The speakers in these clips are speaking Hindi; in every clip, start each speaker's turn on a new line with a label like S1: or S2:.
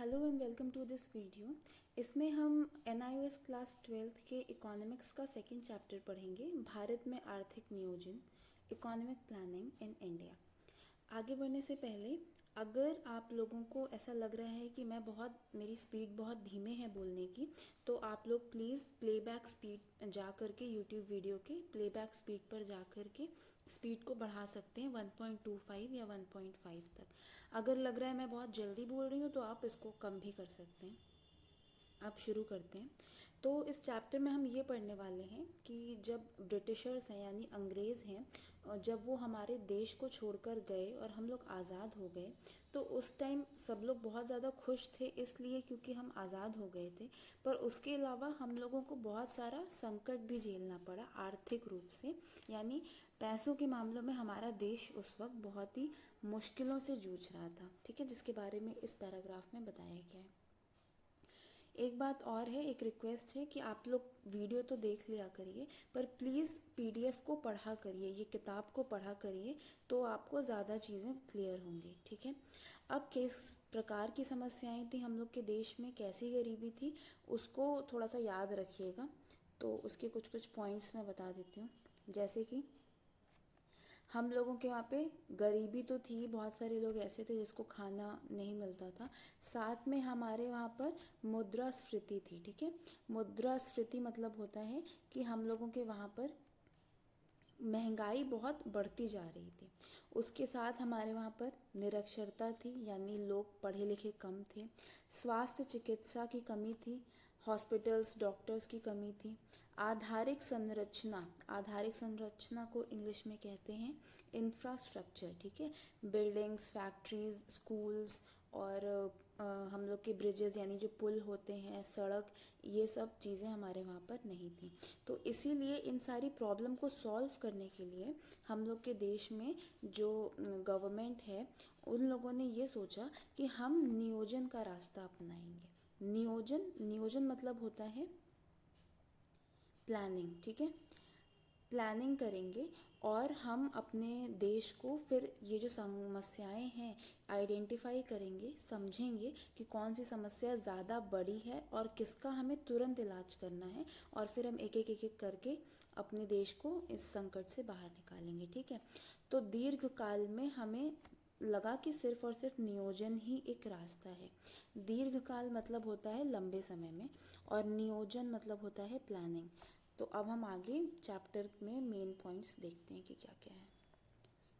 S1: Hello and welcome to this video. इसमें हम NIOS क्लास 12th के इकोनॉमिक्स का सेकंड चैप्टर पढ़ेंगे, भारत में आर्थिक नियोजन, इकोनॉमिक प्लानिंग इन इंडिया। आगे बढ़ने से पहले अगर आप लोगों को ऐसा लग रहा है कि मेरी स्पीड बहुत धीमे है बोलने की, तो आप लोग प्लीज़ प्लेबैक स्पीड जा कर के यूट्यूब वीडियो के प्लेबैक स्पीड पर जा कर के स्पीड को बढ़ा सकते हैं 1.25 या 1.5 तक। अगर लग रहा है मैं बहुत जल्दी बोल रही हूँ तो आप इसको कम भी कर सकते हैं। अब शुरू करते हैं। तो इस चैप्टर में हम ये पढ़ने वाले हैं कि जब ब्रिटिशर्स हैं यानी अंग्रेज़ हैं, जब वो हमारे देश को छोड़कर गए और हम लोग आज़ाद हो गए, तो उस टाइम सब लोग बहुत ज़्यादा खुश थे इसलिए क्योंकि हम आज़ाद हो गए थे। पर उसके अलावा हम लोगों को बहुत सारा संकट भी झेलना पड़ा आर्थिक रूप से, यानी पैसों के मामलों में हमारा देश उस वक्त बहुत ही मुश्किलों से जूझ रहा था। ठीक है, जिसके बारे में इस पैराग्राफ में बताया गया है। एक बात और है, एक रिक्वेस्ट है कि आप लोग वीडियो तो देख लिया करिए, पर प्लीज़ PDF को पढ़ा करिए, ये किताब को पढ़ा करिए, तो आपको ज़्यादा चीज़ें क्लियर होंगी। ठीक है, अब किस प्रकार की समस्याएं थी हम लोग के देश में, कैसी गरीबी थी, उसको थोड़ा सा याद रखिएगा। तो उसके कुछ कुछ पॉइंट्स मैं बता देती हूँ। जैसे कि हम लोगों के वहाँ पे गरीबी तो थी, बहुत सारे लोग ऐसे थे जिसको खाना नहीं मिलता था। साथ में हमारे वहाँ पर मुद्रास्फीति थी। ठीक है, मुद्रास्फीति मतलब होता है कि हम लोगों के वहाँ पर महंगाई बहुत बढ़ती जा रही थी। उसके साथ हमारे वहाँ पर निरक्षरता थी, यानी लोग पढ़े लिखे कम थे। स्वास्थ्य चिकित्सा की कमी थी, हॉस्पिटल्स डॉक्टर्स की कमी थी। आधारिक संरचना को इंग्लिश में कहते हैं इंफ्रास्ट्रक्चर। ठीक है, बिल्डिंग्स, फैक्ट्रीज, स्कूल्स और हम लोग के ब्रिजेस यानी जो पुल होते हैं, सड़क, ये सब चीज़ें हमारे वहाँ पर नहीं थी। तो इसीलिए इन सारी प्रॉब्लम को सॉल्व करने के लिए हम लोग के देश में जो गवर्नमेंट है, उन लोगों ने ये सोचा कि हम नियोजन का रास्ता अपनाएंगे। नियोजन मतलब होता है प्लानिंग। ठीक है, प्लानिंग करेंगे और हम अपने देश को फिर ये जो समस्याएं हैं आइडेंटिफाई करेंगे, समझेंगे कि कौन सी समस्या ज़्यादा बड़ी है और किसका हमें तुरंत इलाज करना है, और फिर हम एक एक करके अपने देश को इस संकट से बाहर निकालेंगे। ठीक है, तो दीर्घ काल में हमें लगा कि सिर्फ और सिर्फ नियोजन ही एक रास्ता है। दीर्घकाल मतलब होता है लंबे समय में, और नियोजन मतलब होता है प्लानिंग। तो अब हम आगे चैप्टर में मेन पॉइंट्स देखते हैं कि क्या क्या है।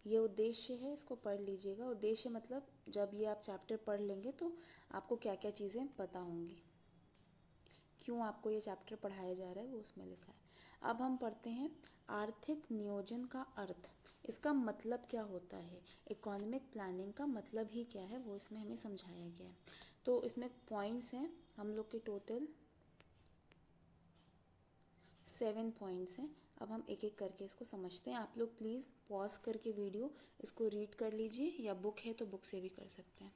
S1: ये उद्देश्य है, इसको पढ़ लीजिएगा। उद्देश्य मतलब जब ये आप चैप्टर पढ़ लेंगे तो आपको क्या क्या चीज़ें पता होंगी, क्यों आपको ये चैप्टर पढ़ाया जा रहा है वो उसमें लिखा है। अब हम पढ़ते हैं आर्थिक नियोजन का अर्थ, इसका मतलब क्या होता है, इकोनॉमिक प्लानिंग का मतलब ही क्या है, वो इसमें हमें समझाया गया है। तो इसमें पॉइंट्स हैं हम लोग के टोटल 7 पॉइंट्स हैं। अब हम एक एक करके इसको समझते हैं। आप लोग प्लीज़ पॉज करके वीडियो इसको रीड कर लीजिए, या बुक है तो बुक से भी कर सकते हैं।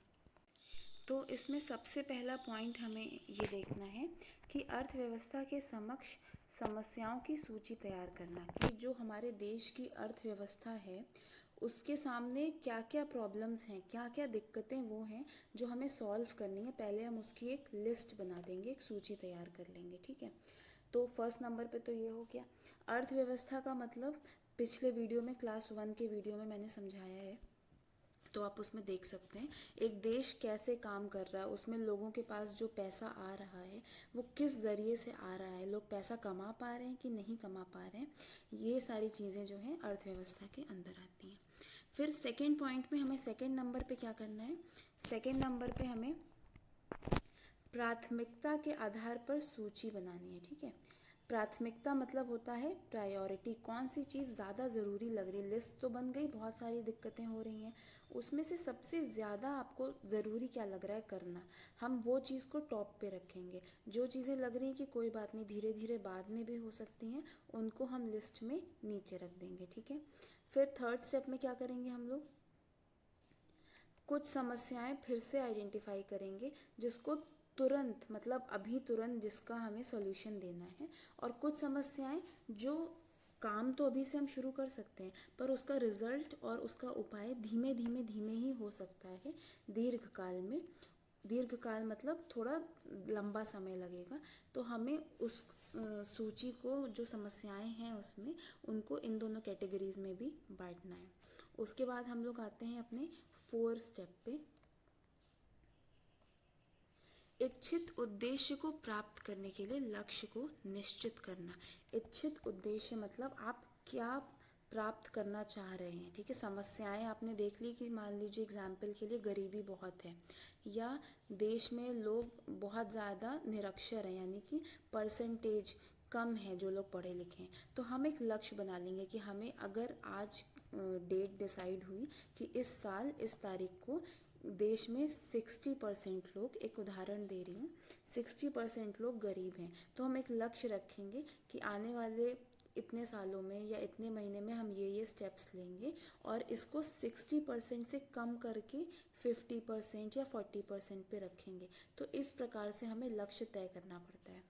S1: तो इसमें सबसे पहला पॉइंट हमें ये देखना है कि अर्थव्यवस्था के समक्ष समस्याओं की सूची तैयार करना, कि जो हमारे देश की अर्थव्यवस्था है उसके सामने क्या क्या प्रॉब्लम्स हैं, क्या क्या दिक्कतें वो हैं जो हमें सॉल्व करनी है। पहले हम उसकी एक लिस्ट बना देंगे, एक सूची तैयार कर लेंगे। ठीक है, तो फर्स्ट नंबर पे तो ये हो गया। अर्थव्यवस्था का मतलब पिछले वीडियो में, क्लास 1 के वीडियो में मैंने समझाया है, तो आप उसमें देख सकते हैं एक देश कैसे काम कर रहा है, उसमें लोगों के पास जो पैसा आ रहा है वो किस ज़रिए से आ रहा है, लोग पैसा कमा पा रहे हैं कि नहीं कमा पा रहे हैं, ये सारी चीज़ें जो हैं अर्थव्यवस्था के अंदर आती हैं। फिर सेकंड पॉइंट में हमें सेकंड नंबर पे क्या करना है, सेकंड नंबर पे हमें प्राथमिकता के आधार पर सूची बनानी है। ठीक है, प्राथमिकता मतलब होता है प्रायोरिटी, कौन सी चीज़ ज़्यादा ज़रूरी लग रही है। लिस्ट तो बन गई, बहुत सारी दिक्कतें हो रही हैं, उसमें से सबसे ज़्यादा आपको ज़रूरी क्या लग रहा है करना, हम वो चीज़ को टॉप पे रखेंगे। जो चीज़ें लग रही हैं कि कोई बात नहीं, धीरे धीरे बाद में भी हो सकती हैं, उनको हम लिस्ट में नीचे रख देंगे। ठीक है, फिर थर्ड स्टेप में क्या करेंगे हम लोग, कुछ समस्याएं फिर से आइडेंटिफाई करेंगे जिसको तुरंत, मतलब अभी तुरंत जिसका हमें सॉल्यूशन देना है, और कुछ समस्याएं जो काम तो अभी से हम शुरू कर सकते हैं पर उसका रिजल्ट और उसका उपाय धीमे धीमे ही हो सकता है दीर्घकाल में, दीर्घकाल मतलब थोड़ा लंबा समय लगेगा। तो हमें उस सूची को, जो समस्याएं हैं उसमें, उनको इन दोनों कैटेगरीज में भी बांटना है। उसके बाद हम लोग आते हैं अपने 4 स्टेप पे। इच्छित उद्देश्य को प्राप्त करने के लिए लक्ष्य को निश्चित करना। इच्छित उद्देश्य मतलब आप क्या प्राप्त करना चाह रहे हैं, ठीक है। समस्याएं आपने देख ली कि मान लीजिए एग्जाम्पल के लिए गरीबी बहुत है, या देश में लोग बहुत ज़्यादा निरक्षर हैं, यानी कि परसेंटेज कम है जो लोग पढ़े लिखे हैं। तो हम एक लक्ष्य बना लेंगे कि हमें, अगर आज डेट डिसाइड हुई कि इस साल इस तारीख को देश में 60% लोग, एक उदाहरण दे रही हूँ, 60% लोग गरीब हैं, तो हम एक लक्ष्य रखेंगे कि आने वाले इतने सालों में या इतने महीने में हम ये स्टेप्स लेंगे और इसको 60% से कम करके 50% या 40% पे रखेंगे। तो इस प्रकार से हमें लक्ष्य तय करना पड़ता है,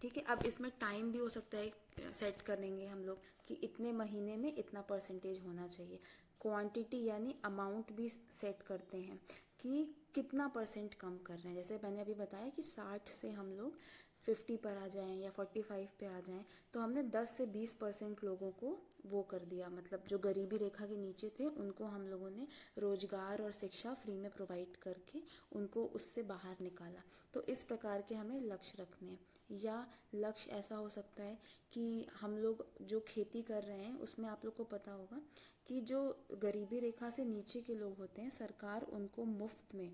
S1: ठीक है। अब इसमें टाइम भी हो सकता है सेट करेंगे हम लोग कि इतने महीने में इतना परसेंटेज होना चाहिए। क्वांटिटी यानी अमाउंट भी सेट करते हैं कि कितना परसेंट कम कर रहे हैं। जैसे मैंने अभी बताया कि 60 से हम लोग 50 पर आ जाएं या 45 पे आ जाएं, तो हमने 10 से 20% लोगों को वो कर दिया, मतलब जो गरीबी रेखा के नीचे थे उनको हम लोगों ने रोजगार और शिक्षा फ्री में प्रोवाइड करके उनको उससे बाहर निकाला। तो इस प्रकार के हमें लक्ष्य रखने हैं। या लक्ष्य ऐसा हो सकता है कि हम लोग जो खेती कर रहे हैं उसमें आप लोग को पता होगा कि जो गरीबी रेखा से नीचे के लोग होते हैं, सरकार उनको मुफ्त में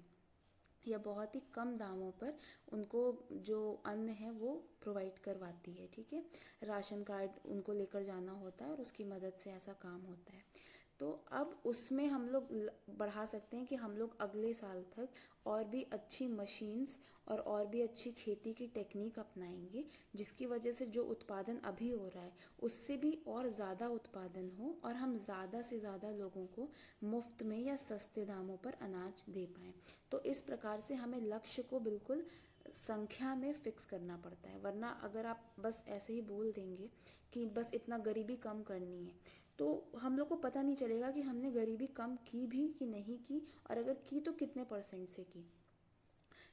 S1: या बहुत ही कम दामों पर उनको जो अन्न है वो प्रोवाइड करवाती है, ठीक है। राशन कार्ड उनको लेकर जाना होता है और उसकी मदद से ऐसा काम होता है। तो अब उसमें हम लोग बढ़ा सकते हैं कि हम लोग अगले साल तक और भी अच्छी मशीन्स और भी अच्छी खेती की टेक्निक अपनाएंगे, जिसकी वजह से जो उत्पादन अभी हो रहा है उससे भी और ज़्यादा उत्पादन हो और हम ज़्यादा से ज़्यादा लोगों को मुफ्त में या सस्ते दामों पर अनाज दे पाएँ। तो इस प्रकार से हमें लक्ष्य को बिल्कुल संख्या में फिक्स करना पड़ता है, वरना अगर आप बस ऐसे ही बोल देंगे कि बस इतना गरीबी कम करनी है, तो हम लोग को पता नहीं चलेगा कि हमने गरीबी कम की भी कि नहीं की, और अगर की तो कितने परसेंट से की।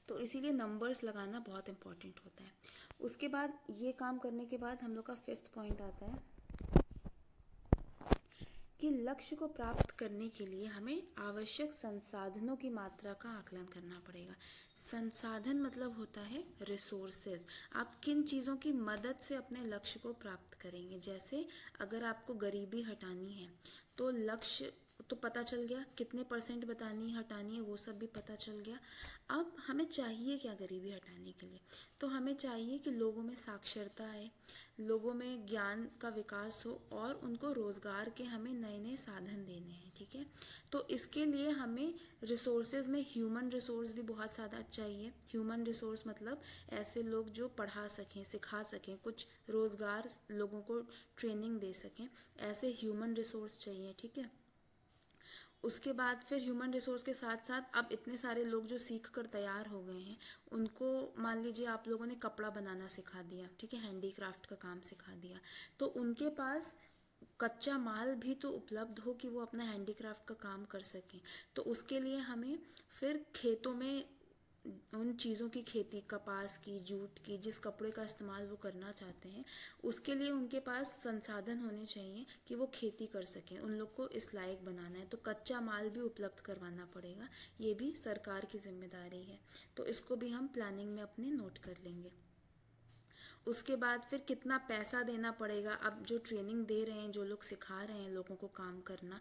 S1: तो इसीलिए नंबर्स लगाना बहुत इम्पोर्टेंट होता है। उसके बाद ये काम करने के बाद हम लोग का 5th पॉइंट आता है कि लक्ष्य को प्राप्त करने के लिए हमें आवश्यक संसाधनों की मात्रा का आकलन करना पड़ेगा। संसाधन मतलब होता है रिसोर्सेज। आप किन चीज़ों की मदद से अपने लक्ष्य को प्राप्त करेंगे। जैसे अगर आपको गरीबी हटानी है तो लक्ष्य तो पता चल गया, कितने परसेंट बतानी हटानी है वो सब भी पता चल गया। अब हमें चाहिए क्या गरीबी हटाने के लिए? तो हमें चाहिए कि लोगों में साक्षरता आए, लोगों में ज्ञान का विकास हो और उनको रोज़गार के हमें नए नए साधन देने हैं, ठीक है। तो इसके लिए हमें रिसोर्सेज में ह्यूमन रिसोर्स भी बहुत ज़्यादा चाहिए। ह्यूमन रिसोर्स मतलब ऐसे लोग जो पढ़ा सकें, सिखा सकें, कुछ रोज़गार लोगों को ट्रेनिंग दे सकें, ऐसे ह्यूमन रिसोर्स चाहिए, ठीक है। उसके बाद फिर ह्यूमन रिसोर्स के साथ साथ अब इतने सारे लोग जो सीख कर तैयार हो गए हैं, उनको मान लीजिए आप लोगों ने कपड़ा बनाना सिखा दिया, ठीक है, हैंडीक्राफ्ट का काम सिखा दिया, तो उनके पास कच्चा माल भी तो उपलब्ध हो कि वो अपना हैंडीक्राफ्ट का काम कर सकें। तो उसके लिए हमें फिर खेतों में उन चीज़ों की खेती, कपास की, जूट की, जिस कपड़े का इस्तेमाल वो करना चाहते हैं, उसके लिए उनके पास संसाधन होने चाहिए कि वो खेती कर सकें। उन लोग को इस लायक बनाना है तो कच्चा माल भी उपलब्ध करवाना पड़ेगा। ये भी सरकार की जिम्मेदारी है, तो इसको भी हम प्लानिंग में अपने नोट कर लेंगे। उसके बाद फिर कितना पैसा देना पड़ेगा। अब जो ट्रेनिंग दे रहे हैं, जो लोग सिखा रहे हैं लोगों को काम करना,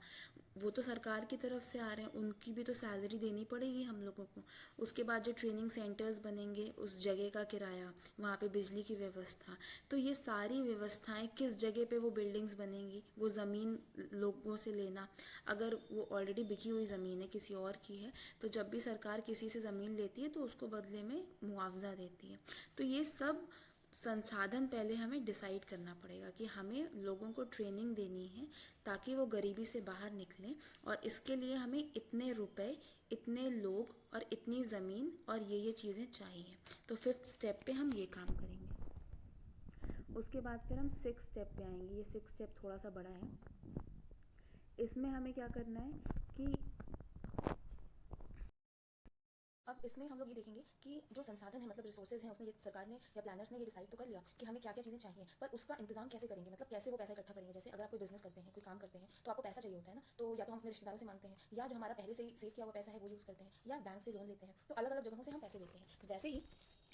S1: वो तो सरकार की तरफ से आ रहे हैं, उनकी भी तो सैलरी देनी पड़ेगी हम लोगों को। उसके बाद जो ट्रेनिंग सेंटर्स बनेंगे, उस जगह का किराया, वहाँ पे बिजली की व्यवस्था, तो ये सारी व्यवस्थाएं, किस जगह पे वो बिल्डिंग्स बनेंगी, वो ज़मीन लोगों से लेना, अगर वो ऑलरेडी बिकी हुई ज़मीन है, किसी और की है, तो जब भी सरकार किसी से ज़मीन लेती है तो उसको बदले में मुआवजा देती है। तो ये सब संसाधन पहले हमें डिसाइड करना पड़ेगा कि हमें लोगों को ट्रेनिंग देनी है ताकि वो गरीबी से बाहर निकलें, और इसके लिए हमें इतने रुपए, इतने लोग और इतनी ज़मीन और ये चीज़ें चाहिए। तो 5th स्टेप पे हम ये काम करेंगे। उसके बाद फिर हम 6th स्टेप पे आएंगे। ये 6th स्टेप थोड़ा सा बड़ा है। इसमें हमें क्या करना है कि
S2: अब इसमें हम लोग ये देखेंगे कि जो संसाधन है मतलब रिसोर्सेज हैं, उसने ये सरकार ने या प्लानर्स ने ये डिसाइड तो कर लिया कि हमें क्या क्या चीज़ें चाहिए, पर उसका इंतजाम कैसे करेंगे, मतलब कैसे वो पैसा इकट्ठा करेंगे। जैसे अगर आप कोई बिजनेस करते हैं, कोई काम करते हैं, तो आपको पैसा चाहिए होता है ना, तो या तो हम अपने रिश्तेदारों से मांगते हैं, या जो हमारा पहले से ही सेव किया हुआ पैसा है वो यूज़ करते हैं, या बैंक से लोन लेते हैं। तो अलग अलग जगहों से हम पैसे लेते हैं। वैसे ही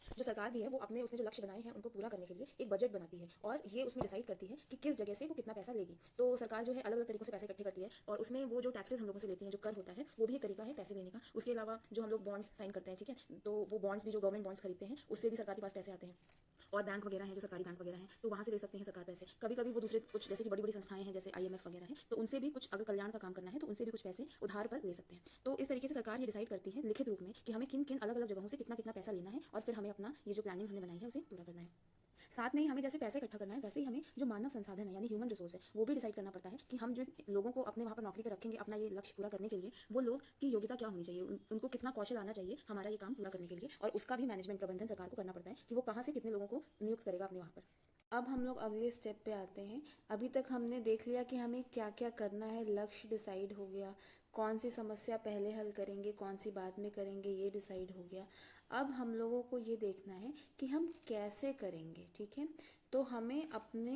S2: जो सरकार भी है वो अपने उसने जो लक्ष्य बनाए हैं उनको पूरा करने के लिए एक बजट बनाती है, और ये उसमें डिसाइड करती है कि किस जगह से वो कितना पैसा लेगी। तो सरकार जो है अलग अलग तरीकों से पैसे इकट्ठे करती है, और उसमें वो जो टैक्सेस हम लोगों से लेती है, जो कर होता है, वो भी एक तरीका है पैसे लेने का। उसके अलावा जो हम लोग बॉन्ड्स साइन करते हैं, ठीक है, तो वो बॉन्ड्स भी जो गवर्नमेंट बॉन्ड्स खरीदते हैं उससे भी सरकार के पास पैसे आते हैं। और बैंक वगैरह हैं, जो सरकारी बैंक वगैरह हैं, तो वहाँ से ले सकते हैं सरकार पैसे। कभी कभी वो दूसरे कुछ जैसे कि बड़ी बड़ी संस्थाएं हैं जैसे IMF वगैरह हैं, तो उनसे भी कुछ अगर कल्याण का काम करना है तो उनसे भी कुछ पैसे उधार पर ले सकते हैं। तो इस तरीके से सरकार ये डिसाइड करती है लिखित रूप में कि हमें किन किन अलग अलग जगहों से कितना कितना पैसा लेना है, और फिर हमें अपना ये जो प्लानिंग हमने बनाई है उसे पूरा करना है। साथ में ही हमें जैसे पैसे इकट्ठा करना है, वैसे ही हमें जो मानव संसाधन है यानी ह्यूमन रिसोर्स है वो भी डिसाइड करना पड़ता है कि हम जो लोगों को अपने वहाँ पर नौकरी पर रखेंगे अपना ये लक्ष्य पूरा करने के लिए, वो लोग की योग्यता क्या होनी चाहिए, उनको कितना कौशल आना चाहिए हमारा ये काम पूरा करने के लिए, और उसका भी मैनेजमेंट प्रबंधन सरकार को करना पड़ता है कि वो कहाँ से कितने लोगों को नियुक्त करेगा अपने वहाँ पर।
S1: अब हम लोग अगले स्टेप पे आते हैं। अभी तक हमने देख लिया कि हमें क्या क्या करना है, लक्ष्य डिसाइड हो गया, कौन सी समस्या पहले हल करेंगे कौन सी बाद में करेंगे ये डिसाइड हो गया। अब हम लोगों को ये देखना है कि हम कैसे करेंगे, ठीक है। तो हमें अपने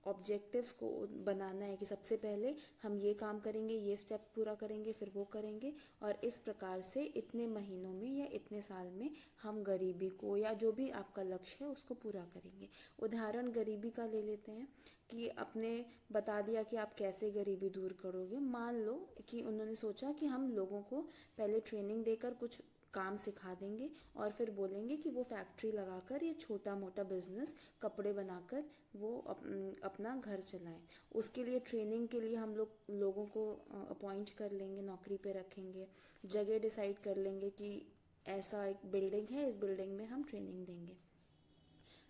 S1: ऑब्जेक्टिव्स को बनाना है कि सबसे पहले हम ये काम करेंगे, ये स्टेप पूरा करेंगे, फिर वो करेंगे, और इस प्रकार से इतने महीनों में या इतने साल में हम गरीबी को या जो भी आपका लक्ष्य है उसको पूरा करेंगे। उदाहरण गरीबी का ले लेते हैं कि आपने बता दिया कि आप कैसे गरीबी दूर करोगे। मान लो कि उन्होंने सोचा कि हम लोगों को पहले ट्रेनिंग देकर कुछ काम सिखा देंगे और फिर बोलेंगे कि वो फैक्ट्री लगाकर या छोटा मोटा बिजनेस कपड़े बनाकर वो अपना घर चलाएं। उसके लिए ट्रेनिंग के लिए हम लोग लोगों को अपॉइंट कर लेंगे, नौकरी पे रखेंगे, जगह डिसाइड कर लेंगे कि ऐसा एक बिल्डिंग है, इस बिल्डिंग में हम ट्रेनिंग देंगे।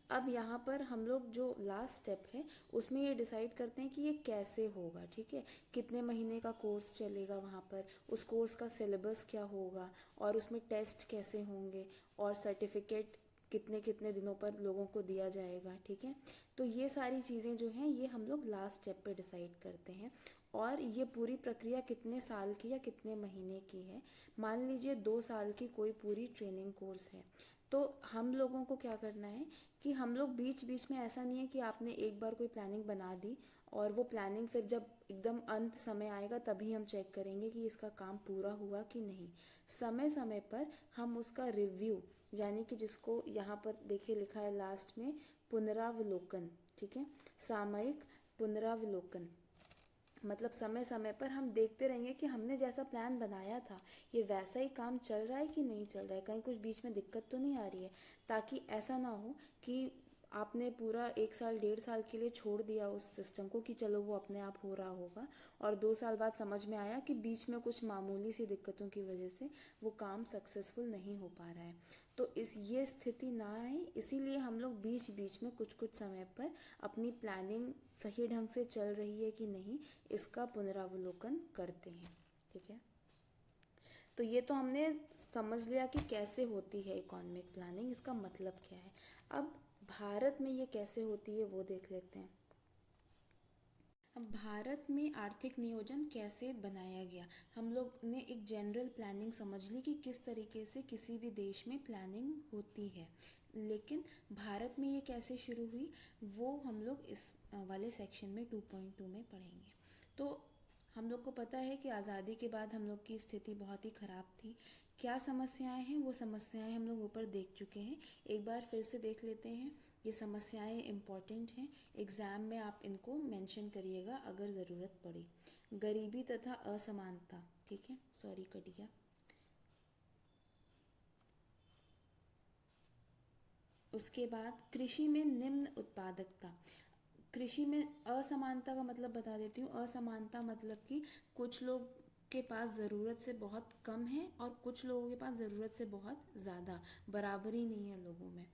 S1: अब यहाँ पर हम लोग जो लास्ट स्टेप है उसमें ये डिसाइड करते हैं कि ये कैसे होगा, ठीक है। कितने महीने का कोर्स चलेगा वहाँ पर, उस कोर्स का सिलेबस क्या होगा, और उसमें टेस्ट कैसे होंगे, और सर्टिफिकेट कितने कितने दिनों पर लोगों को दिया जाएगा, ठीक है। तो ये सारी चीज़ें जो हैं ये हम लोग लास्ट स्टेप पे डिसाइड करते हैं। और ये पूरी प्रक्रिया कितने साल की या कितने महीने की है। मान लीजिए 2 साल की कोई पूरी ट्रेनिंग कोर्स है, तो हम लोगों को क्या करना है कि हम लोग बीच बीच में, ऐसा नहीं है कि आपने एक बार कोई प्लानिंग बना दी और वो प्लानिंग फिर जब एकदम अंत समय आएगा तभी हम चेक करेंगे कि इसका काम पूरा हुआ कि नहीं। समय समय पर हम उसका रिव्यू, यानी कि जिसको यहाँ पर देखिए लिखा है लास्ट में पुनरावलोकन, ठीक है, सामयिक पुनरावलोकन, मतलब समय समय पर हम देखते रहेंगे कि हमने जैसा प्लान बनाया था ये वैसा ही काम चल रहा है कि नहीं चल रहा है, कहीं कुछ बीच में दिक्कत तो नहीं आ रही है। ताकि ऐसा ना हो कि आपने पूरा 1 साल 1.5 साल के लिए छोड़ दिया उस सिस्टम को कि चलो वो अपने आप हो रहा होगा, और 2 साल बाद समझ में आया कि बीच में कुछ मामूली सी दिक्कतों की वजह से वो काम सक्सेसफुल नहीं हो पा रहा है। तो इस ये स्थिति ना आए, इसीलिए हम लोग बीच बीच में कुछ कुछ समय पर अपनी प्लानिंग सही ढंग से चल रही है कि नहीं इसका पुनरावलोकन करते हैं, ठीक है। तो ये तो हमने समझ लिया कि कैसे होती है इकोनॉमिक प्लानिंग, इसका मतलब क्या है। अब भारत में ये कैसे होती है वो देख लेते हैं। अब भारत में आर्थिक नियोजन कैसे बनाया गया, हम लोग ने एक जनरल प्लानिंग समझ ली कि किस तरीके से किसी भी देश में प्लानिंग होती है। लेकिन भारत में ये कैसे शुरू हुई वो हम लोग इस वाले सेक्शन में 2.2 में पढ़ेंगे। तो हम लोग को पता है कि आज़ादी के बाद हम लोग की स्थिति बहुत ही ख़राब थी। क्या समस्याएं हैं वो समस्याएं हम लोग ऊपर देख चुके हैं, एक बार फिर से देख लेते हैं। ये समस्याएं इम्पॉर्टेंट हैं, एग्ज़ाम में आप इनको मेंशन करिएगा अगर ज़रूरत पड़ी। गरीबी तथा असमानता, ठीक है, सॉरी कट गया। उसके बाद कृषि में निम्न उत्पादकता, कृषि में असमानता का मतलब बता देती हूँ। असमानता मतलब कि कुछ लोग के पास ज़रूरत से बहुत कम है और कुछ लोगों के पास ज़रूरत से बहुत ज़्यादा, बराबरी नहीं है लोगों में।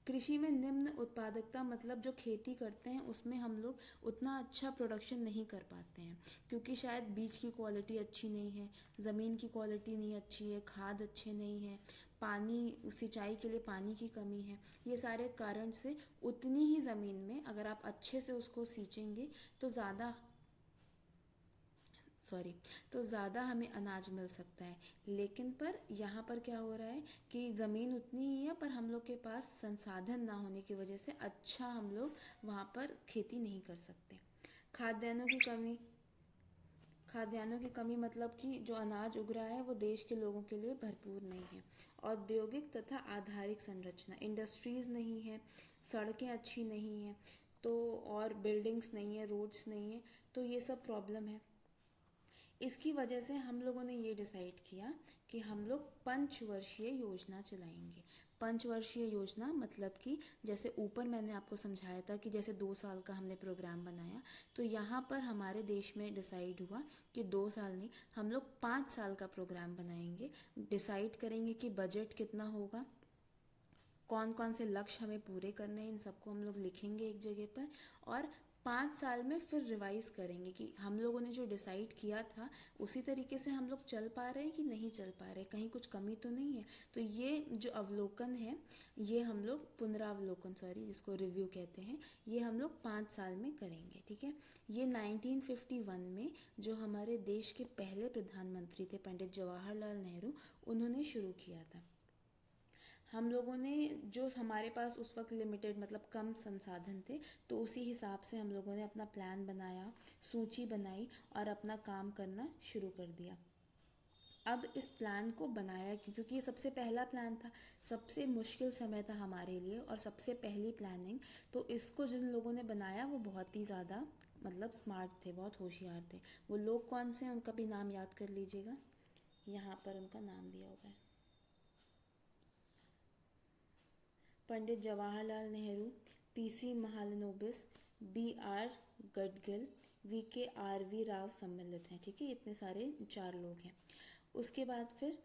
S1: कृषि में निम्न उत्पादकता मतलब जो खेती करते हैं उसमें हम लोग उतना अच्छा प्रोडक्शन नहीं कर पाते हैं, क्योंकि शायद बीज की क्वालिटी अच्छी नहीं है, ज़मीन की क्वालिटी नहीं अच्छी है, खाद अच्छे नहीं है, पानी सिंचाई के लिए पानी की कमी है। ये सारे कारण से उतनी ही ज़मीन में अगर आप अच्छे से उसको सींचेंगे तो ज़्यादा सॉरी, तो ज़्यादा हमें अनाज मिल सकता है। लेकिन पर यहाँ पर क्या हो रहा है कि ज़मीन उतनी ही है, पर हम लोग के पास संसाधन ना होने की वजह से अच्छा हम लोग वहाँ पर खेती नहीं कर सकते। खाद्यान्नों की कमी, खाद्यान्नों की कमी मतलब कि जो अनाज उग रहा है वो देश के लोगों के लिए भरपूर नहीं है। औद्योगिक तथा आधारिक संरचना, इंडस्ट्रीज़ नहीं है, सड़कें अच्छी नहीं हैं, तो और बिल्डिंग्स नहीं है, रोड्स नहीं है, तो ये सब प्रॉब्लम है। इसकी वजह से हम लोगों ने ये डिसाइड किया कि हम लोग पंचवर्षीय योजना चलाएंगे। पंचवर्षीय योजना मतलब कि जैसे ऊपर मैंने आपको समझाया था कि जैसे 2 साल का हमने प्रोग्राम बनाया, तो यहाँ पर हमारे देश में डिसाइड हुआ कि 2 साल नहीं, हम लोग 5 साल का प्रोग्राम बनाएंगे। डिसाइड करेंगे कि बजट कितना होगा, कौन कौन से लक्ष्य हमें पूरे करने हैं, इन सबको हम लोग लिखेंगे एक जगह पर, और 5 साल में फिर रिवाइज करेंगे कि हम लोगों ने जो डिसाइड किया था उसी तरीके से हम लोग चल पा रहे हैं कि नहीं चल पा रहे, कहीं कुछ कमी तो नहीं है। तो ये जो अवलोकन है, ये हम लोग पुनरावलोकन, सॉरी, जिसको रिव्यू कहते हैं, ये हम लोग 5 साल में करेंगे। ठीक है, ये 1951 में जो हमारे देश के पहले प्रधानमंत्री थे पंडित जवाहरलाल नेहरू, उन्होंने शुरू किया था। हम लोगों ने, जो हमारे पास उस वक्त लिमिटेड मतलब कम संसाधन थे, तो उसी हिसाब से हम लोगों ने अपना प्लान बनाया, सूची बनाई और अपना काम करना शुरू कर दिया। अब इस प्लान को बनाया क्योंकि ये सबसे पहला प्लान था, सबसे मुश्किल समय था हमारे लिए और सबसे पहली प्लानिंग, तो इसको जिन लोगों ने बनाया वो बहुत ही ज़्यादा मतलब स्मार्ट थे, बहुत होशियार थे। वो लोग कौन से हैं उनका भी नाम याद कर लीजिएगा, यहाँ पर उनका नाम दिया हुआ है। पंडित जवाहरलाल नेहरू, पीसी महालनोबिस, BR गडगिल, VKRV राव सम्मिलित हैं। ठीक है, इतने सारे 4 लोग हैं। उसके बाद फिर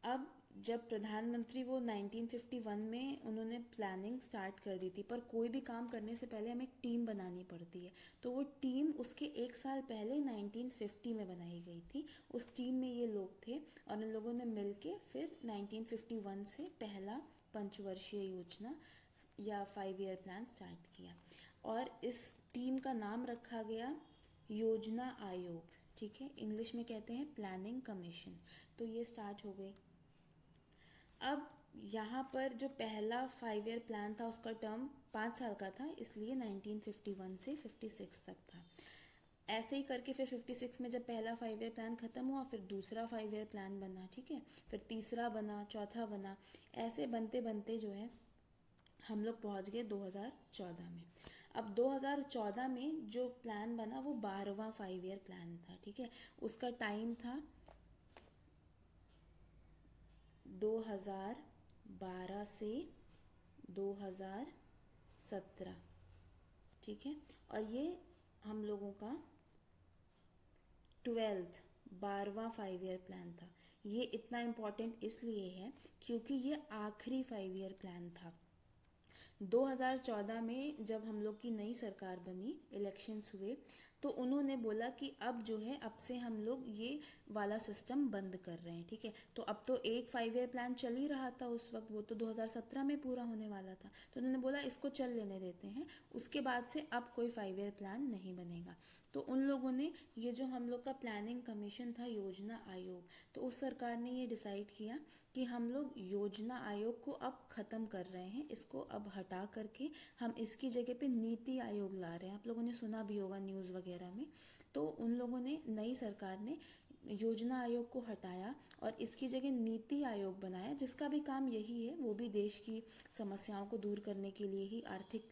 S1: अब जब प्रधानमंत्री, वो 1951 में उन्होंने प्लानिंग स्टार्ट कर दी थी, पर कोई भी काम करने से पहले हमें एक टीम बनानी पड़ती है, तो वो टीम उसके 1 साल पहले 1950 में बनाई गई थी। उस टीम में ये लोग थे और इन लोगों ने मिलके फिर 1951 से पहला पंचवर्षीय योजना या 5 ईयर प्लान स्टार्ट किया, और इस टीम का नाम रखा गया योजना आयोग। ठीक है, इंग्लिश में कहते हैं प्लानिंग कमीशन। तो ये स्टार्ट हो गई। अब यहाँ पर जो पहला 5 ईयर प्लान था उसका टर्म 5 साल का था, इसलिए 1951 से 56 तक था। ऐसे ही करके फिर 56 में जब पहला 5 ईयर प्लान ख़त्म हुआ, फिर दूसरा 5 ईयर प्लान बना। ठीक है, फिर तीसरा बना, चौथा बना, ऐसे बनते बनते जो है हम लोग पहुँच गए 2014 में। अब 2014 में जो प्लान बना वो 12वां 5 ईयर प्लान था। ठीक है, उसका टाइम था 2012 से 2017। ठीक है, और ये हम लोगों का 12वां 5 ईयर प्लान था। ये इतना इम्पोर्टेंट इसलिए है क्योंकि ये आखिरी 5 ईयर प्लान था। 2014 में जब हम लोग की नई सरकार बनी, इलेक्शंस हुए, तो उन्होंने बोला कि अब जो है, अब से हम लोग ये वाला सिस्टम बंद कर रहे हैं। ठीक है, तो अब तो एक 5 ईयर प्लान चल ही रहा था उस वक्त, वो तो 2017 में पूरा होने वाला था, तो उन्होंने बोला इसको चल लेने देते हैं, उसके बाद से अब कोई 5 ईयर प्लान नहीं बनेगा। तो उन लोगों ने, ये जो हम लोग का प्लानिंग कमीशन था, योजना आयोग, तो उस सरकार ने ये डिसाइड किया कि हम लोग योजना आयोग को अब ख़त्म कर रहे हैं, इसको अब हटा करके हम इसकी जगह पे नीति आयोग ला रहे हैं। आप लोगों ने सुना भी होगा न्यूज़ वगैरह में। तो उन लोगों ने, नई सरकार ने योजना आयोग को हटाया और इसकी जगह नीति आयोग बनाया, जिसका भी काम यही है, वो भी देश की समस्याओं को दूर करने के लिए ही, आर्थिक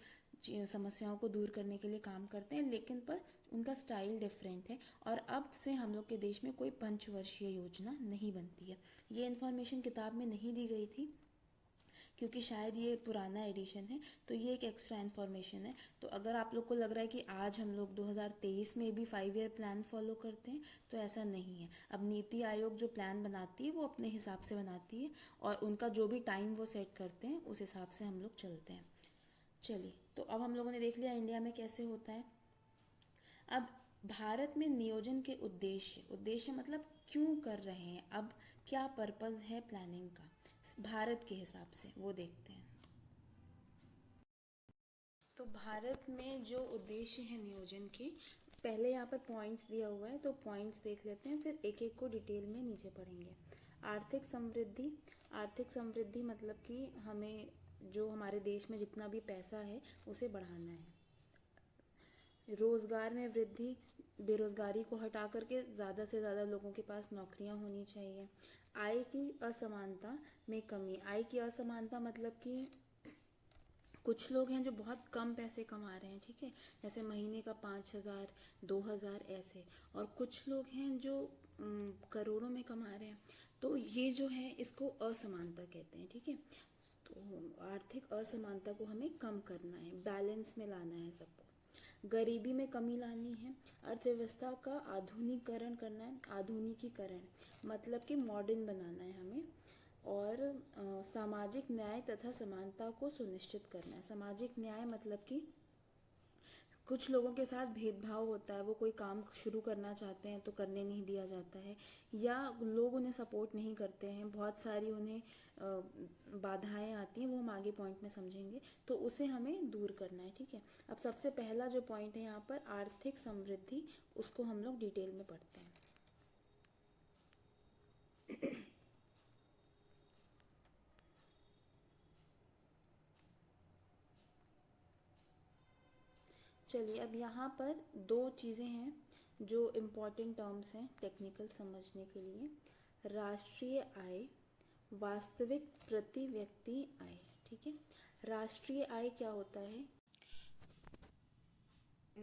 S1: समस्याओं को दूर करने के लिए काम करते हैं, लेकिन पर उनका स्टाइल डिफरेंट है। और अब से हम लोग के देश में कोई पंचवर्षीय योजना नहीं बनती है। ये इन्फॉर्मेशन किताब में नहीं दी गई थी क्योंकि शायद ये पुराना एडिशन है, तो ये एक एक्स्ट्रा इन्फॉर्मेशन है। तो अगर आप लोग को लग रहा है कि आज हम लोग 2023 में भी 5 ईयर प्लान फॉलो करते हैं, तो ऐसा नहीं है। अब नीति आयोग जो प्लान बनाती है वो अपने हिसाब से बनाती है और उनका जो भी टाइम वो सेट करते हैं उस हिसाब से हम लोग चलते हैं। चलिए, तो अब हम लोगों ने देख लिया इंडिया में कैसे होता है। अब भारत में नियोजन के उद्देश्य मतलब क्यों कर रहे हैं, अब क्या पर्पस है प्लानिंग का भारत के हिसाब से, वो देखते हैं। तो भारत में जो उद्देश्य है नियोजन के, पहले यहाँ पर पॉइंट्स दिया हुआ है तो पॉइंट्स देख लेते हैं, फिर एक एक को डिटेल में नीचे पढ़ेंगे। आर्थिक समृद्धि, आर्थिक समृद्धि मतलब कि हमें जो हमारे देश में जितना भी पैसा है उसे बढ़ाना है। रोज़गार में वृद्धि, बेरोज़गारी को हटा करके ज़्यादा से ज़्यादा लोगों के पास नौकरियां होनी चाहिए। आय की असमानता में कमी, आय की असमानता मतलब कि कुछ लोग हैं जो बहुत कम पैसे कमा रहे हैं, ठीक है, जैसे महीने का 5,000 2,000 ऐसे, और कुछ लोग हैं जो करोड़ों में कमा रहे हैं। तो ये जो है इसको असमानता कहते हैं, ठीक है। तो आर्थिक असमानता को हमें कम करना है, बैलेंस में लाना है सबको। गरीबी में कमी लानी है। अर्थव्यवस्था का आधुनिकीकरण करना है, आधुनिकीकरण मतलब कि मॉडर्न बनाना है हमें। और सामाजिक न्याय तथा समानता को सुनिश्चित करना है। सामाजिक न्याय मतलब कि कुछ लोगों के साथ भेदभाव होता है, वो कोई काम शुरू करना चाहते हैं तो करने नहीं दिया जाता है, या लोग उन्हें सपोर्ट नहीं करते हैं, बहुत सारी उन्हें बाधाएं आती हैं, वो हम आगे पॉइंट में समझेंगे। तो उसे हमें दूर करना है, ठीक है। अब सबसे पहला जो पॉइंट है यहाँ पर आर्थिक समृद्धि, उसको हम लोग डिटेल में पढ़ते हैं। चलिए, अब यहाँ पर दो चीज़ें हैं जो इम्पोर्टेंट टर्म्स हैं टेक्निकल समझने के लिए। राष्ट्रीय आय, वास्तविक प्रति व्यक्ति आय, ठीक है। राष्ट्रीय आय क्या होता है?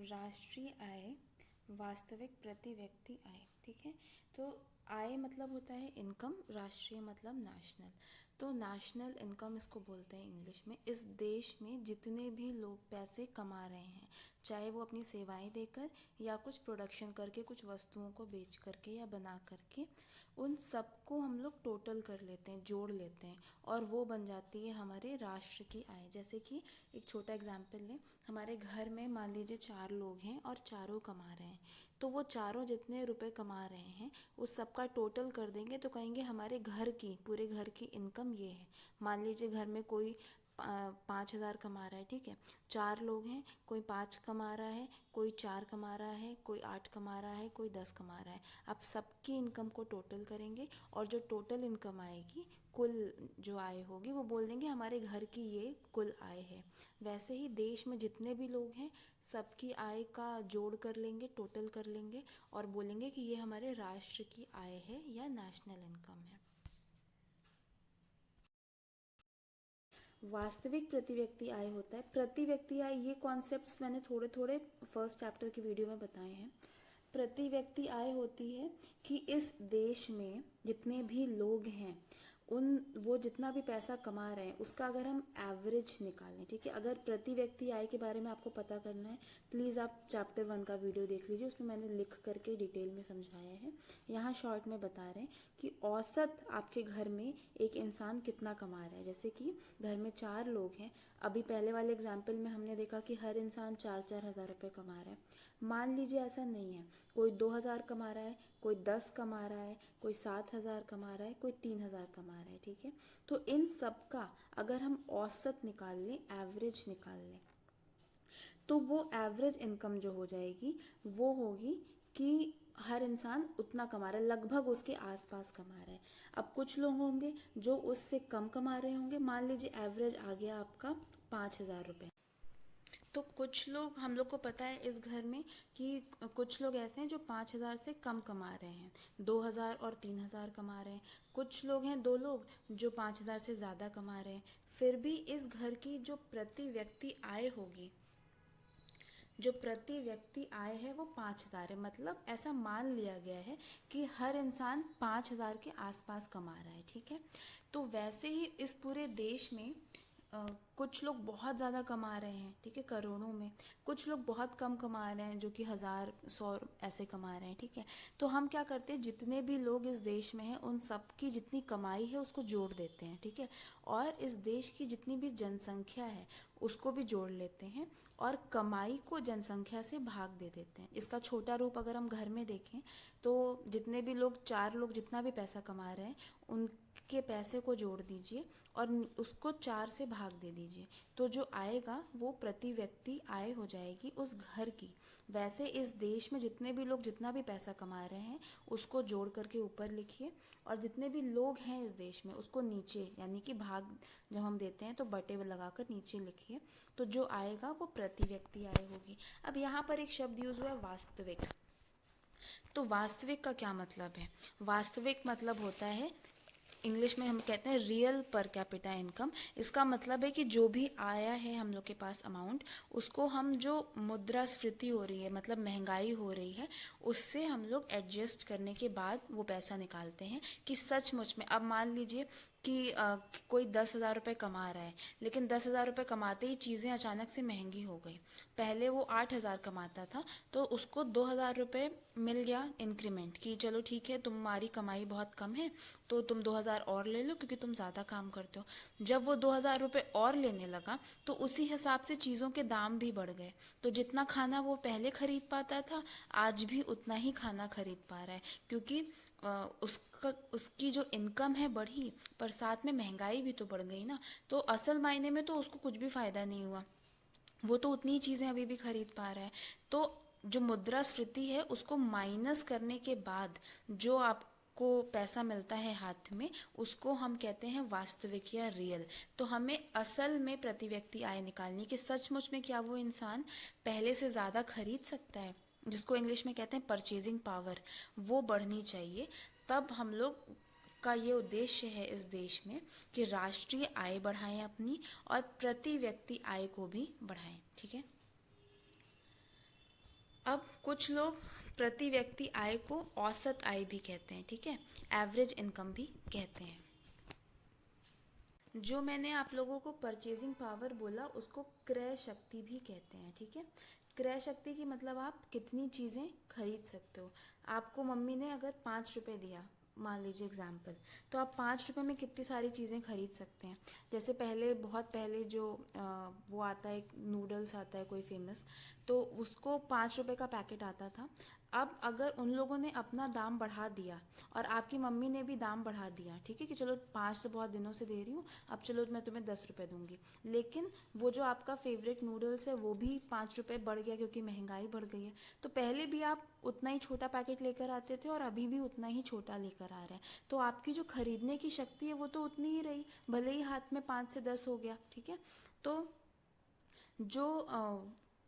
S1: राष्ट्रीय आय, वास्तविक प्रति व्यक्ति आय, ठीक है। तो आय मतलब होता है इनकम, राष्ट्रीय मतलब नेशनल। तो नेशनल इनकम इसको बोलते हैं इंग्लिश में। इस देश में जितने भी लोग पैसे कमा रहे हैं, चाहे वो अपनी सेवाएं देकर या कुछ प्रोडक्शन करके, कुछ वस्तुओं को बेच करके या बना करके, उन सबको हम लोग टोटल कर लेते हैं, जोड़ लेते हैं, और वो बन जाती है हमारे राष्ट्र की आय। जैसे कि एक छोटा एग्जाम्पल लें, हमारे घर में मान लीजिए 4 लोग हैं और चारों कमा रहे हैं, तो वो चारों जितने रुपए कमा रहे हैं उस सबका टोटल कर देंगे तो कहेंगे हमारे घर की, पूरे घर की इनकम ये है। मान लीजिए घर में कोई 5,000 कमा रहा है, ठीक है, 4 लोग हैं, कोई 5 कमा रहा है, कोई 4 कमा रहा है, कोई 8 कमा रहा है, कोई 10 कमा रहा है। अब सबकी इनकम को टोटल करेंगे और जो टोटल इनकम आएगी, कुल जो आय होगी, वो बोल देंगे हमारे घर की ये कुल आय है। वैसे ही देश में जितने भी लोग हैं सबकी आय का जोड़ कर लेंगे, टोटल कर लेंगे और बोलेंगे कि ये हमारे राष्ट्र की आय है या नेशनल इनकम है। वास्तविक प्रति व्यक्ति आय होता है। प्रति व्यक्ति आय, ये कॉन्सेप्ट्स मैंने थोड़े थोड़े फर्स्ट चैप्टर की वीडियो में बताए हैं। प्रति व्यक्ति आय होती है कि इस देश में जितने भी लोग हैं वो जितना भी पैसा कमा रहे हैं उसका अगर हम एवरेज निकालें, ठीक है। अगर प्रति व्यक्ति आय के बारे में आपको पता करना है, प्लीज़ आप चैप्टर 1 का वीडियो देख लीजिए, उसमें मैंने लिख करके डिटेल में समझाया है। यहाँ शॉर्ट में बता रहे हैं कि औसत आपके घर में एक इंसान कितना कमा रहा है। जैसे कि घर में 4 लोग हैं, अभी पहले वाले एग्जाम्पल में हमने देखा कि हर इंसान 4-4 हज़ार रुपये कमा रहा है। मान लीजिए ऐसा नहीं है, कोई 2,000 कमा रहा है, कोई 10 कमा रहा है, कोई 7,000 कमा रहा है, कोई 3,000 कमा रहा है, ठीक है। तो इन सब का अगर हम औसत निकाल लें, एवरेज निकाल लें, तो वो एवरेज इनकम जो हो जाएगी वो होगी कि हर इंसान उतना कमा रहा है, लगभग उसके आसपास कमा रहा है। अब कुछ लोग होंगे जो उससे कम कमा रहे होंगे, मान लीजिए एवरेज आ गया आपका 5,000 रुपये। तो कुछ लोग, हम लोग को पता है इस घर में कि कुछ लोग ऐसे हैं जो 5,000 से कम कमा रहे हैं, 2,000 और 3,000 कमा रहे हैं। कुछ लोग हैं, 2 लोग जो 5,000 से ज़्यादा कमा रहे हैं। फिर भी इस घर की जो प्रति व्यक्ति आय होगी, जो प्रति व्यक्ति आय है वो 5,000 है। मतलब ऐसा मान लिया गया है कि हर इंसान 5,000 के आसपास कमा रहा है, ठीक है। तो वैसे ही इस पूरे देश में कुछ लोग बहुत ज़्यादा कमा रहे हैं, ठीक है, करोड़ों में। कुछ लोग बहुत कम कमा रहे हैं जो कि 1,000 100 ऐसे कमा रहे हैं, ठीक है। तो हम क्या करते हैं, जितने भी लोग इस देश में हैं उन सब की जितनी कमाई है उसको जोड़ देते हैं, ठीक है, और इस देश की जितनी भी जनसंख्या है उसको भी जोड़ लेते हैं और कमाई को जनसंख्या से भाग दे देते हैं। इसका छोटा रूप अगर हम घर में देखें तो जितने भी लोग, 4 लोग जितना भी पैसा कमा रहे हैं उनके पैसे को जोड़ दीजिए और उसको 4 से भाग दे दीजिए, तो जो आएगा वो प्रति व्यक्ति आय हो जाएगी उस घर की। वैसे इस देश में जितने भी लोग जितना भी पैसा कमा रहे हैं उसको जोड़ करके ऊपर लिखिए, और जितने भी लोग हैं इस देश में उसको नीचे, यानी कि भाग जब हम देते हैं तो बटे लगाकर नीचे लिखिए, तो जो आएगा वो प्रति व्यक्ति आय होगी। अब यहाँ पर एक शब्द यूज़ हुआ है वास्तविक। तो वास्तविक का क्या मतलब है? वास्तविक मतलब होता है, इंग्लिश में हम कहते हैं रियल पर कैपिटा इनकम। इसका मतलब है कि जो भी आया है हम लोग के पास अमाउंट, उसको हम जो मुद्रास्फीति हो रही है मतलब महंगाई हो रही है उससे हम लोग एडजस्ट करने के बाद वो पैसा निकालते हैं कि सचमुच में। अब मान लीजिए कि कोई 10,000 रुपये कमा रहा है, लेकिन 10,000 रुपये कमाते ही चीज़ें अचानक से महंगी हो गई। पहले वो 8,000 कमाता था तो उसको 2,000 रुपये मिल गया इंक्रीमेंट, कि चलो ठीक है तुम्हारी कमाई बहुत कम है तो तुम 2,000 और ले लो क्योंकि तुम ज़्यादा काम करते हो। जब वो 2,000 रुपये और लेने लगा तो उसी हिसाब से चीज़ों के दाम भी बढ़ गए, तो जितना खाना वो पहले खरीद पाता था आज भी उतना ही खाना खरीद पा रहा है, क्योंकि उसकी जो इनकम है बढ़ी पर साथ में महंगाई भी तो बढ़ गई ना। तो असल मायने में तो उसको कुछ भी फ़ायदा नहीं हुआ, वो तो उतनी चीज़ें अभी भी खरीद पा रहा है। तो जो मुद्रास्फीति है उसको माइनस करने के बाद जो आपको पैसा मिलता है हाथ में उसको हम कहते हैं वास्तविक या रियल। तो हमें असल में प्रति व्यक्ति आय निकालनी कि सचमुच में क्या वो इंसान पहले से ज़्यादा खरीद सकता है, जिसको इंग्लिश में कहते हैं परचेजिंग पावर, वो बढ़नी चाहिए। तब हम लोग का ये उद्देश्य है इस देश में कि राष्ट्रीय आय बढ़ाएं अपनी और प्रति व्यक्ति आय को भी बढ़ाएं। ठीक है। अब कुछ लोग प्रति व्यक्ति आय को औसत आय भी कहते हैं, ठीक है, एवरेज इनकम भी कहते हैं। जो मैंने आप लोगों को परचेजिंग पावर बोला उसको क्रय शक्ति भी कहते हैं, ठीक है। क्रय शक्ति की मतलब आप कितनी चीज़ें खरीद सकते हो। आपको मम्मी ने अगर 5 रुपये दिया, मान लीजिए एग्जाम्पल, तो आप 5 रुपये में कितनी सारी चीज़ें खरीद सकते हैं। जैसे पहले बहुत पहले जो वो आता है नूडल्स आता है कोई फेमस, तो उसको 5 रुपये का पैकेट आता था। अब अगर उन लोगों ने अपना दाम बढ़ा दिया और आपकी मम्मी ने भी दाम बढ़ा दिया, ठीक है, कि चलो 5 तो बहुत दिनों से दे रही हूँ, अब चलो मैं तुम्हें 10 रुपये दूंगी, लेकिन वो जो आपका फेवरेट नूडल्स है वो भी 5 रुपये बढ़ गया क्योंकि महंगाई बढ़ गई है। तो पहले भी आप उतना ही छोटा पैकेट लेकर आते थे और अभी भी उतना ही छोटा लेकर आ रहे हैं, तो आपकी जो खरीदने की शक्ति है वो तो उतनी ही रही, भले ही हाथ में 5 से 10 हो गया, ठीक है। तो जो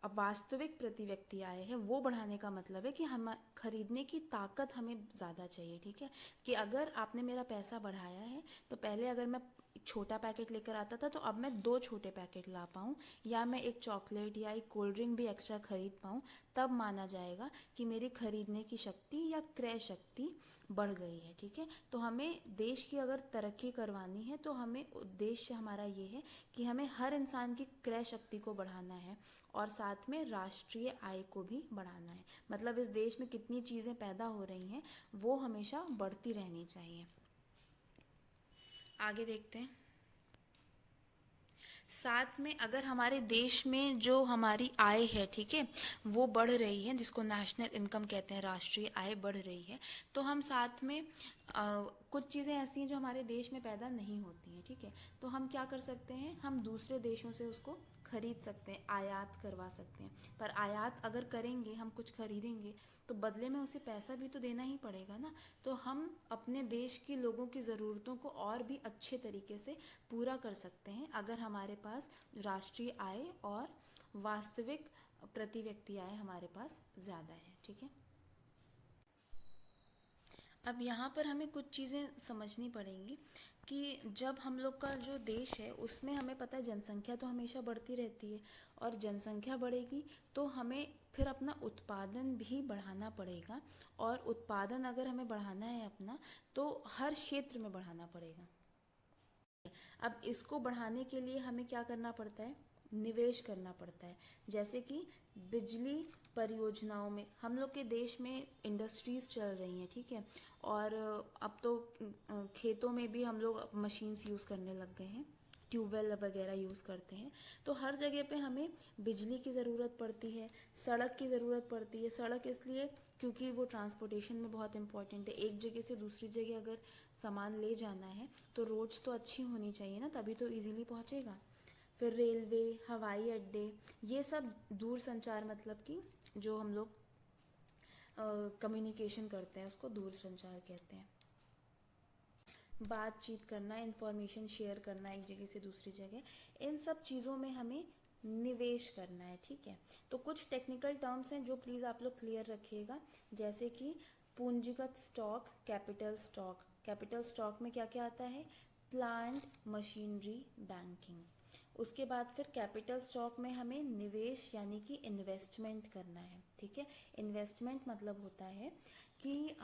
S1: अब वास्तविक प्रति व्यक्ति आय है वो बढ़ाने का मतलब है कि हम खरीदने की ताकत हमें ज़्यादा चाहिए, ठीक है। कि अगर आपने मेरा पैसा बढ़ाया है तो पहले अगर मैं एक छोटा पैकेट लेकर आता था तो अब मैं 2 छोटे पैकेट ला पाऊँ, या मैं एक चॉकलेट या एक कोल्ड ड्रिंक भी एक्स्ट्रा खरीद पाऊँ, तब माना जाएगा कि मेरी खरीदने की शक्ति या क्रय शक्ति बढ़ गई है, ठीक है। तो हमें देश की अगर तरक्की करवानी है तो हमें उद्देश्य हमारा ये है कि हमें हर इंसान की क्रय शक्ति को बढ़ाना है और साथ में राष्ट्रीय आय को भी बढ़ाना है। मतलब इस देश में कितनी चीज़ें पैदा हो रही हैं वो हमेशा बढ़ती रहनी चाहिए। आगे देखते हैं। साथ में अगर हमारे देश में जो हमारी आय है, ठीक है, वो बढ़ रही है, जिसको नेशनल इनकम कहते हैं, राष्ट्रीय आय बढ़ रही है, तो हम साथ में कुछ चीज़ें ऐसी हैं जो हमारे देश में पैदा नहीं होती हैं, ठीक है। तो हम क्या कर सकते हैं, हम दूसरे देशों से उसको खरीद सकते हैं, आयात करवा सकते हैं। पर आयात अगर करेंगे, हम कुछ खरीदेंगे तो बदले में उसे पैसा भी तो देना ही पड़ेगा ना। तो हम अपने देश की लोगों की ज़रूरतों को और भी अच्छे तरीके से पूरा कर सकते हैं अगर हमारे पास राष्ट्रीय आय और वास्तविक प्रति व्यक्ति आय हमारे पास ज़्यादा है, ठीक है। अब यहाँ पर हमें कुछ चीज़ें समझनी पड़ेंगी कि जब हम लोग का जो देश है उसमें हमें पता है जनसंख्या तो हमेशा बढ़ती रहती है, और जनसंख्या बढ़ेगी तो हमें फिर अपना उत्पादन भी बढ़ाना पड़ेगा, और उत्पादन अगर हमें बढ़ाना है अपना तो हर क्षेत्र में बढ़ाना पड़ेगा। अब इसको बढ़ाने के लिए हमें क्या करना पड़ता है, निवेश करना पड़ता है। जैसे कि बिजली परियोजनाओं में हम लोग के देश में इंडस्ट्रीज़ चल रही हैं, ठीक है, और अब तो खेतों में भी हम लोग मशीन्स यूज़ करने लग गए हैं, ट्यूबवेल वगैरह यूज़ करते हैं। तो हर जगह पे हमें बिजली की ज़रूरत पड़ती है, सड़क की ज़रूरत पड़ती है। सड़क इसलिए क्योंकि वो ट्रांसपोर्टेशन में बहुत इंपॉर्टेंट है। एक जगह से दूसरी जगह अगर सामान ले जाना है तो रोड्स तो अच्छी होनी चाहिए ना, तभी तो इजीली पहुंचेगा। फिर रेलवे, हवाई अड्डे, ये सब दूर संचार मतलब कि जो हम लोग कम्युनिकेशन करते हैं उसको दूर संचार कहते हैं। बातचीत करना, इन्फॉर्मेशन शेयर करना एक जगह से दूसरी जगह, इन सब चीज़ों में हमें निवेश करना है, ठीक है। तो कुछ टेक्निकल टर्म्स हैं जो प्लीज़ आप लोग क्लियर रखिएगा, जैसे कि पूंजीगत stock, capital stock. Capital stock में क्या क्या आता है? Plant, machinery, banking. उसके बाद फिर कैपिटल स्टॉक में हमें निवेश यानी कि इन्वेस्टमेंट करना है, ठीक है। इन्वेस्टमेंट मतलब होता है कि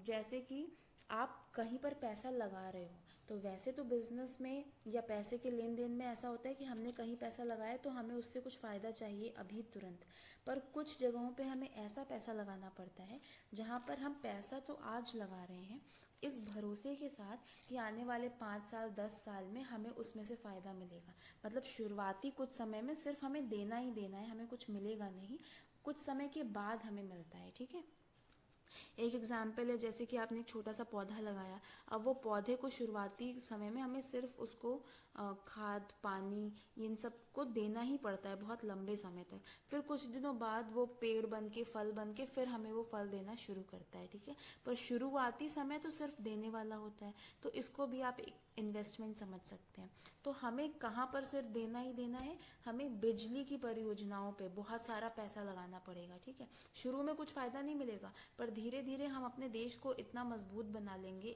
S1: जैसे कि आप कहीं पर पैसा लगा रहे हो, तो वैसे तो बिजनेस में या पैसे के लेन देन में ऐसा होता है कि हमने कहीं पैसा लगाया तो हमें उससे कुछ फ़ायदा चाहिए अभी तुरंत। पर कुछ जगहों पे हमें ऐसा पैसा लगाना पड़ता है जहाँ पर हम पैसा तो आज लगा रहे हैं इस भरोसे के साथ कि आने वाले 5 साल 10 साल में हमें उसमें से फ़ायदा मिलेगा। मतलब शुरुआती कुछ समय में सिर्फ हमें देना ही देना है, हमें कुछ मिलेगा नहीं, कुछ समय के बाद हमें मिलता है, ठीक है। एक एग्जाम्पल है, जैसे कि आपने एक छोटा सा पौधा लगाया, अब वो पौधे को शुरुआती समय में हमें सिर्फ उसको खाद, पानी, इन सब को देना ही पड़ता है बहुत लंबे समय तक। फिर कुछ दिनों बाद वो पेड़ बन के, फल बन के फिर हमें वो फल देना शुरू करता है, ठीक है। पर शुरुआती समय तो सिर्फ देने वाला होता है, तो इसको भी आप एक इन्वेस्टमेंट समझ सकते हैं। तो हमें कहाँ पर सिर्फ देना ही देना है, हमें बिजली की परियोजनाओं पे बहुत सारा पैसा लगाना पड़ेगा, ठीक है। शुरू में कुछ फ़ायदा नहीं मिलेगा, पर धीरे धीरे हम अपने देश को इतना मजबूत बना लेंगे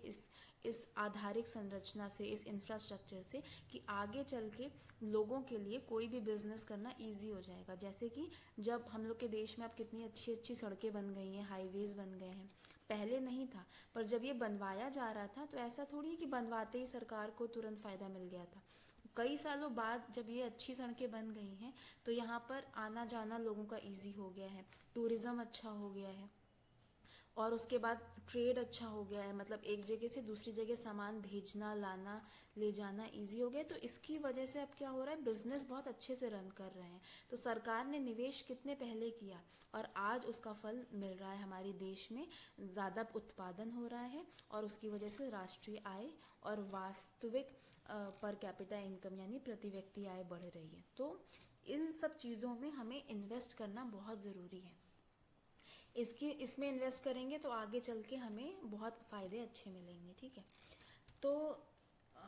S1: इस आधारिक संरचना से, इस इंफ्रास्ट्रक्चर से, कि आगे चल के लोगों के लिए कोई भी बिजनेस करना इजी हो जाएगा। जैसे कि जब हम लोग के देश में अब कितनी अच्छी अच्छी सड़कें बन गई हैं, हाईवेज़ बन गए हैं, पहले नहीं था। पर जब ये बनवाया जा रहा था तो ऐसा थोड़ी है कि बनवाते ही सरकार को तुरंत फ़ायदा मिल गया था। कई सालों बाद जब ये अच्छी सड़कें बन गई हैं तो यहाँ पर आना जाना लोगों का इजी हो गया है, टूरिज़्म अच्छा हो गया है, और उसके बाद ट्रेड अच्छा हो गया है। मतलब एक जगह से दूसरी जगह सामान भेजना, लाना, ले जाना इजी हो गया। तो इसकी वजह से अब क्या हो रहा है, बिजनेस बहुत अच्छे से रन कर रहे हैं। तो सरकार ने निवेश कितने पहले किया और आज उसका फल मिल रहा है। हमारे देश में ज़्यादा उत्पादन हो रहा है और उसकी वजह से राष्ट्रीय आय और वास्तविक पर कैपिटा इनकम यानी प्रति व्यक्ति आय बढ़ रही है। तो इन सब चीज़ों में हमें इन्वेस्ट करना बहुत ज़रूरी है। इसमें इन्वेस्ट करेंगे तो आगे चल के हमें बहुत फ़ायदे अच्छे मिलेंगे, ठीक है। तो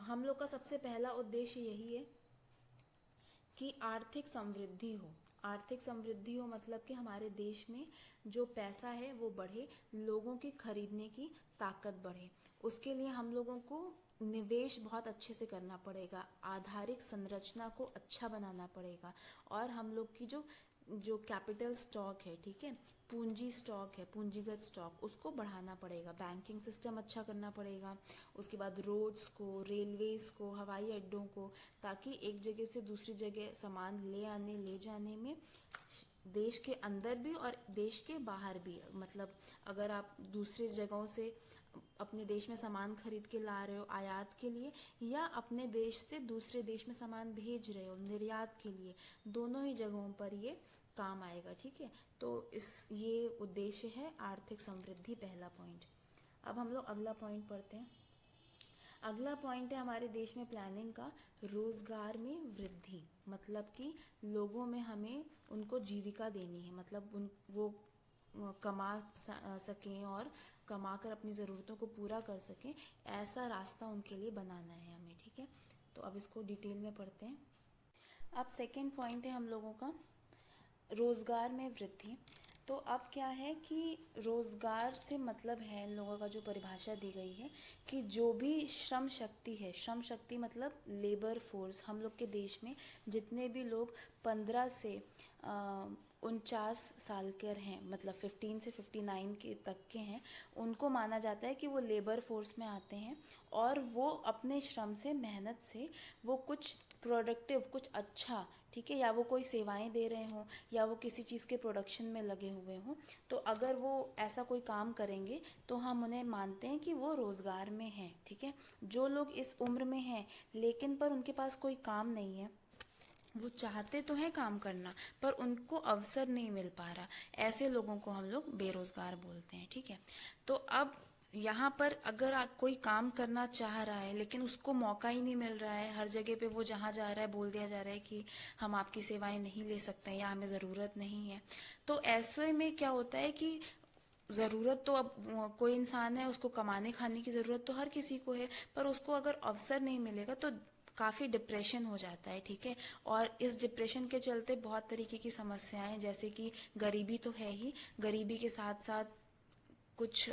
S1: हम लोग का सबसे पहला उद्देश्य यही है कि आर्थिक समृद्धि हो। आर्थिक समृद्धि हो मतलब कि हमारे देश में जो पैसा है वो बढ़े, लोगों की खरीदने की ताकत बढ़े। उसके लिए हम लोगों को निवेश बहुत अच्छे से करना पड़ेगा, आधारिक संरचना को अच्छा बनाना पड़ेगा, और हम लोग की जो जो कैपिटल स्टॉक है, ठीक है, पूंजी स्टॉक है, पूंजीगत स्टॉक, उसको बढ़ाना पड़ेगा। बैंकिंग सिस्टम अच्छा करना पड़ेगा। उसके बाद रोड्स को, रेलवेज़ को, हवाई अड्डों को, ताकि एक जगह से दूसरी जगह सामान ले आने ले जाने में देश के अंदर भी और देश के बाहर भी, मतलब अगर आप दूसरी जगहों से अपने देश में सामान खरीद के ला रहे हो आयात के लिए, या अपने देश से दूसरे देश में सामान भेज रहे हो निर्यात के लिए, दोनों ही जगहों पर ये काम आएगा, ठीक है। तो ये उद्देश्य है आर्थिक समृद्धि, पहला पॉइंट। अब हम लोग अगला पॉइंट पढ़ते हैं। अगला पॉइंट है हमारे देश में प्लानिंग का, रोज़गार में वृद्धि। मतलब कि लोगों में हमें उनको जीविका देनी है, मतलब वो कमा सकें और कमा कर अपनी ज़रूरतों को पूरा कर सकें, ऐसा रास्ता उनके लिए बनाना है हमें, ठीक है। तो अब इसको डिटेल में पढ़ते हैं। अब सेकंड पॉइंट है हम लोगों का रोज़गार में वृद्धि। तो अब क्या है कि रोज़गार से मतलब है इन लोगों का जो परिभाषा दी गई है कि जो भी श्रम शक्ति है, श्रम शक्ति मतलब लेबर फोर्स, हम लोग के देश में जितने भी लोग 15 से 49 साल के हैं, मतलब 15 से 59 के तक के हैं, उनको माना जाता है कि वो लेबर फोर्स में आते हैं। और वो अपने श्रम से, मेहनत से वो कुछ प्रोडक्टिव, कुछ अच्छा, ठीक है, या वो कोई सेवाएं दे रहे हों या वो किसी चीज़ के प्रोडक्शन में लगे हुए हों, तो अगर वो ऐसा कोई काम करेंगे तो हम उन्हें मानते हैं कि वो रोज़गार में हैं, ठीक है। जो लोग इस उम्र में हैं लेकिन पर उनके पास कोई काम नहीं है, वो चाहते तो हैं काम करना पर उनको अवसर नहीं मिल पा रहा, ऐसे लोगों को हम लोग बेरोज़गार बोलते हैं, ठीक है। तो अब यहाँ पर अगर कोई काम करना चाह रहा है लेकिन उसको मौका ही नहीं मिल रहा है, हर जगह पे वो जहाँ जा रहा है बोल दिया जा रहा है कि हम आपकी सेवाएं नहीं ले सकते हैं या हमें ज़रूरत नहीं है, तो ऐसे में क्या होता है कि ज़रूरत तो अब कोई इंसान है, उसको कमाने खाने की ज़रूरत तो हर किसी को है, पर उसको अगर अवसर नहीं मिलेगा तो काफ़ी डिप्रेशन हो जाता है, ठीक है। और इस डिप्रेशन के चलते बहुत तरीके की समस्याएं, जैसे कि गरीबी तो है ही, गरीबी के साथ साथ कुछ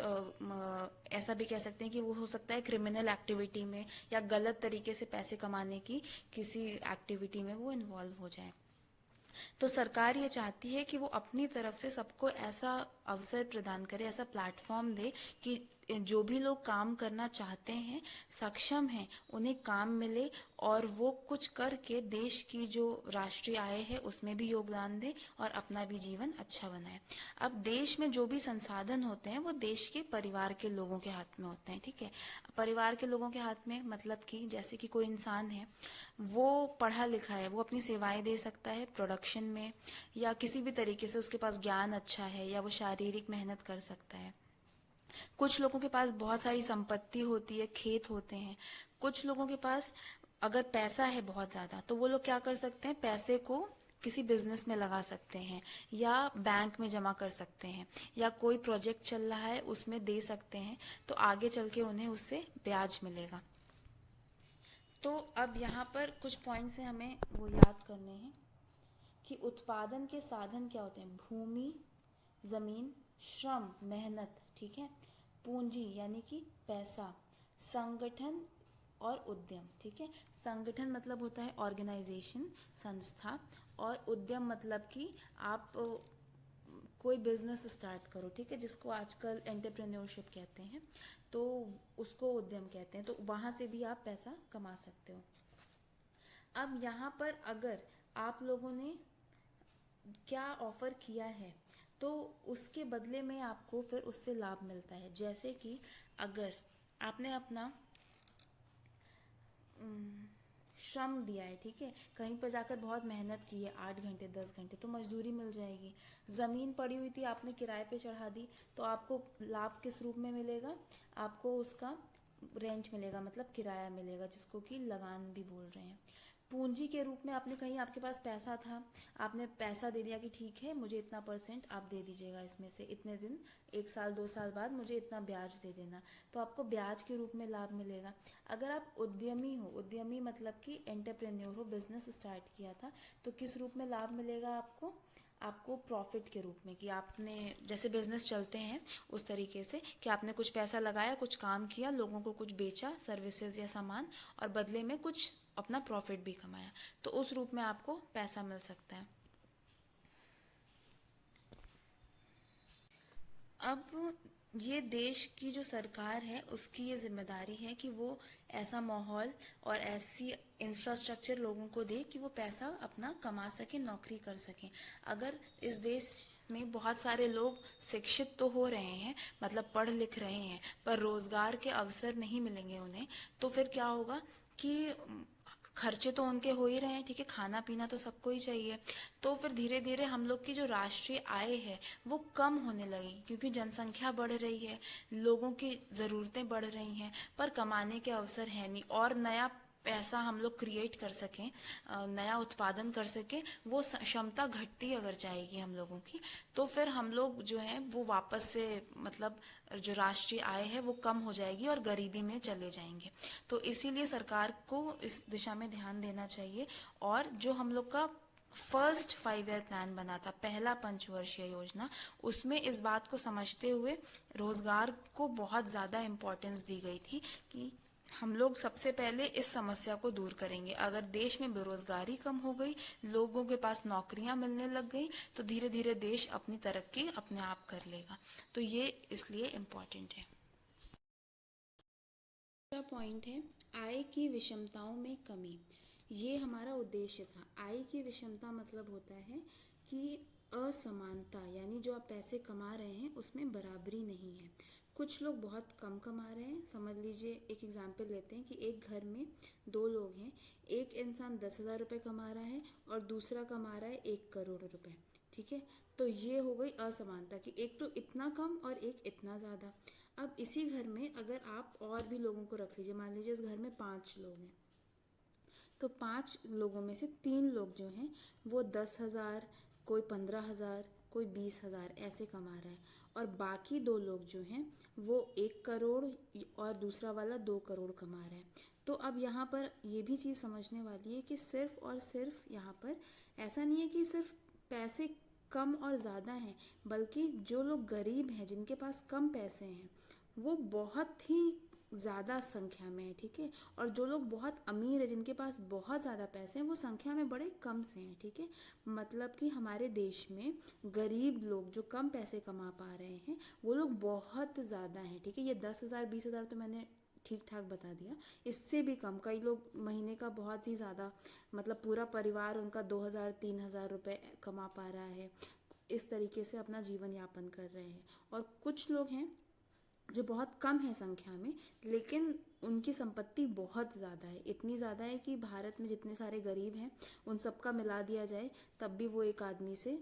S1: ऐसा भी कह सकते हैं कि वो हो सकता है क्रिमिनल एक्टिविटी में या गलत तरीके से पैसे कमाने की किसी एक्टिविटी में वो इन्वॉल्व हो जाए। तो सरकार ये चाहती है कि वो अपनी तरफ से सबको ऐसा अवसर प्रदान करे, ऐसा प्लेटफॉर्म दे कि जो भी लोग काम करना चाहते हैं, सक्षम हैं, उन्हें काम मिले और वो कुछ करके देश की जो राष्ट्रीय आय है उसमें भी योगदान दें और अपना भी जीवन अच्छा बनाए। अब देश में जो भी संसाधन होते हैं वो देश के परिवार के लोगों के हाथ में होते हैं, ठीक है। परिवार के लोगों के हाथ में मतलब कि जैसे कि कोई इंसान है, वो पढ़ा लिखा है, वो अपनी सेवाएं दे सकता है प्रोडक्शन में या किसी भी तरीके से, उसके पास ज्ञान अच्छा है या वो शारीरिक मेहनत कर सकता है। कुछ लोगों के पास बहुत सारी संपत्ति होती है, खेत होते हैं। कुछ लोगों के पास अगर पैसा है बहुत ज़्यादा तो वो लोग क्या कर सकते हैं, पैसे को किसी बिजनेस में लगा सकते हैं या बैंक में जमा कर सकते हैं या कोई प्रोजेक्ट चल रहा है उसमें दे सकते हैं, तो आगे चल के उन्हें उससे ब्याज मिलेगा। तो अब यहाँ पर कुछ पॉइंट्स हैं हमें वो याद करने हैं कि उत्पादन के साधन क्या होते हैं, भूमि, ज़मीन, श्रम, मेहनत, ठीक है, पूंजी यानी कि पैसा, संगठन और उद्यम, ठीक है। संगठन मतलब होता है ऑर्गेनाइजेशन, संस्था, और उद्यम मतलब कि आप कोई बिजनेस स्टार्ट करो, ठीक है, जिसको आजकल एंटरप्रेन्योरशिप कहते हैं, तो उसको उद्यम कहते हैं, तो वहाँ से भी आप पैसा कमा सकते हो। अब यहाँ पर अगर आप लोगों ने क्या ऑफ़र किया है तो उसके बदले में आपको फिर उससे लाभ मिलता है। जैसे कि अगर आपने अपना श्रम दिया है, ठीक है, कहीं पर जाकर बहुत मेहनत की है, 8 घंटे 10 घंटे, तो मजदूरी मिल जाएगी। ज़मीन पड़ी हुई थी, आपने किराए पे चढ़ा दी, तो आपको लाभ किस रूप में मिलेगा, आपको उसका रेंट मिलेगा, मतलब किराया मिलेगा, जिसको कि लगान भी बोल रहे हैं। पूंजी के रूप में आपने कहीं, आपके पास पैसा था, आपने पैसा दे दिया कि ठीक है मुझे इतना परसेंट आप दे दीजिएगा, इसमें से इतने दिन, 1 साल 2 साल बाद मुझे इतना ब्याज दे देना, तो आपको ब्याज के रूप में लाभ मिलेगा। अगर आप उद्यमी हो, उद्यमी मतलब कि एंटरप्रेन्योर हो, बिजनेस स्टार्ट किया था, तो किस रूप में लाभ मिलेगा आपको, आपको प्रॉफिट के रूप में, कि आपने जैसे बिजनेस चलते हैं उस तरीके से कि आपने कुछ पैसा लगाया, कुछ काम किया, लोगों को कुछ बेचा, सर्विसेज या सामान, और बदले में कुछ अपना प्रॉफिट भी कमाया, तो उस रूप में आपको पैसा मिल सकता है। अब ये देश की जो सरकार है उसकी ये जिम्मेदारी है कि वो ऐसा माहौल और ऐसी इंफ्रास्ट्रक्चर लोगों को दे कि वो पैसा अपना कमा सकें, नौकरी कर सकें। अगर इस देश में बहुत सारे लोग शिक्षित तो हो रहे हैं, मतलब पढ़ लिख रहे हैं, पर रोज़गार के अवसर नहीं मिलेंगे उन्हें, तो फिर क्या होगा कि खर्चे तो उनके हो ही रहे हैं, ठीक है, खाना पीना तो सबको ही चाहिए, तो फिर धीरे धीरे हम लोग की जो राष्ट्रीय आय है वो कम होने लगेगी, क्योंकि जनसंख्या बढ़ रही है, लोगों की ज़रूरतें बढ़ रही हैं, पर कमाने के अवसर है नहीं, और नया पैसा हम लोग क्रिएट कर सकें, नया उत्पादन कर सकें, वो क्षमता घटती अगर जाएगी हम लोगों की, तो फिर हम लोग जो है वो वापस से, मतलब जो राष्ट्रीय आय है वो कम हो जाएगी और गरीबी में चले जाएंगे। तो इसीलिए सरकार को इस दिशा में ध्यान देना चाहिए, और जो हम लोग का फर्स्ट 5 ईयर प्लान बना था, पहला पंचवर्षीय योजना, उसमें इस बात को समझते हुए रोज़गार को बहुत ज़्यादा इम्पोर्टेंस दी गई थी कि हम लोग सबसे पहले इस समस्या को दूर करेंगे। अगर देश में बेरोजगारी कम हो गई, लोगों के पास नौकरियां मिलने लग गई, तो धीरे धीरे देश अपनी तरक्की अपने आप कर लेगा। तो ये इसलिए इम्पोर्टेंट है। दूसरा पॉइंट है आय की विषमताओं में कमी। ये हमारा उद्देश्य था। आय की विषमता मतलब होता है कि असमानता, यानी जो आप पैसे कमा रहे हैं उसमें बराबरी नहीं है। कुछ लोग बहुत कम कमा रहे हैं। समझ लीजिए, एक एग्जाम्पल लेते हैं कि एक घर में दो लोग हैं। एक इंसान 10,000 रुपये कमा रहा है और दूसरा कमा रहा है 1 करोड़ रुपये। ठीक है, तो ये हो गई असमानता कि एक तो इतना कम और एक इतना ज़्यादा। अब इसी घर में अगर आप और भी लोगों को रख लीजिए, मान लीजिए इस घर में 5 लोग हैं, तो 5 लोगों में से 3 लोग जो हैं वो 10,000, कोई 15,000, कोई 20,000 ऐसे कमा रहा है, और बाकी 2 लोग जो हैं वो 1 करोड़ और दूसरा वाला 2 करोड़ कमा रहा है। तो अब यहाँ पर ये भी चीज़ समझने वाली है कि सिर्फ और सिर्फ यहाँ पर ऐसा नहीं है कि सिर्फ पैसे कम और ज़्यादा हैं, बल्कि जो लोग गरीब हैं, जिनके पास कम पैसे हैं, वो बहुत ही ज़्यादा संख्या में है। ठीक है, और जो लोग बहुत अमीर है, जिनके पास बहुत ज़्यादा पैसे हैं, वो संख्या में बड़े कम से हैं। ठीक है, मतलब कि हमारे देश में गरीब लोग जो कम पैसे कमा पा रहे हैं वो लोग बहुत ज़्यादा हैं। ठीक है, ये 10,000 20,000 तो मैंने ठीक ठाक बता दिया। इससे भी कम कई लोग महीने का बहुत ही ज़्यादा, मतलब पूरा परिवार उनका 2,000 3,000 रुपये कमा पा रहा है। इस तरीके से अपना जीवन यापन कर रहे हैं। और कुछ लोग हैं जो बहुत कम है संख्या में, लेकिन उनकी संपत्ति बहुत ज़्यादा है। इतनी ज़्यादा है कि भारत में जितने सारे गरीब हैं उन सबका मिला दिया जाए तब भी वो एक आदमी से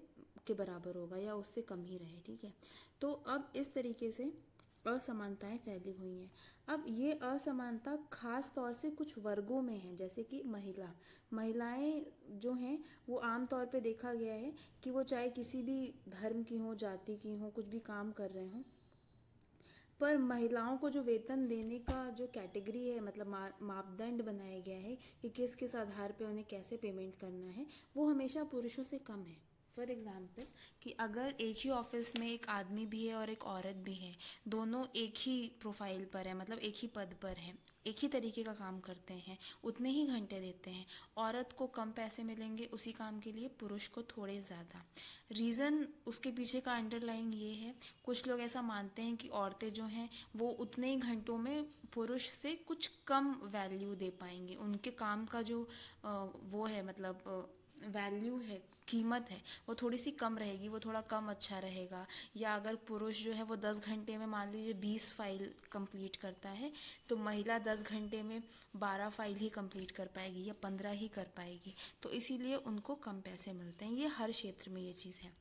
S1: के बराबर होगा या उससे कम ही रहे। ठीक है, तो अब इस तरीके से असमानताएं फैली हुई हैं। अब ये असमानता खास तौर से कुछ वर्गों में है, जैसे कि महिलाएं जो हैं वो आम तौर पे देखा गया है कि वो चाहे किसी भी धर्म की हो, जाति की हो, कुछ भी काम कर रहे हों, पर महिलाओं को जो वेतन देने का जो कैटेगरी है, मतलब मापदंड बनाया गया है कि किस किस आधार पे उन्हें कैसे पेमेंट करना है, वो हमेशा पुरुषों से कम है। फॉर एग्ज़ाम्पल कि अगर एक ही ऑफिस में एक आदमी भी है और एक औरत भी है, दोनों एक ही प्रोफाइल पर है, मतलब एक ही पद पर है, एक ही तरीके का काम करते हैं, उतने ही घंटे देते हैं, औरत को कम पैसे मिलेंगे उसी काम के लिए, पुरुष को थोड़े ज़्यादा। रीज़न उसके पीछे का अंडरलाइंग ये है, कुछ लोग ऐसा मानते हैं कि औरतें जो हैं वो उतने ही घंटों में पुरुष से कुछ कम वैल्यू दे पाएंगी। उनके काम का जो वो है, मतलब वैल्यू है, कीमत है, वो थोड़ी सी कम रहेगी, वो थोड़ा कम अच्छा रहेगा। या अगर पुरुष जो है वो 10 घंटे में मान लीजिए 20 फाइल कंप्लीट करता है, तो महिला 10 घंटे में 12 फाइल ही कंप्लीट कर पाएगी या 15 ही कर पाएगी, तो इसीलिए उनको कम पैसे मिलते हैं। ये हर क्षेत्र में ये चीज़ है।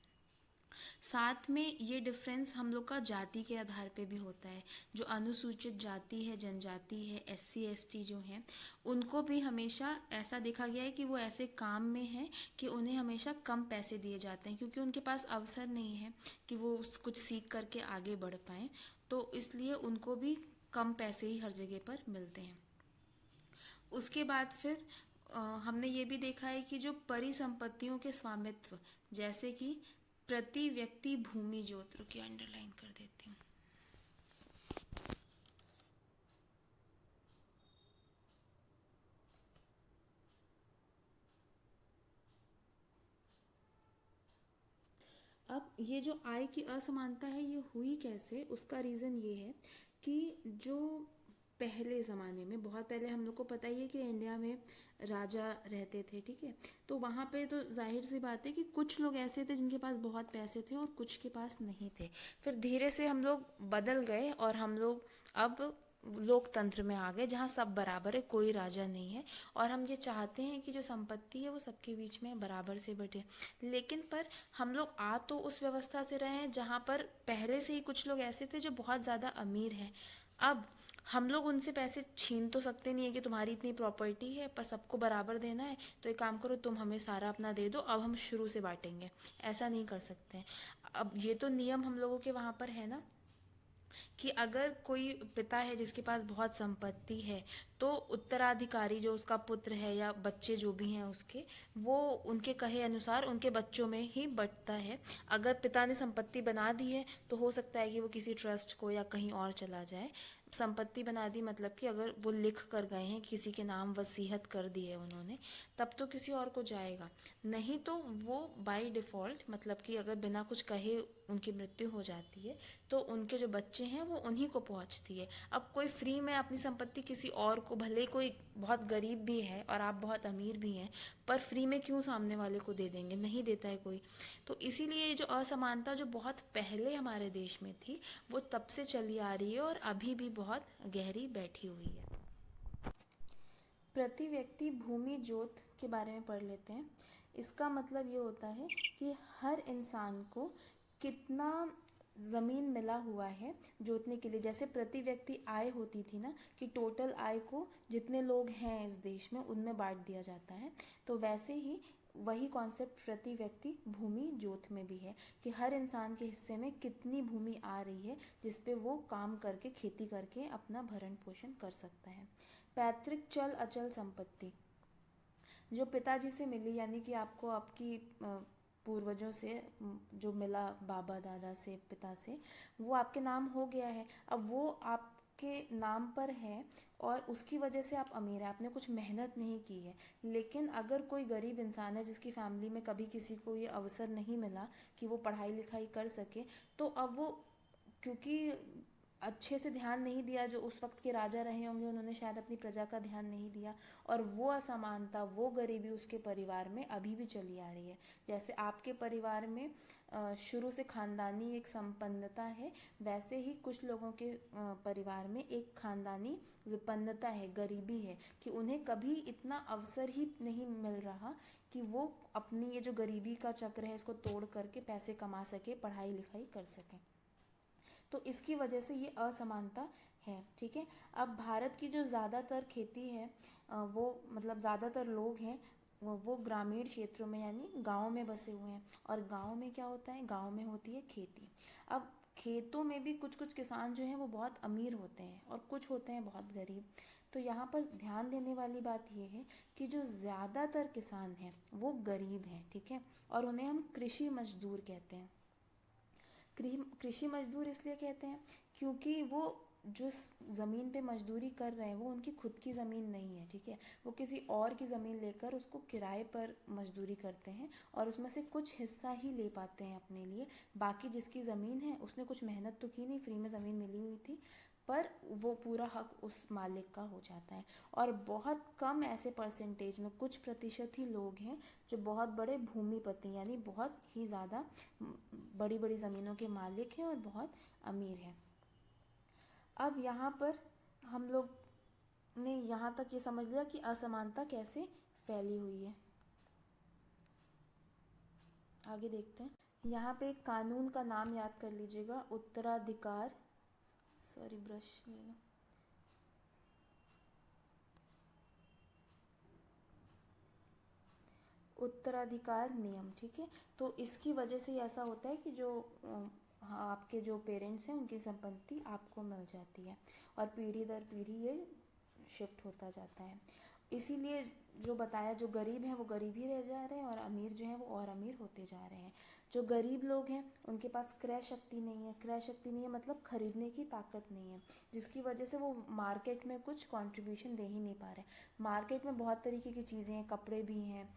S1: साथ में ये डिफरेंस हम लोग का जाति के आधार पे भी होता है। जो अनुसूचित जाति है, जनजाति है, SC ST जो हैं, उनको भी हमेशा ऐसा देखा गया है कि वो ऐसे काम में हैं कि उन्हें हमेशा कम पैसे दिए जाते हैं, क्योंकि उनके पास अवसर नहीं है कि वो कुछ सीख करके आगे बढ़ पाएँ, तो इसलिए उनको भी कम पैसे ही हर जगह पर मिलते हैं। उसके बाद फिर हमने ये भी देखा है कि जो परिसंपत्तियों के स्वामित्व, जैसे कि प्रति व्यक्ति भूमि जोत, रुकिए अंडरलाइन कर देती हूँ। अब ये जो आय की असमानता है ये हुई कैसे, उसका रीज़न ये है कि जो पहले ज़माने में, बहुत पहले, हम लोग को पता ही है कि इंडिया में राजा रहते थे। ठीक है, तो वहाँ पे तो जाहिर सी बात है कि कुछ लोग ऐसे थे जिनके पास बहुत पैसे थे और कुछ के पास नहीं थे। फिर धीरे से हम लोग बदल गए और हम लोग अब लोकतंत्र में आ गए, जहाँ सब बराबर है, कोई राजा नहीं है, और हम ये चाहते हैं कि जो संपत्ति है वो सबके बीच में बराबर से बटे। लेकिन पर हम लोग आ तो उस व्यवस्था से रहे हैं जहाँ पर पहले से ही कुछ लोग ऐसे थे जो बहुत ज़्यादा अमीर हैं। अब हम लोग उनसे पैसे छीन तो सकते नहीं है कि तुम्हारी इतनी प्रॉपर्टी है पर सबको बराबर देना है, तो एक काम करो, तुम हमें सारा अपना दे दो, अब हम शुरू से बांटेंगे। ऐसा नहीं कर सकते हैं। अब ये तो नियम हम लोगों के वहाँ पर है ना कि अगर कोई पिता है जिसके पास बहुत संपत्ति है, तो उत्तराधिकारी जो उसका पुत्र है या बच्चे जो भी हैं उसके, वो उनके कहे अनुसार उनके बच्चों में ही बंटता है। अगर पिता ने संपत्ति बना दी है तो हो सकता है कि वो किसी ट्रस्ट को या कहीं और चला जाए। संपत्ति बना दी मतलब कि अगर वो लिख कर गए हैं, किसी के नाम वसीयत कर दी है उन्होंने, तब तो किसी और को जाएगा, नहीं तो वो बाय डिफ़ॉल्ट, मतलब कि अगर बिना कुछ कहे उनकी मृत्यु हो जाती है तो उनके जो बच्चे हैं वो उन्हीं को पहुंचती है। अब कोई फ्री में अपनी संपत्ति किसी और को, भले कोई बहुत गरीब भी है और आप बहुत अमीर भी हैं, पर फ्री में क्यों सामने वाले को दे देंगे, नहीं देता है कोई। तो इसीलिए ये जो असमानता जो बहुत पहले हमारे देश में थी वो तब से चली आ रही है और अभी भी बहुत गहरी बैठी हुई है। प्रति व्यक्ति भूमि जोत के बारे में पढ़ लेते हैं। इसका मतलब ये होता है कि हर इंसान को कितना ज़मीन मिला हुआ है जोतने के लिए। जैसे प्रति व्यक्ति आय होती थी ना, कि टोटल आय को जितने लोग हैं इस देश में उनमें बांट दिया जाता है, तो वैसे ही वही कॉन्सेप्ट प्रति व्यक्ति भूमि जोत में भी है कि हर इंसान के हिस्से में कितनी भूमि आ रही है जिस पे वो काम करके, खेती करके अपना भरण पोषण कर सकता है। पैतृक चल अचल संपत्ति जो पिताजी से मिली, यानी कि आपको आपकी पूर्वजों से जो मिला, बाबा दादा से, पिता से, वो आपके नाम हो गया है। अब वो आपके नाम पर है और उसकी वजह से आप अमीर हैं, आपने कुछ मेहनत नहीं की है। लेकिन अगर कोई गरीब इंसान है जिसकी फैमिली में कभी किसी को ये अवसर नहीं मिला कि वो पढ़ाई लिखाई कर सके, तो अब वो, क्योंकि अच्छे से ध्यान नहीं दिया, जो उस वक्त के राजा रहे होंगे उन्होंने शायद अपनी प्रजा का ध्यान नहीं दिया, और वो असमानता, वो गरीबी उसके परिवार में अभी भी चली आ रही है। जैसे आपके परिवार में शुरू से खानदानी एक संपन्नता है, वैसे ही कुछ लोगों के परिवार में एक खानदानी विपन्नता है, गरीबी है, कि उन्हें कभी इतना अवसर ही नहीं मिल रहा कि वो अपनी ये जो गरीबी का चक्र है इसको तोड़ करके पैसे कमा सके, पढ़ाई लिखाई कर सकें। तो इसकी वजह से ये असमानता है। ठीक है। अब भारत की जो ज़्यादातर खेती है, वो मतलब ज़्यादातर लोग हैं वो ग्रामीण क्षेत्रों में यानी गाँव में बसे हुए हैं। और गाँव में क्या होता है, गाँव में होती है खेती। अब खेतों में भी कुछ कुछ किसान जो हैं वो बहुत अमीर होते हैं और कुछ होते हैं बहुत गरीब। तो यहाँ पर ध्यान देने वाली बात ये है कि जो ज़्यादातर किसान हैं वो गरीब हैं। ठीक है। और उन्हें हम कृषि मजदूर कहते हैं। कृषि मजदूर इसलिए कहते हैं क्योंकि वो जो ज़मीन पे मजदूरी कर रहे हैं वो उनकी खुद की ज़मीन नहीं है। ठीक है। वो किसी और की ज़मीन लेकर उसको किराए पर मजदूरी करते हैं और उसमें से कुछ हिस्सा ही ले पाते हैं अपने लिए। बाकी जिसकी ज़मीन है उसने कुछ मेहनत तो की नहीं, फ्री में ज़मीन मिली हुई थी, पर वो पूरा हक उस मालिक का हो जाता है। और बहुत कम ऐसे परसेंटेज में, कुछ प्रतिशत ही लोग हैं जो बहुत बड़े भूमिपति यानी बहुत ही ज़्यादा बड़ी बड़ी ज़मीनों के मालिक हैं और बहुत अमीर हैं। अब यहाँ पर हम लोग ने यहाँ तक ये समझ लिया कि असमानता कैसे फैली हुई है। आगे देखते हैं। यहाँ पे एक कानून का नाम याद कर लीजिएगा, उत्तराधिकार, सॉरी ब्रश ले लो, उत्तराधिकार नियम। ठीक है। तो इसकी वजह से ऐसा होता है कि जो हाँ, आपके जो पेरेंट्स हैं उनकी संपत्ति आपको मिल जाती है और पीढ़ी दर पीढ़ी ये शिफ्ट होता जाता है। इसीलिए जो बताया, जो गरीब हैं वो गरीब ही रह जा रहे हैं और अमीर जो हैं वो और अमीर होते जा रहे हैं। जो गरीब लोग हैं उनके पास क्रय शक्ति नहीं है। क्रय शक्ति नहीं है मतलब खरीदने की ताकत नहीं है, जिसकी वजह से वो मार्केट में कुछ कंट्रीब्यूशन दे ही नहीं पा रहे। मार्केट में बहुत तरीके की चीज़ें हैं, कपड़े भी हैं,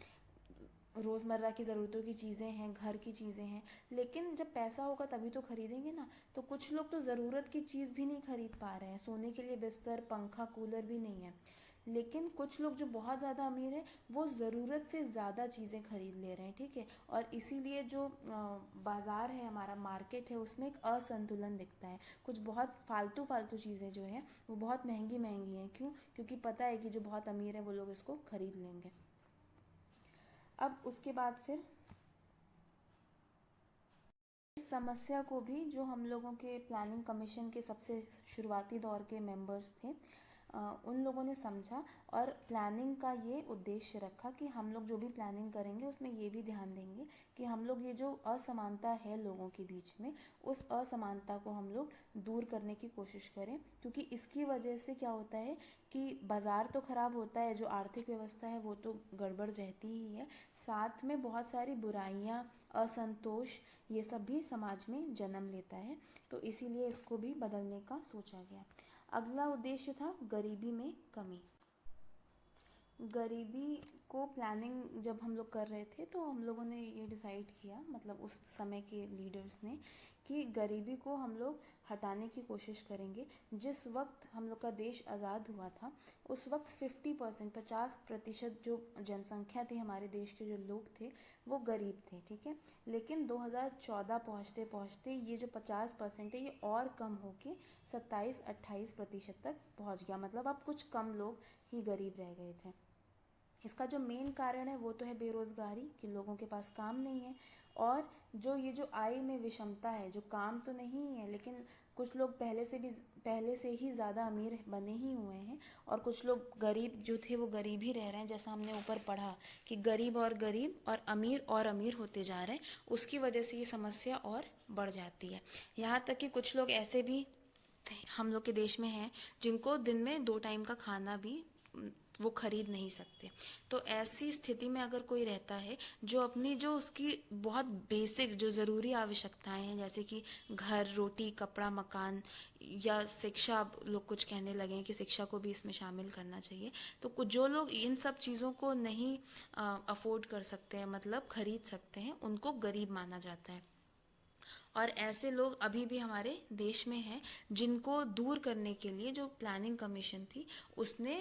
S1: रोज़मर्रा की ज़रूरतों की चीज़ें हैं, घर की चीज़ें हैं, लेकिन जब पैसा होगा तभी तो खरीदेंगे ना। तो कुछ लोग तो ज़रूरत की चीज़ भी नहीं खरीद पा रहे हैं, सोने के लिए बिस्तर, पंखा, कूलर भी नहीं है। लेकिन कुछ लोग जो बहुत ज़्यादा अमीर हैं वो ज़रूरत से ज़्यादा चीज़ें खरीद ले रहे हैं। ठीक है। और इसीलिए जो बाज़ार है, हमारा मार्केट है, उसमें एक असंतुलन दिखता है। कुछ बहुत फालतू फालतू चीज़ें जो हैं वो बहुत महंगी महंगी हैं। क्यों? क्योंकि पता है कि जो बहुत अमीर है वो लोग इसको खरीद लेंगे। अब उसके बाद फिर इस समस्या को भी जो हम लोगों के प्लानिंग कमीशन के सबसे शुरुआती दौर के मेंबर्स थे, उन लोगों ने समझा और प्लानिंग का ये उद्देश्य रखा कि हम लोग जो भी प्लानिंग करेंगे उसमें ये भी ध्यान देंगे कि हम लोग ये जो असमानता है लोगों के बीच में, उस असमानता को हम लोग दूर करने की कोशिश करें। क्योंकि इसकी वजह से क्या होता है कि बाज़ार तो ख़राब होता है, जो आर्थिक व्यवस्था है वो तो गड़बड़ रहती ही है, साथ में बहुत सारी बुराइयाँ, असंतोष, ये सब भी समाज में जन्म लेता है। तो इसीलिए इसको भी बदलने का सोचा गया। अगला उद्देश्य था गरीबी में कमी। गरीबी को प्लानिंग जब हम लोग कर रहे थे तो हम लोगों ने ये डिसाइड किया, मतलब उस समय के लीडर्स ने, कि गरीबी को हम लोग हटाने की कोशिश करेंगे। जिस वक्त हम लोग का देश आज़ाद हुआ था उस वक्त 50% जो जनसंख्या थी हमारे देश के, जो लोग थे वो गरीब थे, ठीक है। लेकिन 2014 पहुँचते पहुँचते ये जो 50% है ये और कम होके 27-28% तक पहुँच गया। मतलब अब कुछ कम लोग ही गरीब रह गए थे। इसका जो मेन कारण है वो तो है बेरोज़गारी, कि लोगों के पास काम नहीं है। और जो ये जो आय में विषमता है, जो काम तो नहीं है लेकिन कुछ लोग पहले से ही ज़्यादा अमीर बने ही हुए हैं और कुछ लोग गरीब जो थे वो गरीब ही रह रहे हैं। जैसा हमने ऊपर पढ़ा कि गरीब और अमीर होते जा रहे हैं, उसकी वजह से ये समस्या और बढ़ जाती है। यहाँ तक कि कुछ लोग ऐसे भी हम लोग के देश में हैं जिनको दिन में 2 टाइम का खाना भी वो खरीद नहीं सकते। तो ऐसी स्थिति में अगर कोई रहता है जो अपनी जो उसकी बहुत बेसिक जो ज़रूरी आवश्यकताएं हैं, जैसे कि घर, रोटी, कपड़ा, मकान या शिक्षा, अब लोग कुछ कहने लगे हैं कि शिक्षा को भी इसमें शामिल करना चाहिए। तो जो लोग इन सब चीज़ों को नहीं अफोर्ड कर सकते हैं, मतलब खरीद सकते हैं, उनको गरीब माना जाता है। और ऐसे लोग अभी भी हमारे देश में हैं जिनको दूर करने के लिए जो प्लानिंग कमीशन थी उसने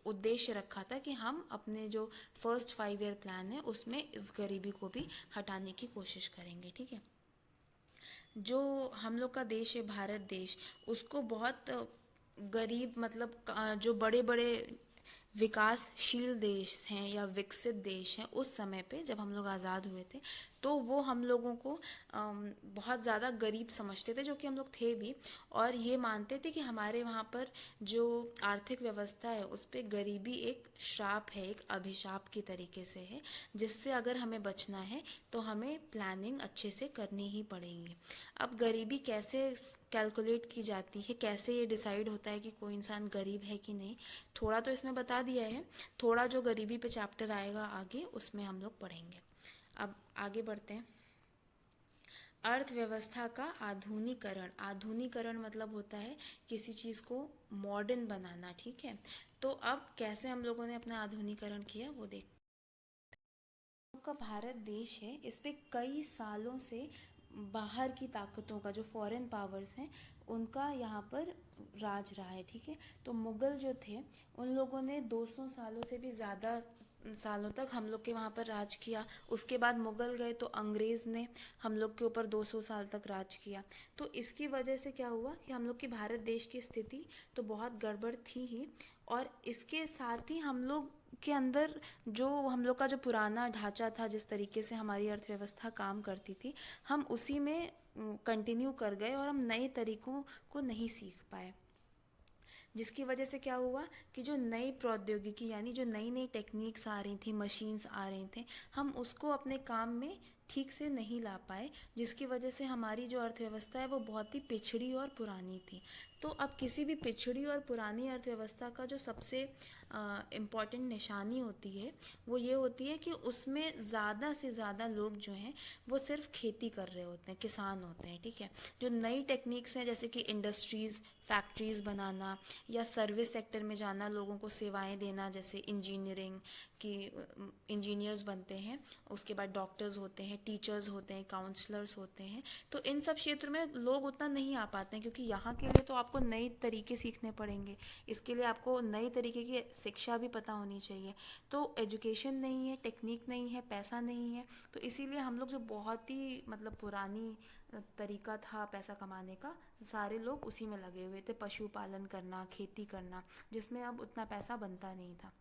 S1: उद्देश्य रखा था कि हम अपने जो फर्स्ट 5 ईयर प्लान है उसमें इस गरीबी को भी हटाने की कोशिश करेंगे, ठीक है। जो हम लोग का देश है भारत देश, उसको बहुत गरीब, मतलब जो बड़े बड़े विकासशील देश हैं या विकसित देश हैं, उस समय पे जब हम लोग आज़ाद हुए थे तो वो हम लोगों को बहुत ज़्यादा गरीब समझते थे, जो कि हम लोग थे भी। और ये मानते थे कि हमारे वहाँ पर जो आर्थिक व्यवस्था है उस पे गरीबी एक श्राप है, एक अभिशाप की तरीके से है, जिससे अगर हमें बचना है तो हमें प्लानिंग अच्छे से करनी ही पड़ेगी। अब गरीबी कैसे कैलकुलेट की जाती है, कैसे ये डिसाइड होता है कि कोई इंसान गरीब है कि नहीं, थोड़ा तो इसमें बता दिया है। थोड़ा जो गरीबी पे चैप्टर आएगा आगे उसमें हम लोग पढ़ेंगे। अब आगे बढ़ते हैं। अर्थव्यवस्था का आधुनिकरण। आधुनिकरण मतलब होता है किसी चीज़ को मॉडर्न बनाना, ठीक है। तो अब कैसे हम लोगों ने अपना आधुनिकरण किया वो देख। का भारत देश है, इस पे कई सालों से बाहर की ताकतों का, जो फॉरेन पावर्स हैं, उनका यहाँ पर राज रहा है, ठीक है। तो मुग़ल जो थे उन लोगों ने 200 सालों से भी ज़्यादा सालों तक हम लोग के वहाँ पर राज किया। उसके बाद मुग़ल गए तो अंग्रेज़ ने हम लोग के ऊपर 200 साल तक राज किया। तो इसकी वजह से क्या हुआ कि हम लोग की भारत देश की स्थिति तो बहुत गड़बड़ थी ही, और इसके साथ ही हम लोग के अंदर जो हम लोग का जो पुराना ढांचा था, जिस तरीके से हमारी अर्थव्यवस्था काम करती थी, हम उसी में कंटिन्यू कर गए और हम नए तरीक़ों को नहीं सीख पाए। जिसकी वजह से क्या हुआ कि जो नई प्रौद्योगिकी यानी जो नई नई टेक्निक्स आ रही थी, मशीन्स आ रही थे, हम उसको अपने काम में ठीक से नहीं ला पाए, जिसकी वजह से हमारी जो अर्थव्यवस्था है वो बहुत ही पिछड़ी और पुरानी थी। तो अब किसी भी पिछड़ी और पुरानी अर्थव्यवस्था का जो सबसे इम्पॉर्टेंट निशानी होती है वो ये होती है कि उसमें ज़्यादा से ज़्यादा लोग जो हैं वो सिर्फ खेती कर रहे होते हैं, किसान होते हैं, ठीक है। जो नई टेक्निक्स हैं जैसे कि इंडस्ट्रीज़, फैक्ट्रीज़ बनाना या सर्विस सेक्टर में जाना, लोगों को सेवाएं देना, जैसे इंजीनियरिंग की इंजीनियर्स बनते हैं, उसके बाद डॉक्टर्स होते हैं, टीचर्स होते हैं, काउंसलर्स होते हैं। तो इन सब क्षेत्र में लोग उतना नहीं आ पाते हैं क्योंकि यहाँ के लिए तो आपको नए तरीके सीखने पड़ेंगे, इसके लिए आपको नई तरीके की शिक्षा भी पता होनी चाहिए। तो एजुकेशन नहीं है, टेक्निक नहीं है, पैसा नहीं है, तो इसीलिए हम लोग जो बहुत ही मतलब पुरानी तरीका था पैसा कमाने का, सारे लोग उसी में लगे हुए थे, पशुपालन करना, खेती करना, जिसमें अब उतना पैसा बनता नहीं था।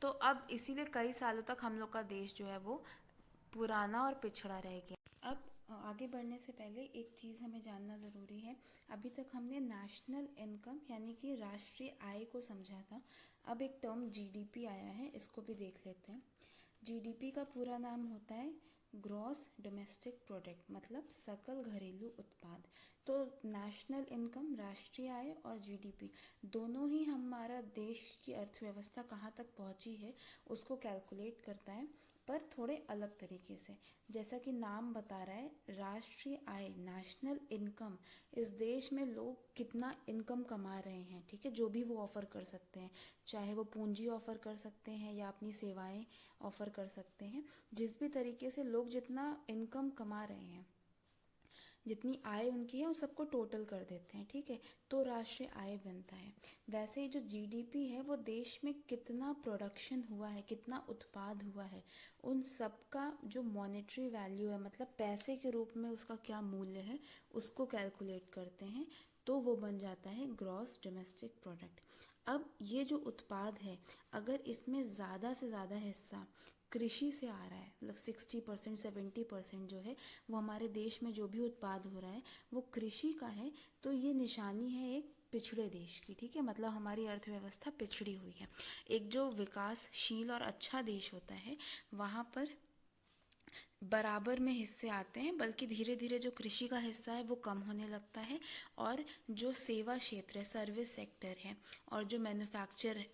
S1: तो अब इसीलिए कई सालों तक हम लोग का देश जो है वो पुराना और पिछड़ा रह गया। अब आगे बढ़ने से पहले एक चीज़ हमें जानना ज़रूरी है। अभी तक हमने नेशनल इनकम यानी कि राष्ट्रीय आय को समझा था। अब एक टर्म जीडीपी आया है, इसको भी देख लेते हैं। जीडीपी का पूरा नाम होता है ग्रॉस डोमेस्टिक प्रोडक्ट, मतलब सकल घरेलू उत्पाद। तो नेशनल इनकम, राष्ट्रीय आय और जीडीपी दोनों ही हमारा देश की अर्थव्यवस्था कहाँ तक पहुँची है उसको कैलकुलेट करता है। पर थोड़े अलग तरीके से। जैसा कि नाम बता रहा है, राष्ट्रीय आय, नेशनल इनकम, इस देश में लोग कितना इनकम कमा रहे हैं, ठीक है, जो भी वो ऑफ़र कर सकते हैं, चाहे वो पूंजी ऑफ़र कर सकते हैं या अपनी सेवाएं ऑफ़र कर सकते हैं। जिस भी तरीके से लोग जितना इनकम कमा रहे हैं, जितनी आय उनकी है, उस सबको टोटल कर देते हैं, ठीक है, तो राष्ट्रीय आय बनता है। वैसे ही जो जीडीपी है, वो देश में कितना प्रोडक्शन हुआ है, कितना उत्पाद हुआ है, उन सब का जो मॉनेटरी वैल्यू है, मतलब पैसे के रूप में उसका क्या मूल्य है, उसको कैलकुलेट करते हैं, तो वो बन जाता है ग्रॉस डोमेस्टिक प्रोडक्ट। अब ये जो उत्पाद है, अगर इसमें ज़्यादा से ज़्यादा हिस्सा कृषि से आ रहा है, मतलब 60% 70% जो है वो हमारे देश में जो भी उत्पाद हो रहा है वो कृषि का है, तो ये निशानी है एक पिछड़े देश की, ठीक है, मतलब हमारी अर्थव्यवस्था पिछड़ी हुई है। एक जो विकासशील और अच्छा देश होता है, वहाँ पर बराबर में हिस्से आते हैं, बल्कि धीरे धीरे जो कृषि का हिस्सा है वो कम होने लगता है, और जो सेवा क्षेत्र है, सर्विस सेक्टर है, और जो मैन्युफैक्चर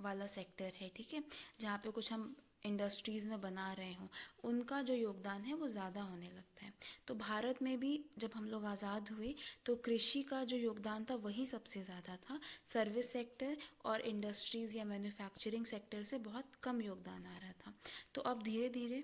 S1: वाला सेक्टर है, ठीक है, जहाँ पे कुछ हम इंडस्ट्रीज़ में बना रहे हों, उनका जो योगदान है वो ज़्यादा होने लगता है। तो भारत में भी जब हम लोग आज़ाद हुए तो कृषि का जो योगदान था वही सबसे ज़्यादा था, सर्विस सेक्टर और इंडस्ट्रीज़ या मैन्युफैक्चरिंग सेक्टर से बहुत कम योगदान आ रहा था। तो अब धीरे धीरे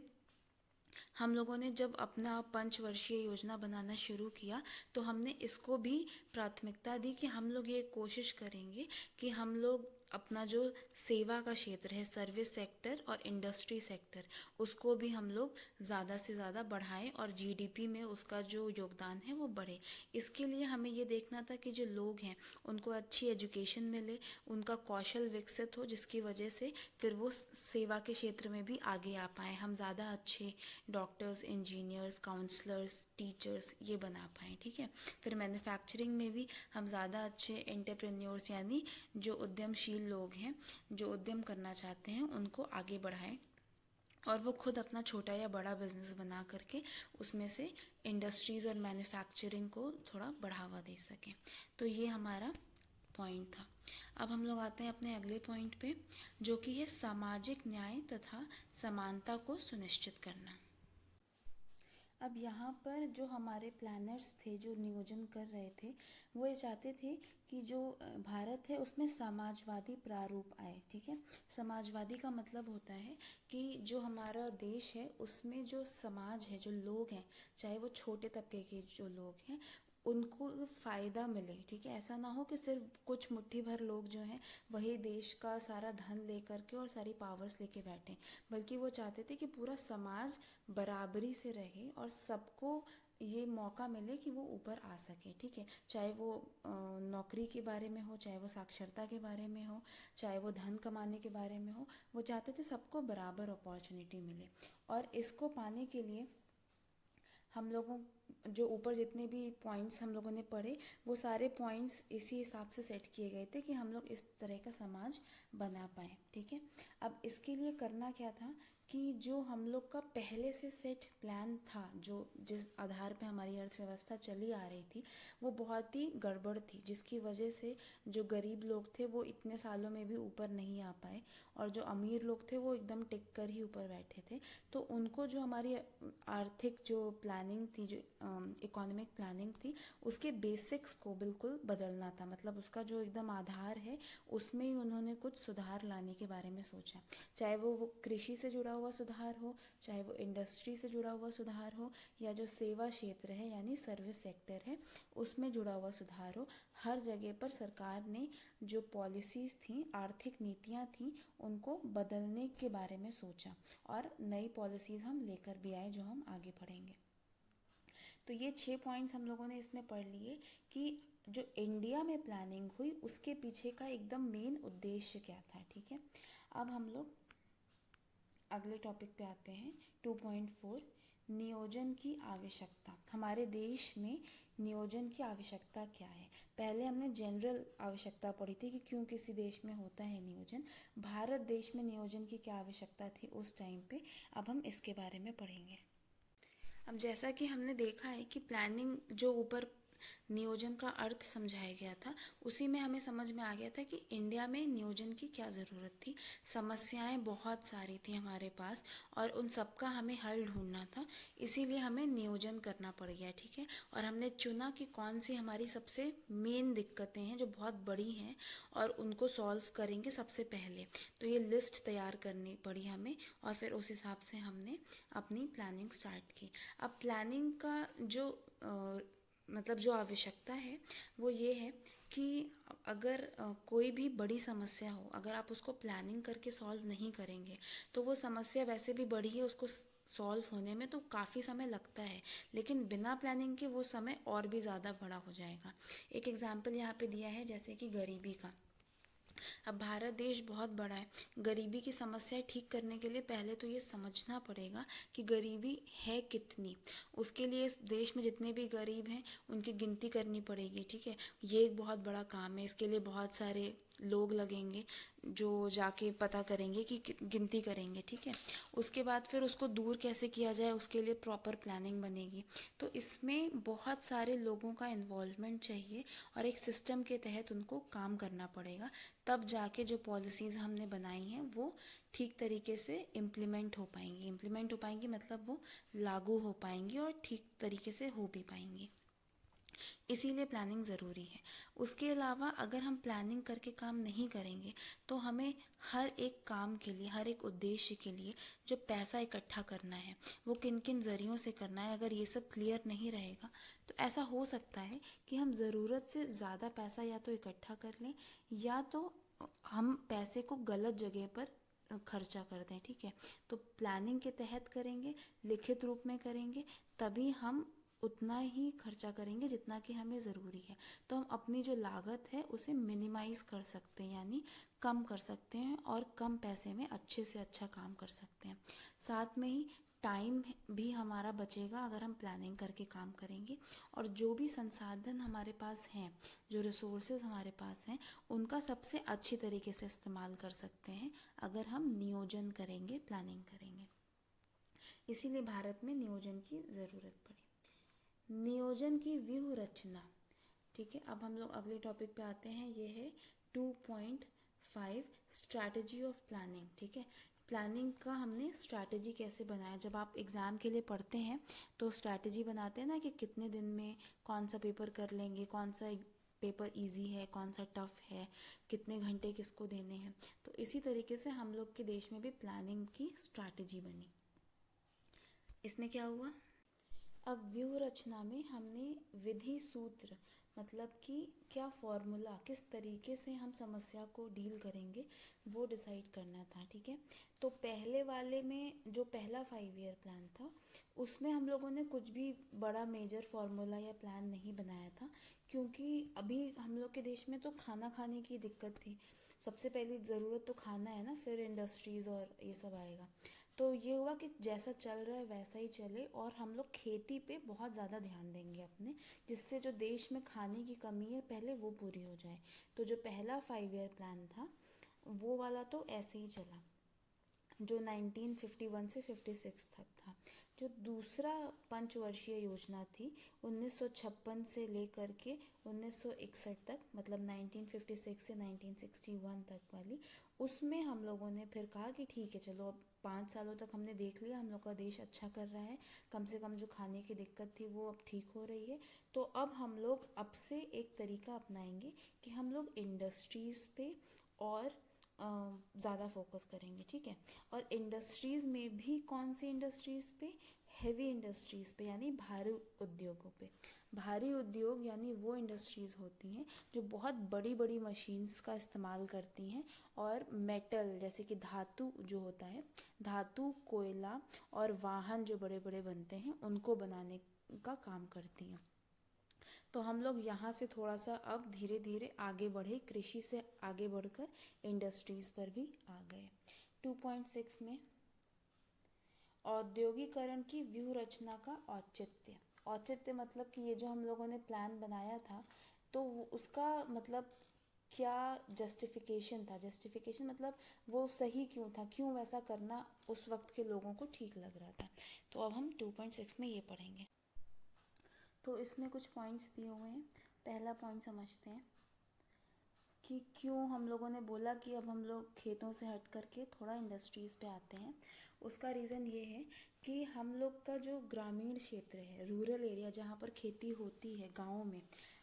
S1: हम लोगों ने जब अपना पंचवर्षीय योजना बनाना शुरू किया, तो हमने इसको भी प्राथमिकता दी कि हम लोग ये कोशिश करेंगे कि हम लोग अपना जो सेवा का क्षेत्र है, सर्विस सेक्टर और इंडस्ट्री सेक्टर, उसको भी हम लोग ज़्यादा से ज़्यादा बढ़ाएं और जीडीपी में उसका जो योगदान है वो बढ़े। इसके लिए हमें ये देखना था कि जो लोग हैं उनको अच्छी एजुकेशन मिले, उनका कौशल विकसित हो, जिसकी वजह से फिर वो सेवा के क्षेत्र में भी आगे आ पाएँ, हम ज़्यादा अच्छे डॉक्टर्स, इंजीनियर्स, काउंसलर्स, टीचर्स ये बना पाएँ, ठीक है। फिर मैन्युफैक्चरिंग में भी हम ज़्यादा अच्छे एंटरप्रेन्योर्स यानी जो उद्यमशील लोग हैं, जो उद्यम करना चाहते हैं, उनको आगे बढ़ाएं, और वो खुद अपना छोटा या बड़ा बिजनेस बना करके उसमें से इंडस्ट्रीज़ और मैन्युफैक्चरिंग को थोड़ा बढ़ावा दे सकें। तो ये हमारा पॉइंट था। अब हम लोग आते हैं अपने अगले पॉइंट पे, जो कि है सामाजिक न्याय तथा समानता को सुनिश्चित करना। अब यहाँ पर जो हमारे प्लानर्स थे, जो नियोजन कर रहे थे, वो ये चाहते थे कि जो भारत है उसमें समाजवादी प्रारूप आए, ठीक है। समाजवादी का मतलब होता है कि जो हमारा देश है उसमें जो समाज है, जो लोग हैं, चाहे वो छोटे तबके के जो लोग हैं, उनको फ़ायदा मिले, ठीक है। ऐसा ना हो कि सिर्फ कुछ मुट्ठी भर लोग जो हैं वही देश का सारा धन लेकर के और सारी पावर्स लेके बैठे, बल्कि वो चाहते थे कि पूरा समाज बराबरी से रहे और सबको ये मौका मिले कि वो ऊपर आ सके, ठीक है। चाहे वो नौकरी के बारे में हो, चाहे वो साक्षरता के बारे में हो, चाहे वो धन कमाने के बारे में हो, वो चाहते थे सबको बराबर अपॉर्चुनिटी मिले। और इसको पाने के लिए हम लोगों जो ऊपर जितने भी पॉइंट्स हम लोगों ने पढ़े, वो सारे पॉइंट्स इसी हिसाब से सेट किए गए थे कि हम लोग इस तरह का समाज बना पाएँ, ठीक है। अब इसके लिए करना क्या था कि जो हम लोग का पहले से सेट प्लान था, जो जिस आधार पे हमारी अर्थव्यवस्था चली आ रही थी, वो बहुत ही गड़बड़ थी, जिसकी वजह से जो गरीब लोग थे वो इतने सालों में भी ऊपर नहीं आ पाए, और जो अमीर लोग थे वो एकदम टिक कर ही ऊपर बैठे थे। तो उनको जो हमारी आर्थिक जो प्लानिंग थी, जो इकोनॉमिक प्लानिंग थी, उसके बेसिक्स को बिल्कुल बदलना था, मतलब उसका जो एकदम आधार है उसमें ही उन्होंने कुछ सुधार लाने के बारे में सोचा। चाहे वो कृषि से जुड़ा हुआ सुधार हो, चाहे वो इंडस्ट्री से जुड़ा हुआ सुधार हो, या जो सेवा क्षेत्र है यानी सर्विस सेक्टर है उसमें जुड़ा हुआ सुधार हो, हर जगह पर सरकार ने जो पॉलिसीज़ थी, आर्थिक नीतियाँ थीं, उनको बदलने के बारे में सोचा, और नई पॉलिसीज़ हम लेकर भी आए जो हम आगे पढ़ेंगे। तो ये 6 पॉइंट्स हम लोगों ने इसमें पढ़ लिए कि जो इंडिया में प्लानिंग हुई उसके पीछे का एकदम मेन उद्देश्य क्या था, ठीक है। अब हम लोग अगले टॉपिक पे आते हैं, 2.4, नियोजन की आवश्यकता। हमारे देश में नियोजन की आवश्यकता क्या है। पहले हमने जनरल आवश्यकता पढ़ी थी कि क्यों किसी देश में होता है नियोजन, भारत देश में नियोजन की क्या आवश्यकता थी उस टाइम पे, अब हम इसके बारे में पढ़ेंगे। अब जैसा कि हमने देखा है कि प्लानिंग जो ऊपर नियोजन का अर्थ समझाया गया था, उसी में हमें समझ में आ गया था कि इंडिया में नियोजन की क्या ज़रूरत थी। समस्याएं बहुत सारी थी हमारे पास और उन सब का हमें हल ढूंढना था, इसीलिए हमें नियोजन करना पड़ गया, ठीक है। और हमने चुना कि कौन सी हमारी सबसे मेन दिक्कतें हैं जो बहुत बड़ी हैं और उनको सॉल्व करेंगे सबसे पहले। तो ये लिस्ट तैयार करनी पड़ी हमें और फिर उस हिसाब से हमने अपनी प्लानिंग स्टार्ट की। अब प्लानिंग का जो मतलब जो आवश्यकता है वो ये है कि अगर कोई भी बड़ी समस्या हो, अगर आप उसको प्लानिंग करके सॉल्व नहीं करेंगे तो वो समस्या वैसे भी बड़ी है, उसको सॉल्व होने में तो काफ़ी समय लगता है, लेकिन बिना प्लानिंग के वो समय और भी ज़्यादा बड़ा हो जाएगा। एक एग्जाम्पल यहाँ पे दिया है जैसे कि गरीबी का। अब भारत देश बहुत बड़ा है, गरीबी की समस्या ठीक करने के लिए पहले तो ये समझना पड़ेगा कि गरीबी है कितनी। उसके लिए इस देश में जितने भी गरीब हैं उनकी गिनती करनी पड़ेगी, ठीक है। ये एक बहुत बड़ा काम है, इसके लिए बहुत सारे लोग लगेंगे जो जाके पता करेंगे कि गिनती करेंगे, ठीक है। उसके बाद फिर उसको दूर कैसे किया जाए उसके लिए प्रॉपर प्लानिंग बनेगी। तो इसमें बहुत सारे लोगों का इन्वॉल्वमेंट चाहिए और एक सिस्टम के तहत उनको काम करना पड़ेगा, तब जाके जो पॉलिसीज़ हमने बनाई हैं वो ठीक तरीके से इम्प्लीमेंट हो पाएंगी मतलब वो लागू हो पाएंगी और ठीक तरीके से हो भी पाएंगी। इसीलिए प्लानिंग ज़रूरी है। उसके अलावा अगर हम प्लानिंग करके काम नहीं करेंगे तो हमें हर एक काम के लिए, हर एक उद्देश्य के लिए जो पैसा इकट्ठा करना है वो किन किन ज़रियों से करना है, अगर ये सब क्लियर नहीं रहेगा तो ऐसा हो सकता है कि हम ज़रूरत से ज़्यादा पैसा या तो इकट्ठा कर लें या तो हम पैसे को गलत जगह पर खर्चा कर दें, ठीक है। तो प्लानिंग के तहत करेंगे, लिखित रूप में करेंगे, तभी हम उतना ही खर्चा करेंगे जितना कि हमें ज़रूरी है। तो हम अपनी जो लागत है उसे मिनिमाइज़ कर सकते हैं, यानी कम कर सकते हैं और कम पैसे में अच्छे से अच्छा काम कर सकते हैं। साथ में ही टाइम भी हमारा बचेगा अगर हम प्लानिंग करके काम करेंगे, और जो भी संसाधन हमारे पास हैं, जो रिसोर्सेज हमारे पास हैं, उनका सबसे अच्छी तरीके से इस्तेमाल कर सकते हैं अगर हम नियोजन करेंगे, प्लानिंग करेंगे। इसीलिए भारत में नियोजन की ज़रूरत पड़ी। नियोजन की व्यूह रचना, ठीक है। अब हम लोग अगले टॉपिक पे आते हैं, ये है 2.5 स्ट्रैटेजी ऑफ प्लानिंग, ठीक है। प्लानिंग का हमने स्ट्रैटेजी कैसे बनाया, जब आप एग्ज़ाम के लिए पढ़ते हैं तो स्ट्रैटेजी बनाते हैं ना कि कितने दिन में कौन सा पेपर कर लेंगे, कौन सा पेपर इजी है, कौन सा टफ़ है, कितने घंटे किसको देने हैं। तो इसी तरीके से हम लोग के देश में भी प्लानिंग की स्ट्रैटेजी बनी। इसमें क्या हुआ, अब व्यूह रचना में हमने विधि सूत्र मतलब कि क्या फॉर्मूला, किस तरीके से हम समस्या को डील करेंगे वो डिसाइड करना था, ठीक है। तो पहले वाले में जो पहला 5 ईयर प्लान था उसमें हम लोगों ने कुछ भी बड़ा मेजर फार्मूला या प्लान नहीं बनाया था, क्योंकि अभी हम लोग के देश में तो खाना खाने की दिक्कत थी। सबसे पहली ज़रूरत तो खाना है ना, फिर इंडस्ट्रीज़ और ये सब आएगा। तो ये हुआ कि जैसा चल रहा है वैसा ही चले और हम लोग खेती पे बहुत ज़्यादा ध्यान देंगे अपने, जिससे जो देश में खाने की कमी है पहले वो पूरी हो जाए। तो जो पहला 5 ईयर प्लान था वो वाला तो ऐसे ही चला, जो 1951 से 56 तक था। जो दूसरा पंचवर्षीय योजना थी 1956 से लेकर के 1961 तक, मतलब 1956 से 1961 तक वाली, उसमें हम लोगों ने फिर कहा कि ठीक है चलो, अब 5 सालों तक हमने देख लिया हम लोग का देश अच्छा कर रहा है, कम से कम जो खाने की दिक्कत थी वो अब ठीक हो रही है। तो अब हम लोग अब से एक तरीका अपनाएंगे कि हम लोग इंडस्ट्रीज़ पे और ज़्यादा फोकस करेंगे, ठीक है। और इंडस्ट्रीज़ में भी कौन सी इंडस्ट्रीज़ पे, हेवी इंडस्ट्रीज़ पे, यानी भारी उद्योगों पे। भारी उद्योग यानी वो इंडस्ट्रीज़ होती हैं जो बहुत बड़ी बड़ी मशीन्स का इस्तेमाल करती हैं और मेटल जैसे कि धातु जो होता है, धातु, कोयला और वाहन जो बड़े बड़े बनते हैं उनको बनाने का काम करती हैं। तो हम लोग यहाँ से थोड़ा सा अब धीरे धीरे आगे बढ़े, कृषि से आगे बढ़कर इंडस्ट्रीज़ पर भी आ गए। 2.6 में औद्योगिकरण की व्यूह रचना का औचित्य। औचित्य मतलब कि ये जो हम लोगों ने प्लान बनाया था तो उसका मतलब क्या जस्टिफिकेशन था। जस्टिफिकेशन मतलब वो सही क्यों था, क्यों वैसा करना उस वक्त के लोगों को ठीक लग रहा था। तो अब हम 2.6 में ये पढ़ेंगे। तो इसमें कुछ पॉइंट्स दिए हुए हैं। पहला पॉइंट समझते हैं कि क्यों हम लोगों ने बोला कि अब हम लोग खेतों से हट करके थोड़ा इंडस्ट्रीज़ पे आते हैं। उसका रीज़न ये है कि हम लोग का जो ग्रामीण क्षेत्र है, रूरल एरिया जहाँ पर खेती होती है गाँव में,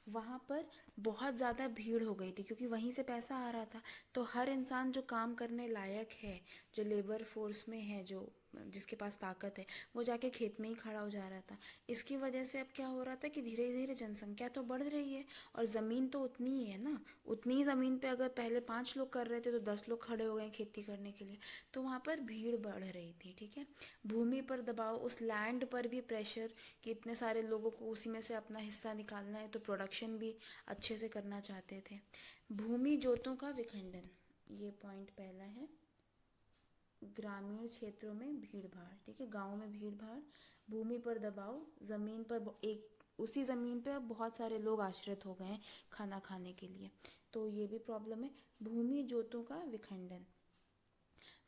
S1: वहाँ पर बहुत ज़्यादा भीड़ हो गई थी क्योंकि वहीं से पैसा आ रहा था। तो हर इंसान जो काम करने लायक है, जो लेबर फोर्स में है, जो जिसके पास ताकत है, वो जाके खेत में ही खड़ा हो जा रहा था। इसकी वजह से अब क्या हो रहा था कि धीरे धीरे जनसंख्या तो बढ़ रही है और ज़मीन तो उतनी ही है ना। उतनी ही ज़मीन पे अगर पहले 5 लोग कर रहे थे तो 10 लोग खड़े हो गए खेती करने के लिए, तो वहाँ पर भीड़ बढ़ रही थी। ठीक है, भूमि पर दबाव, उस लैंड पर भी प्रेशर कि इतने सारे लोगों को उसी में से अपना हिस्सा निकालना है, तो प्रोडक्शन भी अच्छे से करना चाहते थे। भूमि जोतों का विखंडन, ये पॉइंट पहला है। ग्रामीण क्षेत्रों में भीड़ भाड़, ठीक है, गाँव में भीड़ भाड़, भूमि पर दबाव, ज़मीन पर एक उसी ज़मीन पे अब बहुत सारे लोग आश्रित हो गए हैं खाना खाने के लिए, तो ये भी प्रॉब्लम है। भूमि जोतों का विखंडन,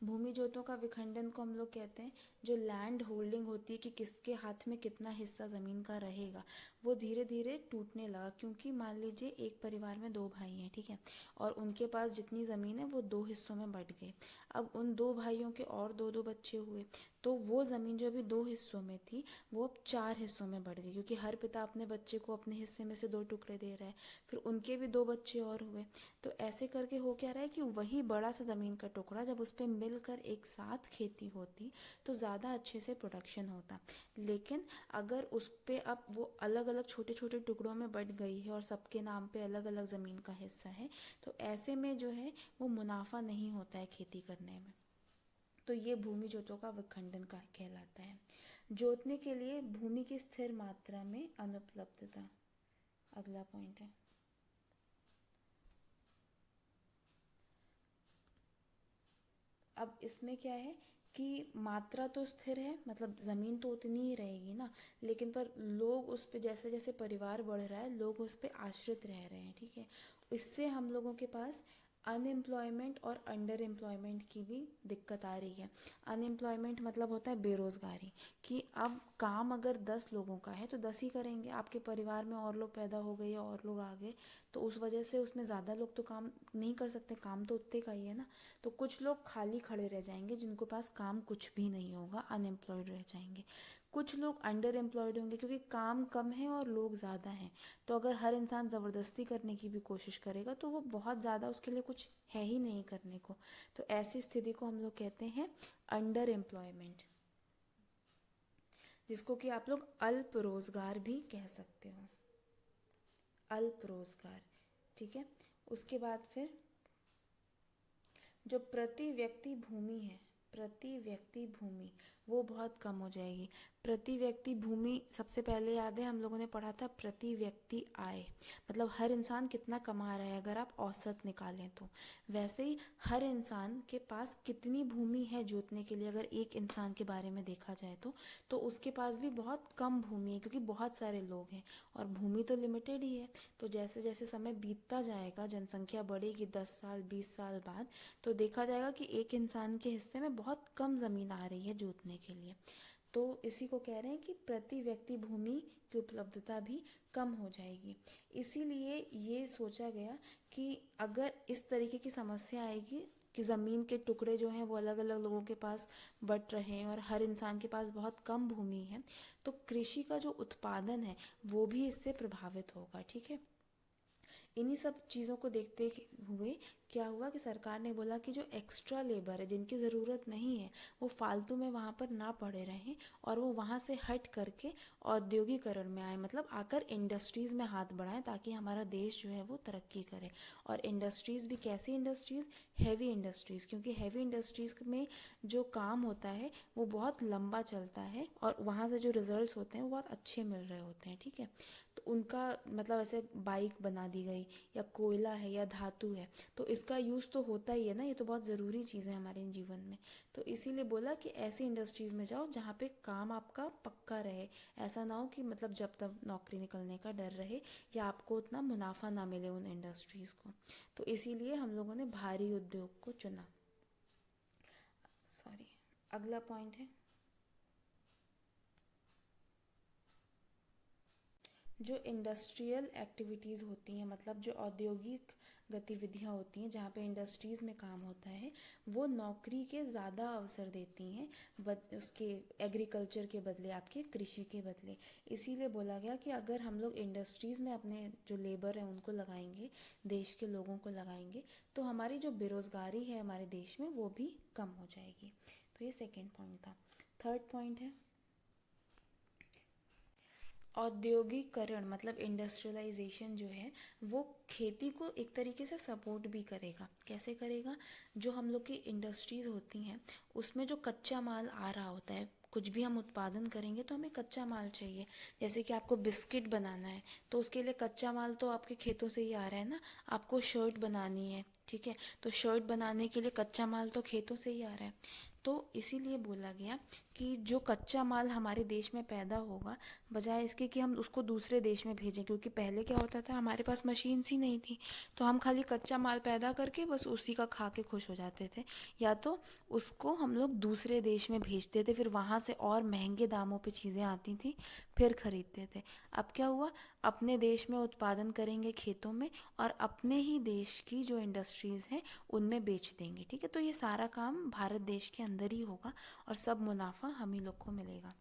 S1: भूमि जोतों का विखंडन को हम लोग कहते हैं जो लैंड होल्डिंग होती है कि किसके हाथ में कितना हिस्सा ज़मीन का रहेगा, वो धीरे धीरे टूटने लगा। क्योंकि मान लीजिए एक परिवार में 2 भाई हैं, ठीक है, और उनके पास जितनी ज़मीन है वो 2 हिस्सों में बंट गई। अब उन 2 भाइयों के और 2-2 बच्चे हुए, तो वो ज़मीन जो अभी 2 हिस्सों में थी वो अब 4 हिस्सों में बढ़ गई, क्योंकि हर पिता अपने बच्चे को अपने हिस्से में से 2 टुकड़े दे रहा है। फिर उनके भी 2 बच्चे और हुए, तो ऐसे करके हो क्या रहा है कि वही बड़ा सा ज़मीन का टुकड़ा जब उस पर मिलकर एक साथ खेती होती तो ज़्यादा अच्छे से प्रोडक्शन होता। लेकिन अगर उस पे अब वो अलग अलग छोटे छोटे टुकड़ों में बट गई है और सबके नाम पे अलग अलग ज़मीन का हिस्सा है, तो ऐसे में जो है वो मुनाफा नहीं होता है खेती करने में। तो ये भूमि जोतों का विखंडन का कहलाता है। जोतने के लिए भूमि की स्थिर मात्रा में अनुपलब्धता, अगला पॉइंट है। अब इसमें क्या है कि मात्रा तो स्थिर है, मतलब ज़मीन तो उतनी ही रहेगी ना, लेकिन पर लोग उस पे जैसे जैसे परिवार बढ़ रहा है लोग उस पे आश्रित रह रहे हैं। ठीक है, इससे हम लोगों के पास अनएम्प्लॉयमेंट और अंडर एम्प्लॉयमेंट की भी दिक्कत आ रही है। अनएम्प्लॉयमेंट मतलब होता है बेरोज़गारी, कि अब काम अगर 10 लोगों का है तो 10 ही करेंगे। आपके परिवार में और लोग पैदा हो गए या और लोग आ गए, तो उस वजह से उसमें ज़्यादा लोग तो काम नहीं कर सकते, काम तो उतने का ही है ना। तो कुछ लोग खाली खड़े रह जाएंगे जिनको पास काम कुछ भी नहीं होगा, अनएम्प्लॉयड रह जाएंगे। कुछ लोग अंडर एम्प्लॉयड होंगे क्योंकि काम कम है और लोग ज़्यादा हैं। तो अगर हर इंसान ज़बरदस्ती करने की भी कोशिश करेगा तो वो बहुत ज़्यादा, उसके लिए कुछ है ही नहीं करने को। तो ऐसी स्थिति को हम लोग कहते हैं अंडर एम्प्लॉयमेंट, जिसको कि आप लोग अल्प रोज़गार भी कह सकते हो, अल्प रोज़गार। ठीक है, उसके बाद फिर जो प्रति व्यक्ति भूमि है, प्रति व्यक्ति भूमि वो बहुत कम हो जाएगी। प्रति व्यक्ति भूमि, सबसे पहले याद है हम लोगों ने पढ़ा था प्रति व्यक्ति आय, मतलब हर इंसान कितना कमा रहा है अगर आप औसत निकालें तो। वैसे ही हर इंसान के पास कितनी भूमि है जोतने के लिए, अगर एक इंसान के बारे में देखा जाए तो उसके पास भी बहुत कम भूमि है, क्योंकि बहुत सारे लोग हैं और भूमि तो लिमिटेड ही है। तो जैसे जैसे समय बीतता जाएगा, जनसंख्या बढ़ेगी 10 साल 20 साल बाद, तो देखा जाएगा कि एक इंसान के हिस्से में बहुत कम ज़मीन आ रही है जोतने के लिए। तो इसी को कह रहे हैं कि प्रति व्यक्ति भूमि की उपलब्धता भी कम हो जाएगी। इसीलिए ये सोचा गया कि अगर इस तरीके की समस्या आएगी कि ज़मीन के टुकड़े जो हैं वो अलग अलग लोगों के पास बट रहे हैं और हर इंसान के पास बहुत कम भूमि है, तो कृषि का जो उत्पादन है वो भी इससे प्रभावित होगा। ठीक है, इन्हीं सब चीज़ों को देखते हुए क्या हुआ कि सरकार ने बोला कि जो एक्स्ट्रा लेबर है जिनकी ज़रूरत नहीं है वो फालतू में वहाँ पर ना पड़े रहें और वो वहाँ से हट करके औद्योगिकरण में आए, मतलब आकर इंडस्ट्रीज़ में हाथ बढ़ाएं ताकि हमारा देश जो है वो तरक्की करे। और इंडस्ट्रीज़ भी कैसी इंडस्ट्रीज़, हैवी इंडस्ट्रीज़, क्योंकि हैवी इंडस्ट्रीज़ में जो काम होता है वो बहुत लंबा चलता है और वहाँ से जो रिजल्ट्स होते हैं वो बहुत अच्छे मिल रहे होते हैं। ठीक है, तो उनका मतलब ऐसे बाइक बना दी गई या कोयला है या धातु है, तो इसका यूज़ तो होता ही है ना, ये तो बहुत ज़रूरी चीज़ है हमारे जीवन में। तो इसीलिए बोला कि ऐसी इंडस्ट्रीज़ में जाओ जहाँ पे काम आपका पक्का रहे, ऐसा ना हो कि मतलब जब तक नौकरी निकलने का डर रहे या आपको उतना मुनाफा ना मिले उन इंडस्ट्रीज़ को। तो इसीलिए हम लोगों ने भारी उद्योग को चुना। सॉरी, अगला पॉइंट है जो इंडस्ट्रियल एक्टिविटीज़ होती हैं, मतलब जो औद्योगिक गतिविधियाँ होती हैं जहाँ पे इंडस्ट्रीज़ में काम होता है, वो नौकरी के ज़्यादा अवसर देती हैं उसके एग्रीकल्चर के बदले, आपके कृषि के बदले। इसीलिए बोला गया कि अगर हम लोग इंडस्ट्रीज़ में अपने जो लेबर हैं उनको लगाएंगे, देश के लोगों को लगाएंगे, तो हमारी जो बेरोज़गारी है हमारे देश में वो भी कम हो जाएगी। तो ये सेकेंड पॉइंट था। थर्ड पॉइंट है औद्योगिकरण, मतलब इंडस्ट्रियलाइजेशन जो है वो खेती को एक तरीके से सपोर्ट भी करेगा। कैसे करेगा? जो हम लोग की इंडस्ट्रीज़ होती हैं उसमें जो कच्चा माल आ रहा होता है, कुछ भी हम उत्पादन करेंगे तो हमें कच्चा माल चाहिए। जैसे कि आपको बिस्किट बनाना है तो उसके लिए कच्चा माल तो आपके खेतों से ही आ रहा है ना। आपको शर्ट बनानी है, ठीक है, तो शर्ट बनाने के लिए कच्चा माल तो खेतों से ही आ रहा है। तो इसीलिए बोला गया कि जो कच्चा माल हमारे देश में पैदा होगा, बजाय इसके कि हम उसको दूसरे देश में भेजें, क्योंकि पहले क्या होता था हमारे पास मशीन्स ही नहीं थी, तो हम खाली कच्चा माल पैदा करके बस उसी का खा के खुश हो जाते थे, या तो उसको हम लोग दूसरे देश में भेजते थे, फिर वहाँ से और महंगे दामों पे चीज़ें आती थी, फिर खरीदते थे। अब क्या हुआ, अपने देश में उत्पादन करेंगे खेतों में और अपने ही देश की जो इंडस्ट्रीज़ हैं उनमें बेच देंगे, ठीक है। तो ये सारा काम भारत देश के अंदर ही होगा और सब मुनाफा हम ही लोग को मिलेगा।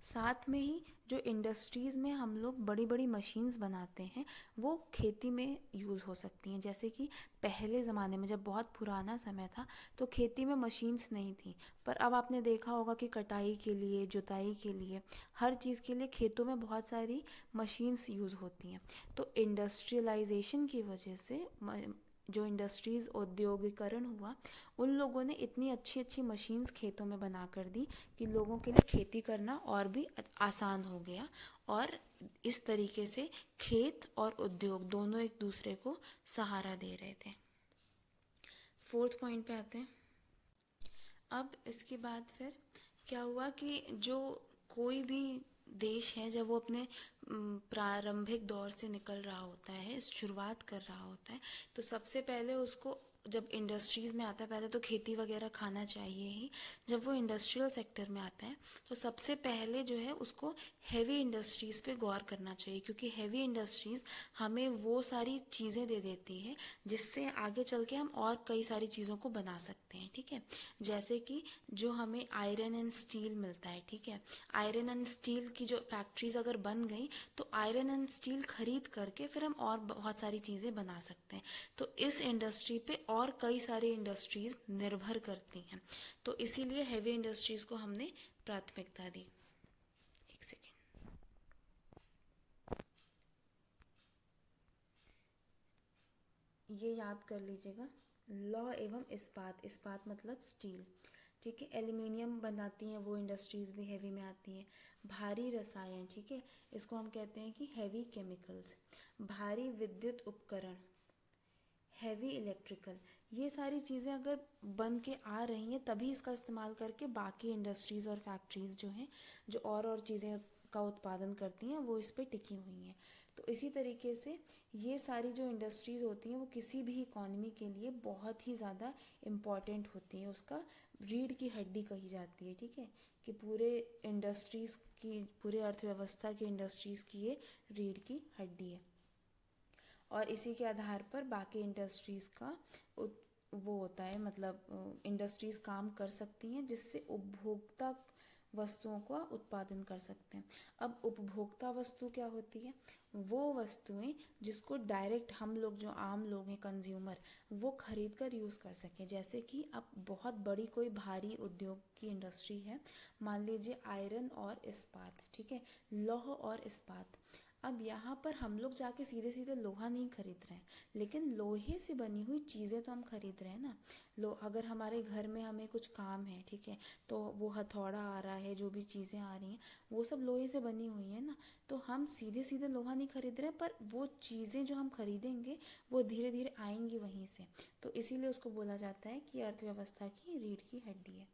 S1: साथ में ही जो इंडस्ट्रीज़ में हम लोग बड़ी बड़ी मशीन्स बनाते हैं वो खेती में यूज़ हो सकती हैं। जैसे कि पहले ज़माने में जब बहुत पुराना समय था तो खेती में मशीन्स नहीं थी, पर अब आपने देखा होगा कि कटाई के लिए, जुताई के लिए, हर चीज़ के लिए खेतों में बहुत सारी मशीन्स यूज़ होती हैं। तो इंडस्ट्रियलाइजेशन की वजह से जो इंडस्ट्रीज़ औद्योगिकरण हुआ, उन लोगों ने इतनी अच्छी अच्छी मशीन्स खेतों में बना कर दी कि लोगों के लिए खेती करना और भी आसान हो गया। और इस तरीके से खेत और उद्योग दोनों एक दूसरे को सहारा दे रहे थे। फोर्थ पॉइंट पे आते हैं। अब इसके बाद फिर क्या हुआ कि जो कोई भी देश है जब वो अपने प्रारंभिक दौर से निकल रहा होता है, शुरुआत कर रहा होता है, तो सबसे पहले उसको जब इंडस्ट्रीज़ में आता है, पहले तो खेती वगैरह खाना चाहिए ही। जब वो इंडस्ट्रियल सेक्टर में आता है तो सबसे पहले जो है उसको हैवी इंडस्ट्रीज़ पे गौर करना चाहिए, क्योंकि हैवी इंडस्ट्रीज़ हमें वो सारी चीज़ें दे देती है जिससे आगे चल के हम और कई सारी चीज़ों को बना सकते हैं, ठीक है। जैसे कि जो हमें आयरन एंड स्टील मिलता है, ठीक है, आयरन एंड स्टील की जो फैक्ट्रीज़ अगर बन गई तो आयरन एंड स्टील खरीद करके फिर हम और बहुत सारी चीज़ें बना सकते हैं। तो इस इंडस्ट्री पे और कई सारी इंडस्ट्रीज़ निर्भर करती हैं, तो इसीलिए हैवी इंडस्ट्रीज़ को हमने प्राथमिकता दी। एक सेकेंड। ये याद कर लीजिएगा, लौह एवं इस्पात, इस्पात मतलब स्टील, ठीक है। एल्युमिनियम बनाती हैं वो इंडस्ट्रीज़ भी हैवी में आती हैं। भारी रसायन, ठीक है, इसको हम कहते हैं कि हैवी केमिकल्स। भारी विद्युत उपकरण, हैवी इलेक्ट्रिकल, ये सारी चीज़ें अगर बन के आ रही हैं तभी इसका इस्तेमाल करके बाकी इंडस्ट्रीज़ और फैक्ट्रीज़ जो हैं, जो और चीज़ें का उत्पादन करती हैं, वो इस पे टिकी हुई हैं। तो इसी तरीके से ये सारी जो इंडस्ट्रीज़ होती हैं वो किसी भी इकॉनमी के लिए बहुत ही ज़्यादा इम्पॉर्टेंट होती हैं। उसका रीढ़ की हड्डी कही जाती है, ठीक है, कि पूरे इंडस्ट्रीज़ की, पूरे अर्थव्यवस्था की इंडस्ट्रीज़ की ये रीढ़ की हड्डी है। और इसी के आधार पर बाकी इंडस्ट्रीज़ का वो होता है, मतलब इंडस्ट्रीज़ काम कर सकती हैं जिससे उपभोक्ता वस्तुओं का उत्पादन कर सकते हैं। अब उपभोक्ता वस्तु क्या होती है? वो वस्तुएं जिसको डायरेक्ट हम लोग, जो आम लोग हैं, कंज्यूमर, वो खरीद कर यूज़ कर सकें। जैसे कि अब बहुत बड़ी कोई भारी उद्योग की इंडस्ट्री है, मान लीजिए आयरन और इस्पात, ठीक है, लौह और इस्पात। अब यहाँ पर हम लोग जाके सीधे सीधे लोहा नहीं खरीद रहे हैं, लेकिन लोहे से बनी हुई चीज़ें तो हम खरीद रहे हैं ना। अगर हमारे घर में हमें कुछ काम है, ठीक है, तो वो हथौड़ा आ रहा है, जो भी चीज़ें आ रही हैं वो सब लोहे से बनी हुई हैं ना। तो हम सीधे सीधे लोहा नहीं खरीद रहे हैं, पर वो चीज़ें जो हम खरीदेंगे वो धीरे धीरे आएंगी वहीं से। तो इसीलिए उसको बोला जाता है कि अर्थव्यवस्था की रीढ़ की हड्डी है।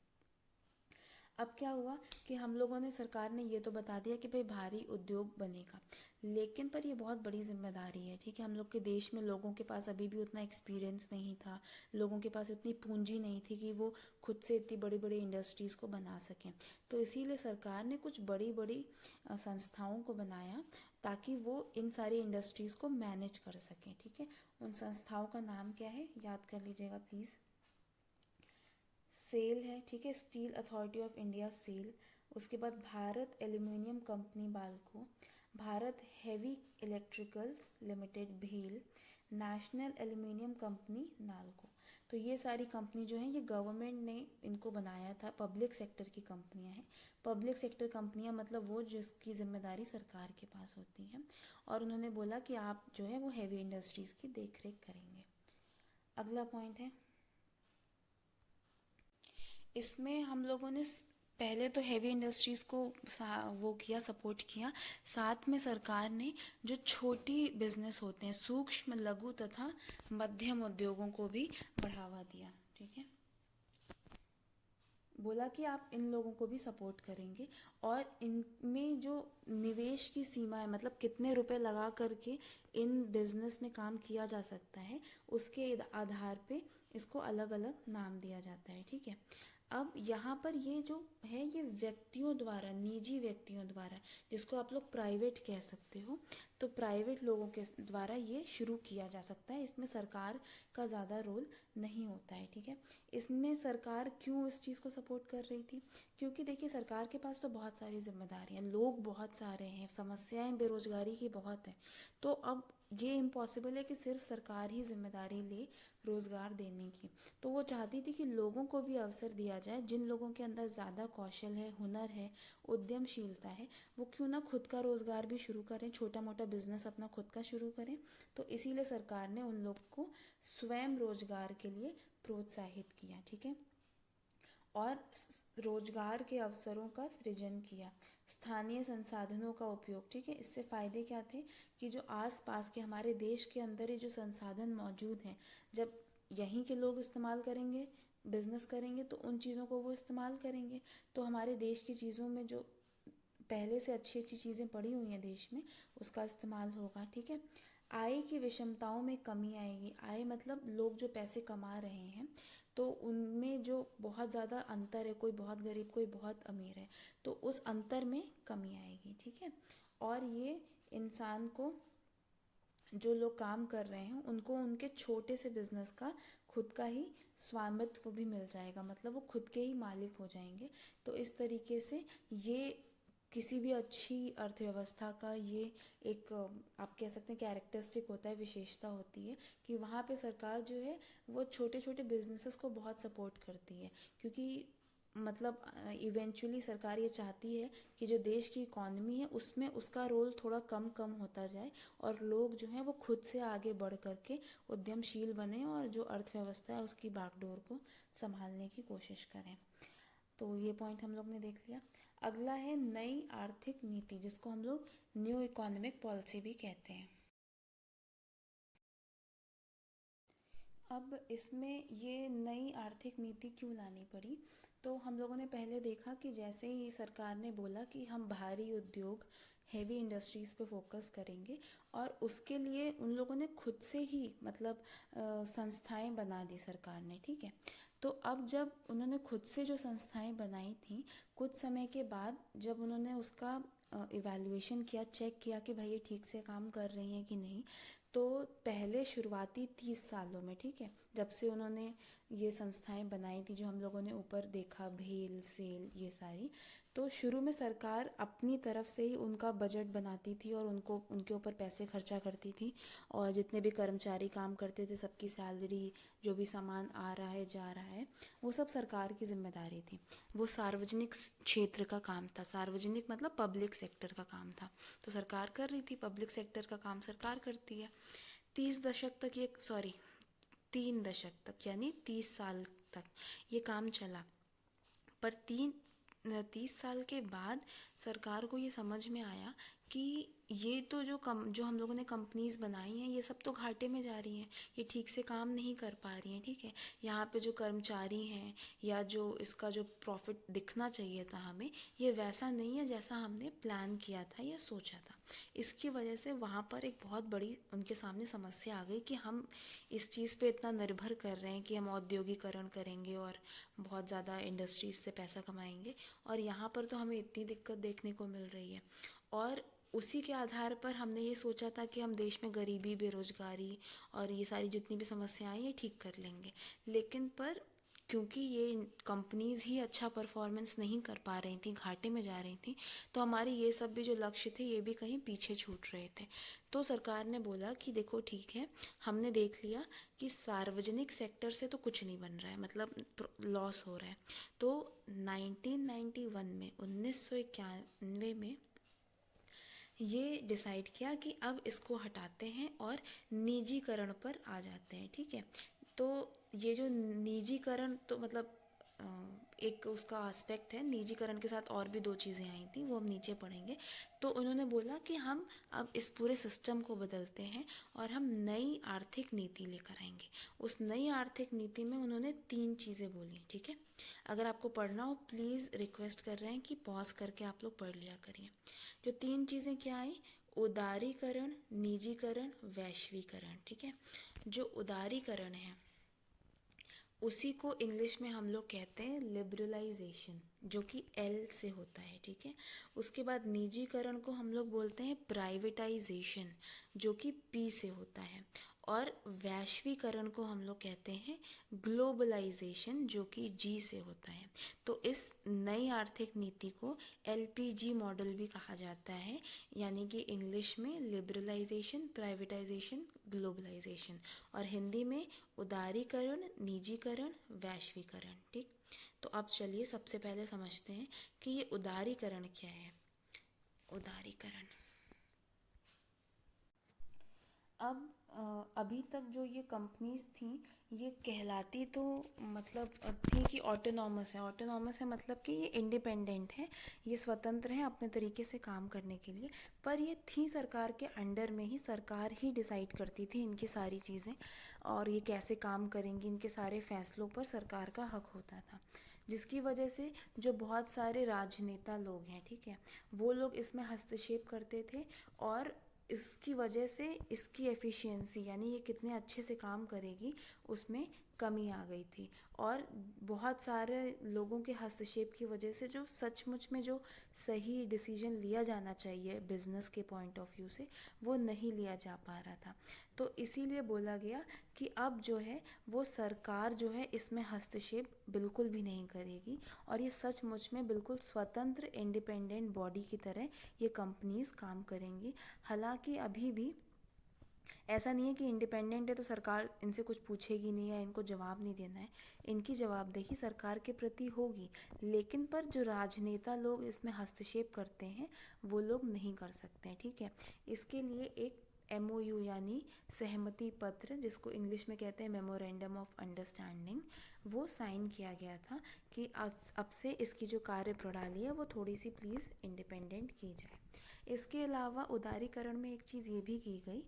S1: अब क्या हुआ कि हम लोगों ने, सरकार ने ये तो बता दिया कि भाई भारी उद्योग बनेगा, लेकिन पर ये बहुत बड़ी जिम्मेदारी है, ठीक है। हम लोग के देश में लोगों के पास अभी भी उतना एक्सपीरियंस नहीं था, लोगों के पास इतनी पूंजी नहीं थी कि वो खुद से इतनी बड़ी बड़ी इंडस्ट्रीज़ को बना सकें। तो इसीलिए सरकार ने कुछ बड़ी बड़ी संस्थाओं को बनाया ताकि वो इन सारी इंडस्ट्रीज़ को मैनेज कर सकें। ठीक है, उन संस्थाओं का नाम क्या है, याद कर लीजिएगा प्लीज़। सेल है, ठीक है, Steel Authority of India SAIL. उसके बाद Bharat aluminium company BALCO, Bharat heavy electricals limited भेल, नेशनल एल्यूमिनियम कंपनी नालको। तो ये सारी कंपनी जो है ये गवर्नमेंट ने इनको बनाया था, पब्लिक सेक्टर की कंपनियां हैं। पब्लिक सेक्टर कंपनियां मतलब वो जिसकी जिम्मेदारी सरकार के पास होती है, और उन्होंने बोला कि आप जो है वो हैवी इंडस्ट्रीज़ की देख रेख करेंगे। अगला पॉइंट है, इसमें हम लोगों ने पहले तो हैवी इंडस्ट्रीज़ को वो किया, सपोर्ट किया। साथ में सरकार ने जो छोटी बिजनेस होते हैं, सूक्ष्म लघु तथा मध्यम उद्योगों को भी बढ़ावा दिया। ठीक है, बोला कि आप इन लोगों को भी सपोर्ट करेंगे, और इनमें जो निवेश की सीमा है, मतलब कितने रुपए लगा करके इन बिजनेस में काम किया जा सकता है, उसके आधार पे इसको अलग अलग नाम दिया जाता है। ठीक है, अब यहाँ पर ये जो है ये व्यक्तियों द्वारा, निजी व्यक्तियों द्वारा, जिसको आप लोग प्राइवेट कह सकते हो, तो प्राइवेट लोगों के द्वारा ये शुरू किया जा सकता है। इसमें सरकार का ज़्यादा रोल नहीं होता है। ठीक है, इसमें सरकार क्यों इस चीज़ को सपोर्ट कर रही थी, क्योंकि देखिए सरकार के पास तो बहुत सारी जिम्मेदारियाँ, लोग बहुत सारे हैं, समस्याएं बेरोजगारी की बहुत है। तो अब ये इम्पॉसिबल है कि सिर्फ सरकार ही जिम्मेदारी ले रोज़गार देने की। तो वो चाहती थी कि लोगों को भी अवसर दिया जाए, जिन लोगों के अंदर ज़्यादा कौशल है, हुनर है, उद्यमशीलता है, वो क्यों ना खुद का रोज़गार भी शुरू करें, छोटा मोटा बिजनेस अपना खुद का शुरू करें। तो इसीलिए सरकार ने उन लोग को स्वयं रोजगार के लिए प्रोत्साहित किया। ठीक है, और रोजगार के अवसरों का सृजन किया, स्थानीय संसाधनों का उपयोग। ठीक है, इससे फ़ायदे क्या थे कि जो आसपास के हमारे देश के अंदर ही जो संसाधन मौजूद हैं, जब यहीं के लोग इस्तेमाल करेंगे, बिजनेस करेंगे, तो उन चीज़ों को वो इस्तेमाल करेंगे, तो हमारे देश की चीज़ों में जो पहले से अच्छी अच्छी चीज़ें पड़ी हुई हैं देश में, उसका इस्तेमाल होगा। ठीक है, आय की विषमताओं में कमी आएगी। आय मतलब लोग जो पैसे कमा रहे हैं, तो उनमें जो बहुत ज़्यादा अंतर है, कोई बहुत गरीब कोई बहुत अमीर है, तो उस अंतर में कमी आएगी। ठीक है, और ये इंसान को, जो लोग काम कर रहे हैं, उनको उनके छोटे से बिजनेस का खुद का ही स्वामित्व भी मिल जाएगा, मतलब वो खुद के ही मालिक हो जाएंगे। तो इस तरीके से ये किसी भी अच्छी अर्थव्यवस्था का ये एक आप कह सकते हैं कैरेक्टरिस्टिक होता है, विशेषता होती है, कि वहाँ पे सरकार जो है वो छोटे छोटे बिजनेसेस को बहुत सपोर्ट करती है, क्योंकि मतलब इवेंचुअली सरकार ये चाहती है कि जो देश की इकॉनमी है उसमें उसका रोल थोड़ा कम कम होता जाए, और लोग जो हैं वो खुद से आगे बढ़ करके उद्यमशील बने, और जो अर्थव्यवस्था है उसकी बागडोर को संभालने की कोशिश करें। तो ये पॉइंट हम लोग ने देख लिया। अगला है नई आर्थिक नीति, जिसको हम लोग न्यू इकोनॉमिक पॉलिसी भी कहते हैं। अब इसमें ये नई आर्थिक नीति क्यों लानी पड़ी, तो हम लोगों ने पहले देखा कि जैसे ही सरकार ने बोला कि हम भारी उद्योग, हेवी इंडस्ट्रीज़ पे फोकस करेंगे, और उसके लिए उन लोगों ने खुद से ही मतलब संस्थाएं बना दी सरकार ने। ठीक है, तो अब जब उन्होंने खुद से जो संस्थाएं बनाई थी, कुछ समय के बाद जब उन्होंने उसका इवैल्यूएशन किया, चेक किया कि भाई ये ठीक से काम कर रही हैं कि नहीं, तो पहले शुरुआती 30 सालों में, ठीक है, जब से उन्होंने ये संस्थाएं बनाई थी जो हम लोगों ने ऊपर देखा, भेल, सेल, ये सारी, तो शुरू में सरकार अपनी तरफ से ही उनका बजट बनाती थी और उनको उनके ऊपर पैसे खर्चा करती थी, और जितने भी कर्मचारी काम करते थे सबकी सैलरी, जो भी सामान आ रहा है जा रहा है, वो सब सरकार की जिम्मेदारी थी। वो सार्वजनिक क्षेत्र का काम था, सार्वजनिक मतलब पब्लिक सेक्टर का काम था, तो सरकार कर रही थी, पब्लिक सेक्टर का काम सरकार करती है। 30 दशक तक ये, सॉरी 3 दशक तक, यानी 30 साल तक ये काम चला। पर 30 साल के बाद सरकार को ये समझ में आया कि ये तो जो हम लोगों ने कंपनीज बनाई हैं, ये सब तो घाटे में जा रही हैं, ये ठीक से काम नहीं कर पा रही हैं। ठीक है, यहाँ पे जो कर्मचारी हैं या जो इसका जो प्रॉफिट दिखना चाहिए था हमें, ये वैसा नहीं है जैसा हमने प्लान किया था या सोचा था। इसकी वजह से वहाँ पर एक बहुत बड़ी उनके सामने समस्या आ गई कि हम इस चीज़ पे इतना निर्भर कर रहे हैं कि हम औद्योगिकरण करेंगे और बहुत ज़्यादा इंडस्ट्रीज से पैसा कमाएंगे, और यहाँ पर तो हमें इतनी दिक्कत देखने को मिल रही है। और उसी के आधार पर हमने ये सोचा था कि हम देश में गरीबी, बेरोजगारी और ये सारी जितनी भी समस्याएं ये ठीक कर लेंगे। लेकिन पर क्योंकि ये कंपनीज ही अच्छा परफॉर्मेंस नहीं कर पा रही थी, घाटे में जा रही थी, तो हमारे ये सब भी जो लक्ष्य थे ये भी कहीं पीछे छूट रहे थे। तो सरकार ने बोला कि देखो ठीक है, हमने देख लिया कि सार्वजनिक सेक्टर से तो कुछ नहीं बन रहा है, मतलब लॉस हो रहा है। तो 1991 में 1991 में ये डिसाइड किया कि अब इसको हटाते हैं और निजीकरण पर आ जाते हैं। ठीक है, तो ये जो निजीकरण तो मतलब एक उसका एस्पेक्ट है। निजीकरण के साथ और भी दो चीज़ें आई थी, वो हम नीचे पढ़ेंगे। तो उन्होंने बोला कि हम अब इस पूरे सिस्टम को बदलते हैं और हम नई आर्थिक नीति लेकर आएंगे। उस नई आर्थिक नीति में उन्होंने 3 चीज़ें बोली। ठीक है, अगर आपको पढ़ना हो प्लीज़ रिक्वेस्ट कर रहे हैं कि पॉज करके आप लोग पढ़ लिया करिए। जो 3 चीज़ें क्या आई? उदारीकरण, निजीकरण, वैश्वीकरण। ठीक है, जो उदारीकरण है उसी को इंग्लिश में हम लोग कहते हैं लिबरलाइजेशन, जो कि एल से होता है। ठीक है, उसके बाद निजीकरण को हम लोग बोलते हैं प्राइवेटाइजेशन, जो कि पी से होता है। और वैश्वीकरण को हम लोग कहते हैं ग्लोबलाइजेशन, जो कि जी से होता है। तो इस नई आर्थिक नीति को एलपीजी मॉडल भी कहा जाता है, यानी कि इंग्लिश में लिबरलाइजेशन, प्राइवेटाइजेशन, ग्लोबलाइजेशन, और हिंदी में उदारीकरण, निजीकरण, वैश्वीकरण। ठीक, तो अब चलिए सबसे पहले समझते हैं कि ये उदारीकरण क्या है। उदारीकरण, अब अभी तक जो ये कंपनीज थी ये कहलाती तो मतलब थी कि ऑटोनॉमस है। ऑटोनॉमस है मतलब कि ये इंडिपेंडेंट है, ये स्वतंत्र हैं अपने तरीके से काम करने के लिए। पर ये थी सरकार के अंडर में ही, सरकार ही डिसाइड करती थी इनकी सारी चीज़ें, और ये कैसे काम करेंगी, इनके सारे फैसलों पर सरकार का हक होता था। जिसकी वजह से जो बहुत सारे राजनेता लोग हैं, ठीक है, वो लोग इसमें हस्तक्षेप करते थे, और इसकी वजह से इसकी एफिशिएंसी, यानी ये कितने अच्छे से काम करेगी, उसमें कमी आ गई थी। और बहुत सारे लोगों के हस्तक्षेप की वजह से जो सचमुच में जो सही डिसीजन लिया जाना चाहिए बिजनेस के पॉइंट ऑफ व्यू से, वो नहीं लिया जा पा रहा था। तो इसीलिए बोला गया कि अब जो है वो सरकार जो है इसमें हस्तक्षेप बिल्कुल भी नहीं करेगी, और ये सचमुच में बिल्कुल स्वतंत्र इंडिपेंडेंट बॉडी की तरह ये कंपनीज काम करेंगी। हालांकि अभी भी ऐसा नहीं है कि इंडिपेंडेंट है तो सरकार इनसे कुछ पूछेगी नहीं या इनको जवाब नहीं देना है। इनकी जवाबदेही सरकार के प्रति होगी, लेकिन पर जो राजनेता लोग इसमें हस्तक्षेप करते हैं वो लोग नहीं कर सकते हैं। ठीक है, इसके लिए एक MOU यानी सहमति पत्र, जिसको इंग्लिश में कहते हैं मेमोरेंडम ऑफ अंडरस्टैंडिंग, वो साइन किया गया था कि अब से इसकी जो कार्य प्रणाली है वो थोड़ी सी प्लीज़ इंडिपेंडेंट की जाए। इसके अलावा उदारीकरण में एक चीज़ ये भी की गई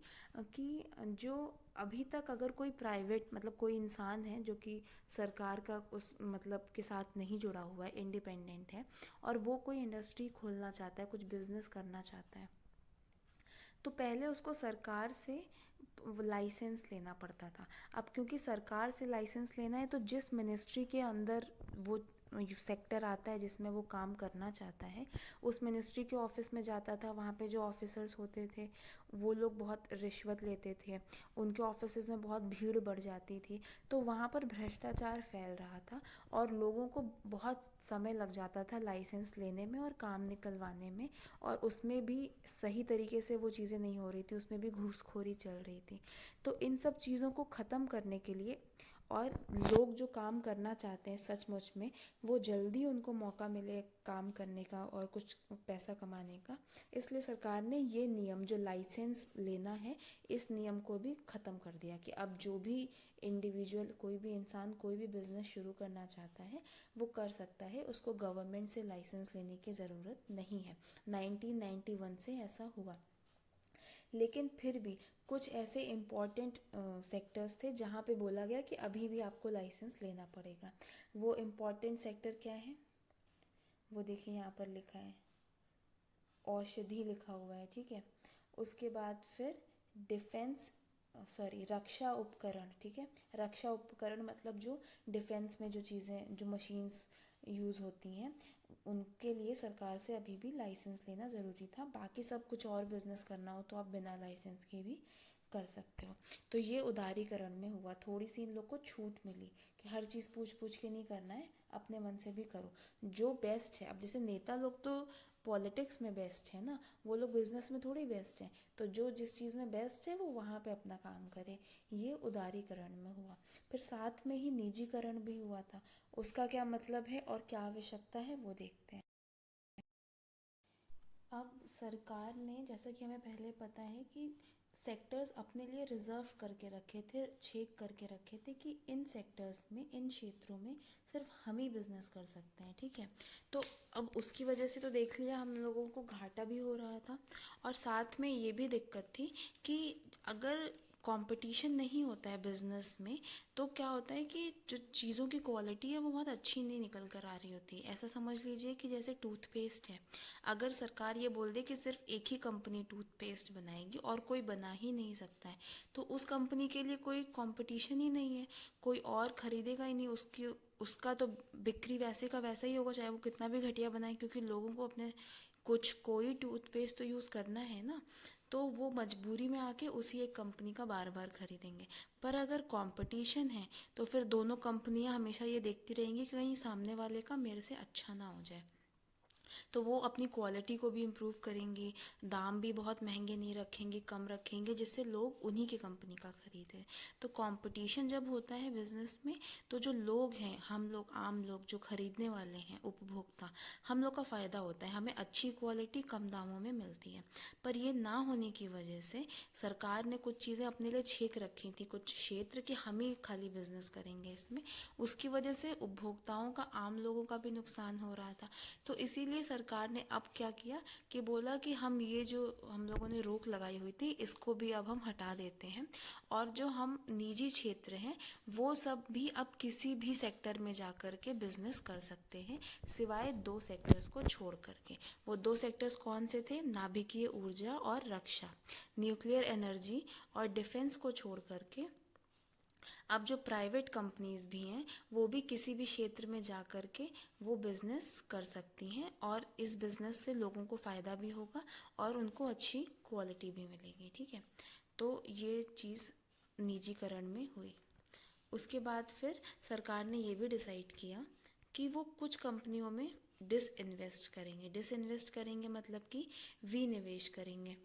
S1: कि जो अभी तक अगर कोई प्राइवेट मतलब कोई इंसान है जो कि सरकार का उस मतलब के साथ नहीं जुड़ा हुआ है, इंडिपेंडेंट है, और वो कोई इंडस्ट्री खोलना चाहता है, कुछ बिजनेस करना चाहता है, तो पहले उसको सरकार से लाइसेंस लेना पड़ता था। अब क्योंकि सरकार से लाइसेंस लेना है तो जिस मिनिस्ट्री के अंदर वो सेक्टर आता है जिसमें वो काम करना चाहता है, उस मिनिस्ट्री के ऑफिस में जाता था। वहाँ पे जो ऑफिसर्स होते थे वो लोग बहुत रिश्वत लेते थे, उनके ऑफिस में बहुत भीड़ बढ़ जाती थी, तो वहाँ पर भ्रष्टाचार फैल रहा था और लोगों को बहुत समय लग जाता था लाइसेंस लेने में और काम निकलवाने में, और उसमें भी सही तरीके से वो चीज़ें नहीं हो रही थी, उसमें भी घूसखोरी चल रही थी। तो इन सब चीज़ों को ख़त्म करने के लिए, और लोग जो काम करना चाहते हैं सचमुच में वो जल्दी उनको मौका मिले काम करने का और कुछ पैसा कमाने का, इसलिए सरकार ने ये नियम जो लाइसेंस लेना है इस नियम को भी ख़त्म कर दिया कि अब जो भी इंडिविजुअल, कोई भी इंसान कोई भी बिज़नेस शुरू करना चाहता है वो कर सकता है, उसको गवर्नमेंट से लाइसेंस लेने की ज़रूरत नहीं है। 1991 से ऐसा हुआ। लेकिन फिर भी कुछ ऐसे इम्पॉर्टेंट सेक्टर्स थे जहाँ पे बोला गया कि अभी भी आपको लाइसेंस लेना पड़ेगा। वो इम्पॉर्टेंट सेक्टर क्या है, वो देखिए यहाँ पर लिखा है, औषधि लिखा हुआ है। ठीक है, उसके बाद फिर डिफेंस, रक्षा उपकरण। ठीक है, रक्षा उपकरण मतलब जो डिफेंस में जो चीज़ें, जो मशीन्स यूज़ होती हैं उनके लिए सरकार से अभी भी लाइसेंस लेना ज़रूरी था। बाकी सब कुछ और बिजनेस करना हो तो आप बिना लाइसेंस के भी कर सकते हो। तो ये उदारीकरण में हुआ, थोड़ी सी इन लोग को छूट मिली कि हर चीज़ पूछ पूछ के नहीं करना है, अपने मन से भी करो जो बेस्ट है। अब जैसे नेता लोग तो पॉलिटिक्स में बेस्ट है ना, वो लोग बिजनेस में थोड़ी बेस्ट हैं, तो जो जिस चीज़ में बेस्ट है वो वहाँ पे अपना काम करे। ये उदारीकरण में हुआ। फिर साथ में ही निजीकरण भी हुआ था। उसका क्या मतलब है और क्या आवश्यकता है वो देखते हैं। अब सरकार ने, जैसा कि हमें पहले पता है कि सेक्टर्स अपने लिए रिजर्व करके रखे थे, छेक करके रखे थे कि इन सेक्टर्स में, इन क्षेत्रों में सिर्फ हम ही बिजनेस कर सकते हैं, ठीक है। तो अब उसकी वजह से तो देख लिया हम लोगों को घाटा भी हो रहा था, और साथ में ये भी दिक्कत थी कि अगर कंपटीशन नहीं होता है बिजनेस में तो क्या होता है कि जो चीज़ों की क्वालिटी है वो बहुत अच्छी नहीं निकल कर आ रही होती। ऐसा समझ लीजिए कि जैसे टूथपेस्ट है, अगर सरकार ये बोल दे कि सिर्फ एक ही कंपनी टूथपेस्ट बनाएगी और कोई बना ही नहीं सकता है, तो उस कंपनी के लिए कोई कंपटीशन ही नहीं है, कोई और खरीदेगा ही नहीं। उसका तो बिक्री वैसे का वैसा ही होगा, चाहे वो कितना भी घटिया बनाए, क्योंकि लोगों को अपने कोई टूथपेस्ट तो यूज़ करना है ना, तो वो मजबूरी में आके उसी एक कंपनी का बार बार खरीदेंगे। पर अगर कंपटीशन है तो फिर दोनों कंपनियां हमेशा ये देखती रहेंगी कि कहीं सामने वाले का मेरे से अच्छा ना हो जाए, तो वो अपनी क्वालिटी को भी इम्प्रूव करेंगी, दाम भी बहुत महंगे नहीं रखेंगे, कम रखेंगे, जिससे लोग उन्हीं की कंपनी का खरीदें। तो कंपटीशन जब होता है बिजनेस में, तो जो लोग हैं, हम लोग आम लोग जो खरीदने वाले हैं, उपभोक्ता, हम लोग का फ़ायदा होता है, हमें अच्छी क्वालिटी कम दामों में मिलती है। पर ये ना होने की वजह से सरकार ने कुछ चीज़ें अपने लिए छेक रखी थी, कुछ क्षेत्र कि हम ही खाली बिजनेस करेंगे इसमें। उसकी वजह से उपभोक्ताओं का, आम लोगों का भी नुकसान हो रहा था। तो इसीलिए सरकार ने अब क्या किया कि बोला कि हम ये जो हम लोगों ने रोक लगाई हुई थी इसको भी अब हम हटा देते हैं, और जो हम निजी क्षेत्र हैं वो सब भी अब किसी भी सेक्टर में जा कर के बिजनेस कर सकते हैं, सिवाय 2 सेक्टर्स को छोड़ करके। वो 2 सेक्टर्स कौन से थे? नाभिकीय ऊर्जा और रक्षा, न्यूक्लियर एनर्जी और डिफेंस को छोड़ करके अब जो प्राइवेट कंपनीज भी हैं वो भी किसी भी क्षेत्र में जा कर के वो बिज़नेस कर सकती हैं, और इस बिज़नेस से लोगों को फ़ायदा भी होगा और उनको अच्छी क्वालिटी भी मिलेगी, ठीक है। तो ये चीज़ निजीकरण में हुई। उसके बाद फिर सरकार ने ये भी डिसाइड किया कि वो कुछ कंपनियों में डिसइन्वेस्ट करेंगे। डिसइन्वेस्ट करेंगे मतलब कि विनिवेश करेंगे।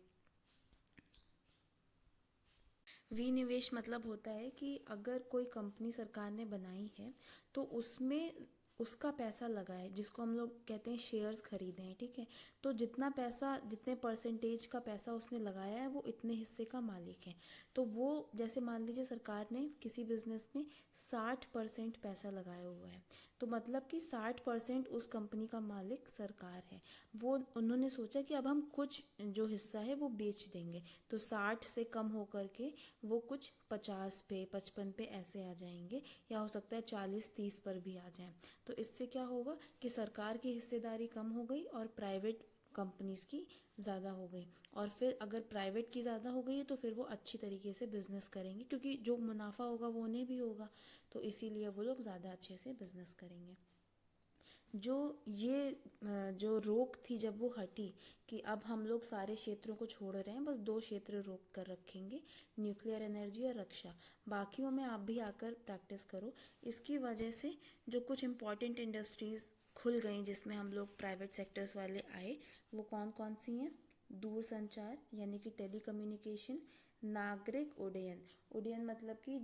S1: विनिवेश मतलब होता है कि अगर कोई कंपनी सरकार ने बनाई है तो उसमें उसका पैसा लगा है, जिसको हम लोग कहते हैं शेयर्स खरीदे हैं, ठीक है। तो जितना पैसा, जितने परसेंटेज का पैसा उसने लगाया है वो इतने हिस्से का मालिक है। तो वो, जैसे मान लीजिए सरकार ने किसी बिजनेस में 60% पैसा लगाया हुआ है, तो मतलब कि 60% उस कंपनी का मालिक सरकार है। वो उन्होंने सोचा कि अब हम कुछ जो हिस्सा है वो बेच देंगे, तो 60 से कम होकर के वो कुछ 50 पे, 55 पे ऐसे आ जाएंगे, या हो सकता है 40-30 पर भी आ जाएं। तो इससे क्या होगा कि सरकार की हिस्सेदारी कम हो गई और प्राइवेट कंपनीज की ज़्यादा हो गई। और फिर अगर प्राइवेट की ज़्यादा हो गई है तो फिर वो अच्छी तरीके से बिजनेस करेंगे, क्योंकि जो मुनाफा होगा वो उन्हें भी होगा, तो इसीलिए वो लोग ज़्यादा अच्छे से बिजनेस करेंगे। जो ये जो रोक थी जब वो हटी कि अब हम लोग सारे क्षेत्रों को छोड़ रहे हैं, बस 2 क्षेत्र रोक कर रखेंगे, न्यूक्लियर एनर्जी और रक्षा, बाकियों में आप भी आकर प्रैक्टिस करो। इसकी वजह से जो कुछ इम्पॉर्टेंट इंडस्ट्रीज़ खुल गई जिसमें हम लोग प्राइवेट सेक्टर्स वाले आए, वो कौन कौन सी हैं? दूर संचार यानी कि टेली कम्युनिकेशन, नागरिक उड्डयन, उड्डयन मतलब कि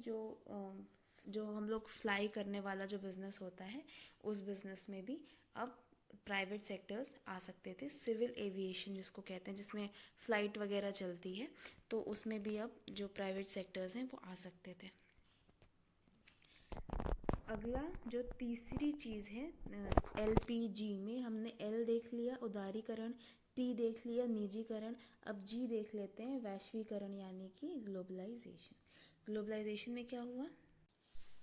S1: जो हम लोग फ्लाई करने वाला जो बिज़नेस होता है, उस बिज़नेस में भी अब प्राइवेट सेक्टर्स आ सकते थे। सिविल एविएशन जिसको कहते हैं, जिसमें फ़्लाइट वगैरह चलती है, तो उसमें भी अब जो प्राइवेट सेक्टर्स हैं वो आ सकते थे। अगला जो तीसरी चीज़ है, LPG में हमने L देख लिया उदारीकरण, P देख लिया निजीकरण, अब G देख लेते हैं वैश्वीकरण यानी कि ग्लोबलाइजेशन। ग्लोबलाइजेशन में क्या हुआ?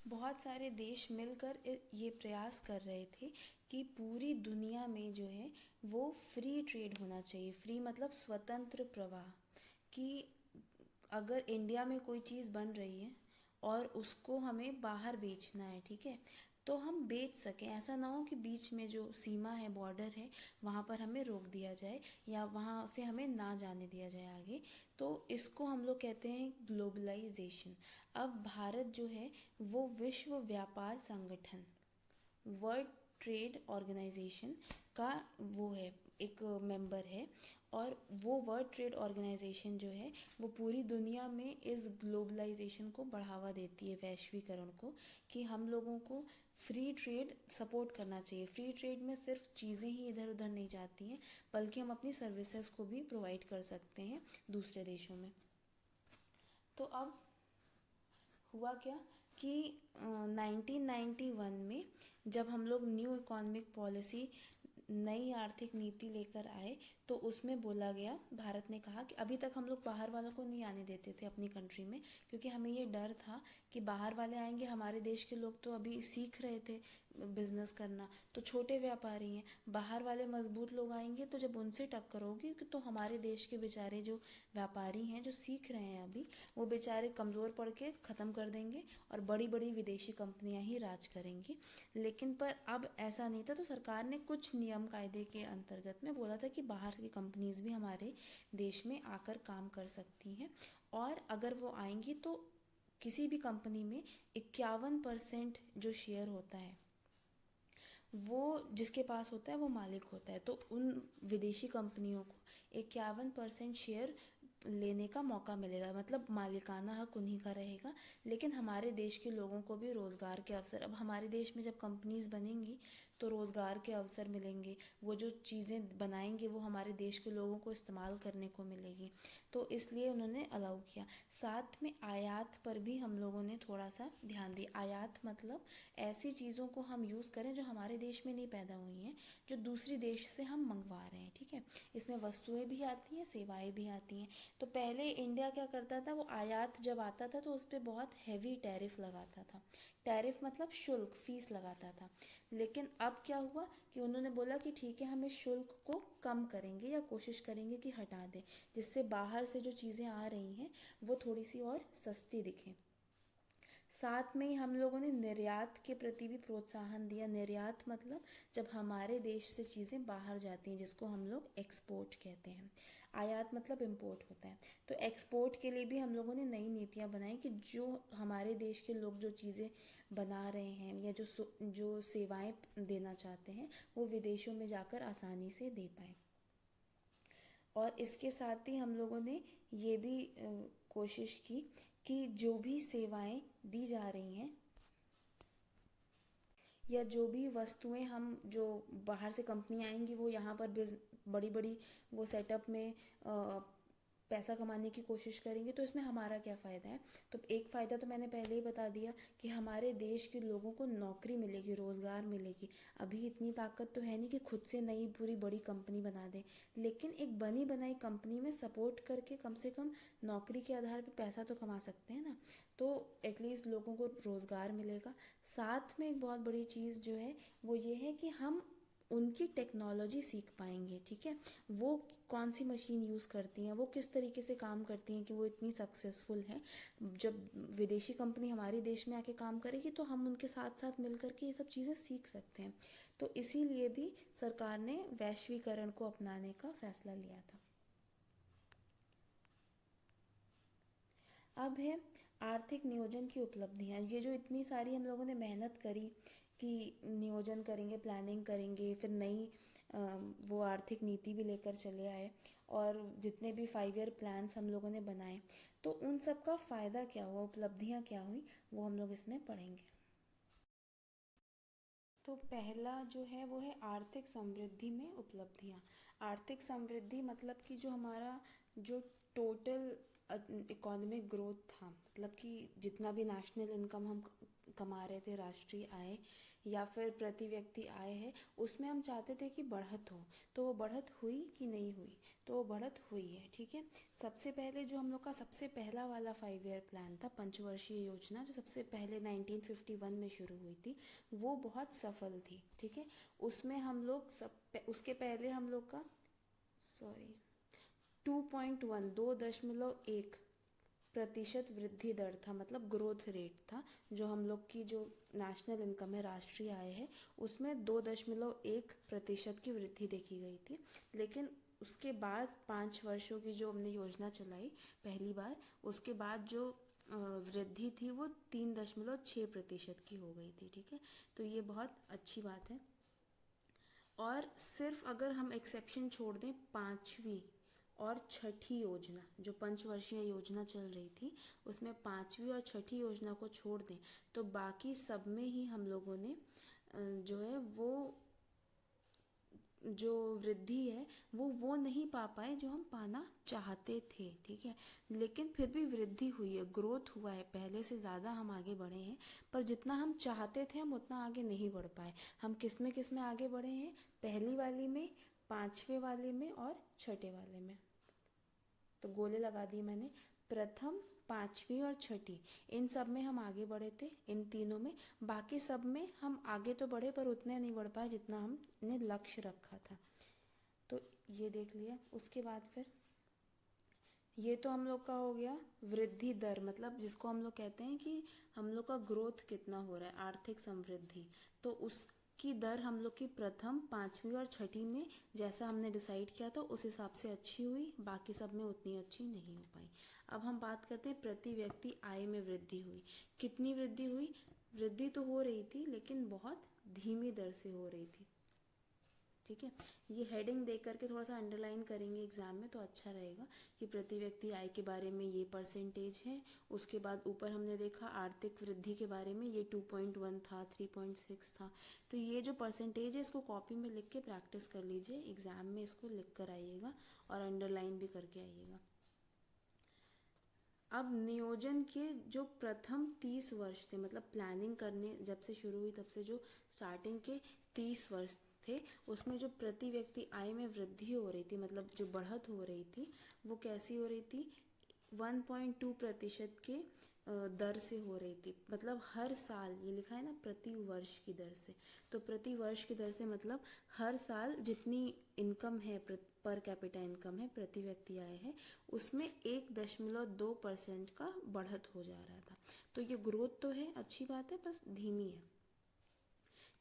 S1: बहुत सारे देश मिलकर ये प्रयास कर रहे थे कि पूरी दुनिया में जो है वो फ्री ट्रेड होना चाहिए। फ्री मतलब स्वतंत्र प्रवाह, कि अगर इंडिया में कोई चीज़ बन रही है और उसको हमें बाहर बेचना है, ठीक है, तो हम बेच सकें। ऐसा ना हो कि बीच में जो सीमा है, बॉर्डर है, वहाँ पर हमें रोक दिया जाए या वहाँ से हमें ना जाने दिया जाए आगे। तो इसको हम लोग कहते हैं ग्लोबलाइजेशन। अब भारत जो है वो विश्व व्यापार संगठन, वर्ल्ड ट्रेड ऑर्गेनाइजेशन का वो है, एक मेंबर है। और वो वर्ल्ड ट्रेड ऑर्गेनाइजेशन जो है वो पूरी दुनिया में इस ग्लोबलाइजेशन को बढ़ावा देती है, वैश्वीकरण को, कि हम लोगों को फ्री ट्रेड सपोर्ट करना चाहिए। फ्री ट्रेड में सिर्फ चीज़ें ही इधर उधर नहीं जाती हैं, बल्कि हम अपनी सर्विसेज को भी प्रोवाइड कर सकते हैं दूसरे देशों में। तो अब हुआ क्या कि 1991 में जब हम लोग न्यू इकोनॉमिक पॉलिसी, नई आर्थिक नीति लेकर आए, तो उसमें बोला गया, भारत ने कहा कि अभी तक हम लोग बाहर वालों को नहीं आने देते थे अपनी कंट्री में, क्योंकि हमें ये डर था कि बाहर वाले आएंगे, हमारे देश के लोग तो अभी सीख रहे थे बिजनेस करना, तो छोटे व्यापारी हैं, बाहर वाले मजबूत लोग आएंगे तो जब उनसे टक्कर होगी तो हमारे देश के बेचारे जो व्यापारी हैं जो सीख रहे हैं अभी, वो बेचारे कमज़ोर पड़ के ख़त्म कर देंगे और बड़ी बड़ी विदेशी कंपनियां ही राज करेंगी। लेकिन पर अब ऐसा नहीं था, तो सरकार ने कुछ नियम कायदे के अंतर्गत में बोला था कि बाहर की कंपनीज भी हमारे देश में आकर काम कर सकती हैं, और अगर वो आएंगी तो किसी भी कंपनी में 51% जो शेयर होता है वो जिसके पास होता है वो मालिक होता है। तो उन विदेशी कंपनियों को 51% शेयर लेने का मौका मिलेगा, मतलब मालिकाना हक उन्हीं का रहेगा। लेकिन हमारे देश के लोगों को भी रोज़गार के अवसर, अब हमारे देश में जब कंपनीज बनेंगी तो रोज़गार के अवसर मिलेंगे, वो जो चीज़ें बनाएंगे वो हमारे देश के लोगों को इस्तेमाल करने को मिलेगी, तो इसलिए उन्होंने अलाउ किया। साथ में आयात पर भी हम लोगों ने थोड़ा सा ध्यान दिया। आयात मतलब ऐसी चीज़ों को हम यूज़ करें जो हमारे देश में नहीं पैदा हुई हैं, जो दूसरी देश से हम मंगवा रहे हैं, ठीक है। इसमें वस्तुएं भी आती हैं, सेवाएं भी आती हैं। तो पहले इंडिया क्या करता था, वो आयात जब आता था तो उस पर बहुत हैवी टैरिफ लगाता था। टैरिफ मतलब शुल्क, फीस लगाता था। लेकिन अब क्या हुआ कि उन्होंने बोला कि ठीक है, हम इस शुल्क को कम करेंगे या कोशिश करेंगे कि हटा दें, जिससे बाहर से जो चीज़ें आ रही हैं वो थोड़ी सी और सस्ती दिखें। साथ में ही हम लोगों ने निर्यात के प्रति भी प्रोत्साहन दिया। निर्यात मतलब जब हमारे देश से चीज़ें बाहर जाती हैं, जिसको हम लोग एक्सपोर्ट कहते हैं। आयात मतलब इंपोर्ट होता है। तो एक्सपोर्ट के लिए भी हम लोगों ने नई नीतियां बनाई कि जो हमारे देश के लोग जो चीज़ें बना रहे हैं या जो सेवाएं देना चाहते हैं वो विदेशों में जाकर आसानी से दे पाएँ। और इसके साथ ही हम लोगों ने ये भी कोशिश की कि जो भी सेवाएं दी जा रही हैं या जो भी वस्तुएं हम, जो बाहर से कंपनियां आएंगी वो यहाँ पर बड़ी बड़ी वो सेटअप में पैसा कमाने की कोशिश करेंगे, तो इसमें हमारा क्या फ़ायदा है। तो एक फ़ायदा तो मैंने पहले ही बता दिया कि हमारे देश के लोगों को नौकरी मिलेगी, रोज़गार मिलेगी। अभी इतनी ताकत तो है नहीं कि खुद से नई पूरी बड़ी कंपनी बना दें, लेकिन एक बनी बनाई कंपनी में सपोर्ट करके कम से कम नौकरी के आधार पर पैसा तो कमा सकते हैं ना। तो एटलीस्ट लोगों को रोज़गार मिलेगा। साथ में एक बहुत बड़ी चीज़ जो है वो ये है कि हम उनकी टेक्नोलॉजी सीख पाएंगे, ठीक है। वो कौन सी मशीन यूज़ करती हैं, वो किस तरीके से काम करती हैं कि वो इतनी सक्सेसफुल हैं। जब विदेशी कंपनी हमारे देश में आके काम करेगी तो हम उनके साथ साथ मिल करके ये सब चीज़ें सीख सकते हैं। तो इसीलिए भी सरकार ने वैश्वीकरण को अपनाने का फैसला लिया था। अब है आर्थिक नियोजन की उपलब्धियाँ। ये जो इतनी सारी हम लोगों ने मेहनत करी कि नियोजन करेंगे, प्लानिंग करेंगे, फिर नई वो आर्थिक नीति भी लेकर चले आए, और जितने भी 5 ईयर प्लान्स हम लोगों ने बनाए, तो उन सब का फ़ायदा क्या हुआ, उपलब्धियाँ क्या हुई, वो हम लोग इसमें पढ़ेंगे। तो पहला जो है वो है आर्थिक समृद्धि में उपलब्धियाँ। आर्थिक समृद्धि मतलब कि जो हमारा जो टोटल इकोनॉमिक ग्रोथ था, मतलब कि जितना भी नेशनल इनकम हम कमा रहे थे, राष्ट्रीय आय या फिर प्रति व्यक्ति आय है, उसमें हम चाहते थे कि बढ़त हो। तो वो बढ़त हुई कि नहीं हुई, तो वो बढ़त हुई है, ठीक है। सबसे पहले जो हम लोग का सबसे पहला वाला 5 ईयर प्लान था, पंचवर्षीय योजना, जो सबसे पहले 1951 में शुरू हुई थी, वो बहुत सफल थी, ठीक है। उसमें हम लोग उसके पहले हम लोग का 2.1 2.1 प्रतिशत वृद्धि दर था, मतलब ग्रोथ रेट था, जो हम लोग की जो नेशनल इनकम है, राष्ट्रीय आय है, उसमें 2.1% की वृद्धि देखी गई थी। लेकिन उसके बाद 5 वर्षों की जो हमने योजना चलाई पहली बार, उसके बाद जो वृद्धि थी वो 3.6% की हो गई थी। ठीक है, तो ये बहुत अच्छी बात है। और सिर्फ अगर हम एक्सेप्शन छोड़ दें 5वीं और 6ठी योजना, जो 5 वर्षीय योजना चल रही थी, उसमें 5वीं और 6ठी योजना को छोड़ दें तो बाकी सब में ही हम लोगों ने जो है वो जो वृद्धि है वो नहीं पा पाए जो हम पाना चाहते थे। ठीक है, लेकिन फिर भी वृद्धि हुई है, ग्रोथ हुआ है, पहले से ज़्यादा हम आगे बढ़े हैं। पर जितना हम चाहते थे हम उतना आगे नहीं बढ़ पाए। हम किस में आगे बढ़े हैं? पहली वाली में, 5वें वाले में और 6ठे वाले में। तो गोले लगा दिए मैंने, प्रथम, 5वीं और 6ठी, इन सब में हम आगे बढ़े थे, इन तीनों में। बाकी सब में हम आगे तो बढ़े पर उतने नहीं बढ़ पाए जितना हमने लक्ष्य रखा था। तो ये देख लिया। उसके बाद फिर ये तो हम लोग का हो गया वृद्धि दर, मतलब जिसको हम लोग कहते हैं कि हम लोग का ग्रोथ कितना हो रहा है, आर्थिक समृद्धि। तो उसकी दर हम लोग की प्रथम, 5वीं और 6ठी में जैसा हमने डिसाइड किया था उस हिसाब से अच्छी हुई, बाकी सब में उतनी अच्छी नहीं हो पाई। अब हम बात करते हैं प्रति व्यक्ति आय में वृद्धि हुई। कितनी वृद्धि हुई? वृद्धि तो हो रही थी लेकिन बहुत धीमी दर से हो रही थी। ठीक है, ये हेडिंग देख करके थोड़ा सा अंडरलाइन करेंगे एग्जाम में तो अच्छा रहेगा कि प्रति व्यक्ति आय के बारे में ये परसेंटेज है। उसके बाद ऊपर हमने देखा आर्थिक वृद्धि के बारे में, ये 2.1 था, 3.6 था। तो ये जो परसेंटेज है इसको कॉपी में लिख के प्रैक्टिस कर लीजिए, एग्जाम में इसको लिख कर आइएगा और अंडरलाइन भी करके आइएगा। अब नियोजन के जो प्रथम 30 वर्ष थे, मतलब प्लानिंग करने जब से शुरू हुई तब से जो स्टार्टिंग के 30 वर्ष थे, उसमें जो प्रति व्यक्ति आय में वृद्धि हो रही थी, मतलब जो बढ़त हो रही थी, वो कैसी हो रही थी? 1.2% के दर से हो रही थी। मतलब हर साल, ये लिखा है ना प्रति वर्ष की दर से, तो प्रति वर्ष की दर से मतलब हर साल जितनी इनकम है, पर कैपिटा इनकम है, प्रति व्यक्ति आय है, उसमें 1.2% का बढ़त हो जा रहा था। तो ये ग्रोथ तो है, अच्छी बात है, बस धीमी है।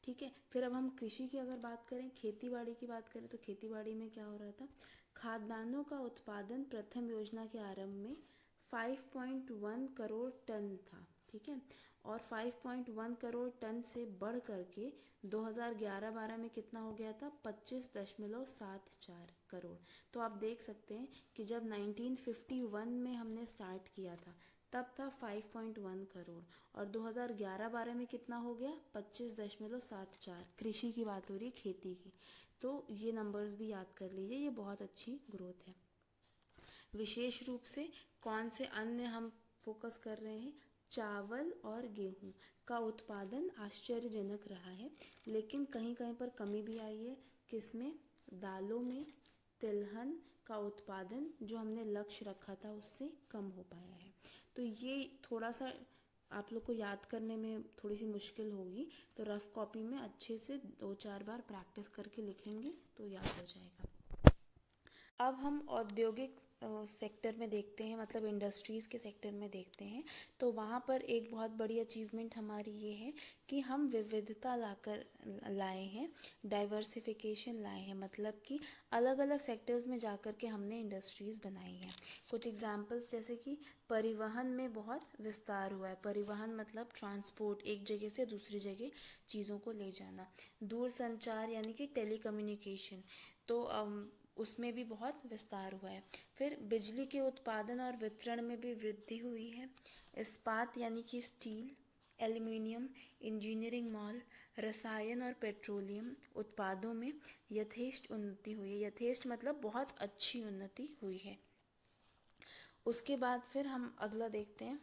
S1: ठीक है, फिर अब हम कृषि की अगर बात करें, खेती बाड़ी की बात करें, तो खेती बाड़ी में क्या हो रहा था? खाद्यान्नों का उत्पादन प्रथम योजना के आरंभ में 5.1 करोड़ टन था। ठीक है, और 5.1 करोड़ टन से बढ़ करके 2011-12 में कितना हो गया था? 25.74 करोड़। तो आप देख सकते हैं कि जब 1951 में हमने स्टार्ट किया था तब था 5.1 करोड़, और 2011-12 में कितना हो गया? 25.74। कृषि की बात हो रही है, खेती की। तो ये नंबर्स भी याद कर लीजिए, ये बहुत अच्छी ग्रोथ है। विशेष रूप से कौन से अन्य हम फोकस कर रहे हैं? चावल और गेहूं का उत्पादन आश्चर्यजनक रहा है, लेकिन कहीं कहीं पर कमी भी आई है। किसमें? दालों में तिलहन का उत्पादन जो हमने लक्ष्य रखा था उससे कम हो पाया है। तो ये थोड़ा सा आप लोग को याद करने में थोड़ी सी मुश्किल होगी, तो रफ कॉपी में अच्छे से 2-4 बार प्रैक्टिस करके लिखेंगे तो याद हो जाएगा। अब हम औद्योगिक सेक्टर में देखते हैं, मतलब इंडस्ट्रीज़ के सेक्टर में देखते हैं। तो वहाँ पर एक बहुत बड़ी अचीवमेंट हमारी ये है कि हम विविधता लाए हैं, डाइवर्सिफिकेशन लाए हैं, मतलब कि अलग अलग सेक्टर्स में जाकर के हमने इंडस्ट्रीज़ बनाई हैं। कुछ एग्जांपल्स जैसे कि परिवहन में बहुत विस्तार हुआ है। परिवहन मतलब ट्रांसपोर्ट, एक जगह से दूसरी जगह चीज़ों को ले जाना। दूरसंचार यानी कि टेलीकम्युनिकेशन, तो उसमें भी बहुत विस्तार हुआ है। फिर बिजली के उत्पादन और वितरण में भी वृद्धि हुई है। इस्पात यानी कि स्टील, एल्युमिनियम, इंजीनियरिंग मॉल, रसायन और पेट्रोलियम उत्पादों में यथेष्ट उन्नति हुई है। यथेष्ट मतलब बहुत अच्छी उन्नति हुई है। उसके बाद फिर हम अगला देखते हैं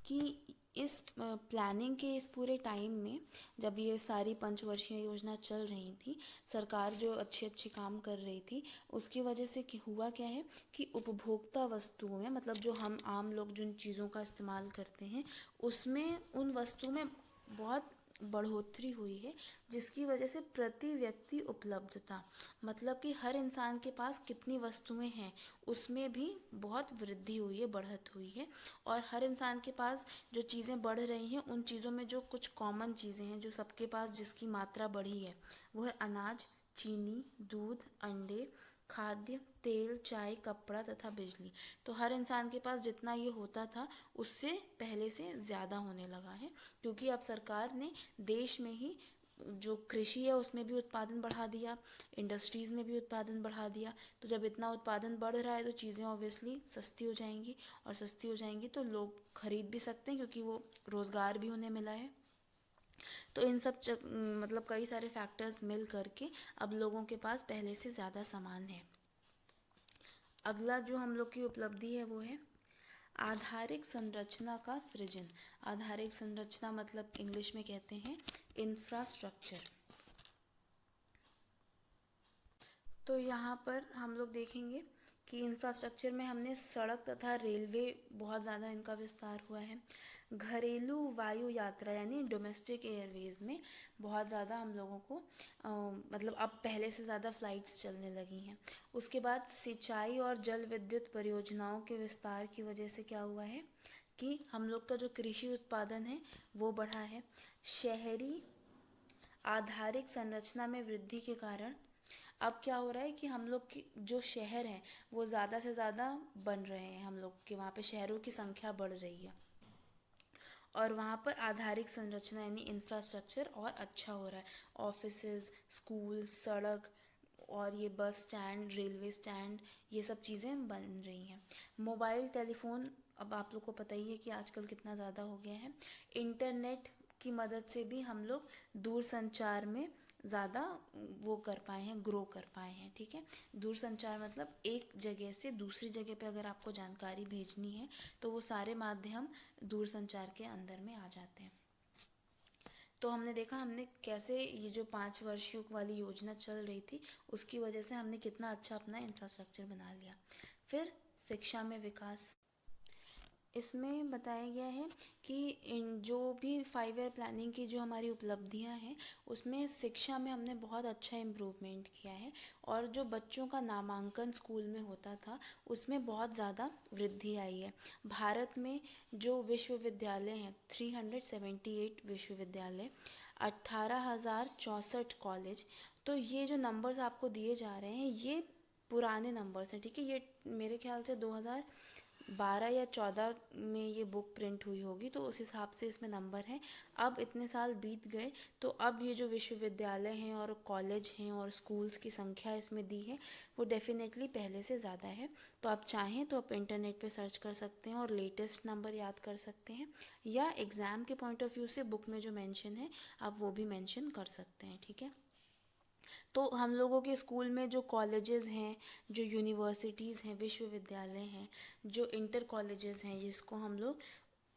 S1: कि इस प्लानिंग के इस पूरे टाइम में, जब ये सारी 5 वर्षीय योजना चल रही थी, सरकार जो अच्छे काम कर रही थी, उसकी वजह से हुआ क्या है कि उपभोक्ता वस्तुओं में, मतलब जो हम आम लोग जिन चीज़ों का इस्तेमाल करते हैं, उसमें उन वस्तुओं में बहुत बढ़ोतरी हुई है, जिसकी वजह से प्रति व्यक्ति उपलब्धता, मतलब कि हर इंसान के पास कितनी वस्तुएं हैं उसमें भी बहुत वृद्धि हुई है, बढ़त हुई है। और हर इंसान के पास जो चीज़ें बढ़ रही हैं उन चीज़ों में जो कुछ कॉमन चीज़ें हैं जो सबके पास जिसकी मात्रा बढ़ी है वो है अनाज, चीनी, दूध, अंडे, खाद्य, तेल, चाय, कपड़ा तथा बिजली। तो हर इंसान के पास जितना ये होता था उससे पहले से ज़्यादा होने लगा है, क्योंकि अब सरकार ने देश में ही जो कृषि है उसमें भी उत्पादन बढ़ा दिया, इंडस्ट्रीज़ में भी उत्पादन बढ़ा दिया। तो जब इतना उत्पादन बढ़ रहा है तो चीज़ें ऑब्वियसली सस्ती हो जाएंगी, और सस्ती हो जाएंगी तो लोग खरीद भी सकते हैं क्योंकि वो रोज़गार भी उन्हें मिला है। तो इन सब मतलब कई सारे फैक्टर्स मिल करके अब लोगों के पास पहले से ज़्यादा सामान है। अगला जो हम लोग की उपलब्धि है वो है आधारिक संरचना का सृजन। आधारिक संरचना मतलब इंग्लिश में कहते हैं इंफ्रास्ट्रक्चर। तो यहाँ पर हम लोग देखेंगे कि इंफ्रास्ट्रक्चर में हमने सड़क तथा रेलवे, बहुत ज़्यादा इनका विस्तार हुआ है। घरेलू वायु यात्रा यानी डोमेस्टिक एयरवेज में बहुत ज़्यादा हम लोगों को मतलब अब पहले से ज़्यादा फ़्लाइट्स चलने लगी हैं। उसके बाद सिंचाई और जल विद्युत परियोजनाओं के विस्तार की वजह से क्या हुआ है कि हम लोग का जो कृषि उत्पादन है वो बढ़ा है। शहरी आधारिक संरचना में वृद्धि के कारण अब क्या हो रहा है कि हम लोग की जो शहर हैं वो ज़्यादा से ज़्यादा बन रहे हैं, हम लोग के वहाँ पे शहरों की संख्या बढ़ रही है और वहाँ पर आधारिक संरचना यानी इंफ्रास्ट्रक्चर और अच्छा हो रहा है। ऑफिसेज, स्कूल, सड़क और ये बस स्टैंड, रेलवे स्टैंड, ये सब चीज़ें बन रही हैं। मोबाइल टेलीफोन, अब आप लोग को पता ही है कि आजकल कितना ज़्यादा हो गया है। इंटरनेट की मदद से भी हम लोग दूर संचार में ज़्यादा वो कर पाए हैं, ग्रो कर पाए हैं। ठीक है, दूर संचार मतलब एक जगह से दूसरी जगह पे अगर आपको जानकारी भेजनी है तो वो सारे माध्यम दूर संचार के अंदर में आ जाते हैं। तो हमने देखा हमने कैसे ये जो 5 वर्षीय वाली योजना चल रही थी उसकी वजह से हमने कितना अच्छा अपना इंफ्रास्ट्रक्चर बना लिया। फिर शिक्षा में विकास, इसमें बताया गया है कि इन जो भी 5 ईयर प्लानिंग की जो हमारी उपलब्धियां हैं उसमें शिक्षा में हमने बहुत अच्छा इम्प्रूवमेंट किया है और जो बच्चों का नामांकन स्कूल में होता था उसमें बहुत ज़्यादा वृद्धि आई है। भारत में जो विश्वविद्यालय हैं 378 विश्वविद्यालय, 18,064 कॉलेज। तो ये जो नंबर्स आपको दिए जा रहे हैं ये पुराने नंबर्स हैं। ठीक है, ये मेरे ख्याल से 2012 या 14 में ये बुक प्रिंट हुई होगी तो उस हिसाब से इसमें नंबर हैं। अब इतने साल बीत गए तो अब ये जो विश्वविद्यालय हैं और कॉलेज हैं और स्कूल्स की संख्या इसमें दी है वो डेफिनेटली पहले से ज़्यादा है। तो आप चाहें तो आप इंटरनेट पे सर्च कर सकते हैं और लेटेस्ट नंबर याद कर सकते हैं, या एग्ज़ाम के पॉइंट ऑफ व्यू से बुक में जो मेंशन है आप वो भी मेंशन कर सकते हैं। ठीक है, तो हम लोगों के स्कूल में जो कॉलेजेस हैं, जो यूनिवर्सिटीज़ हैं, विश्वविद्यालय हैं, जो इंटर कॉलेजेस हैं जिसको हम लोग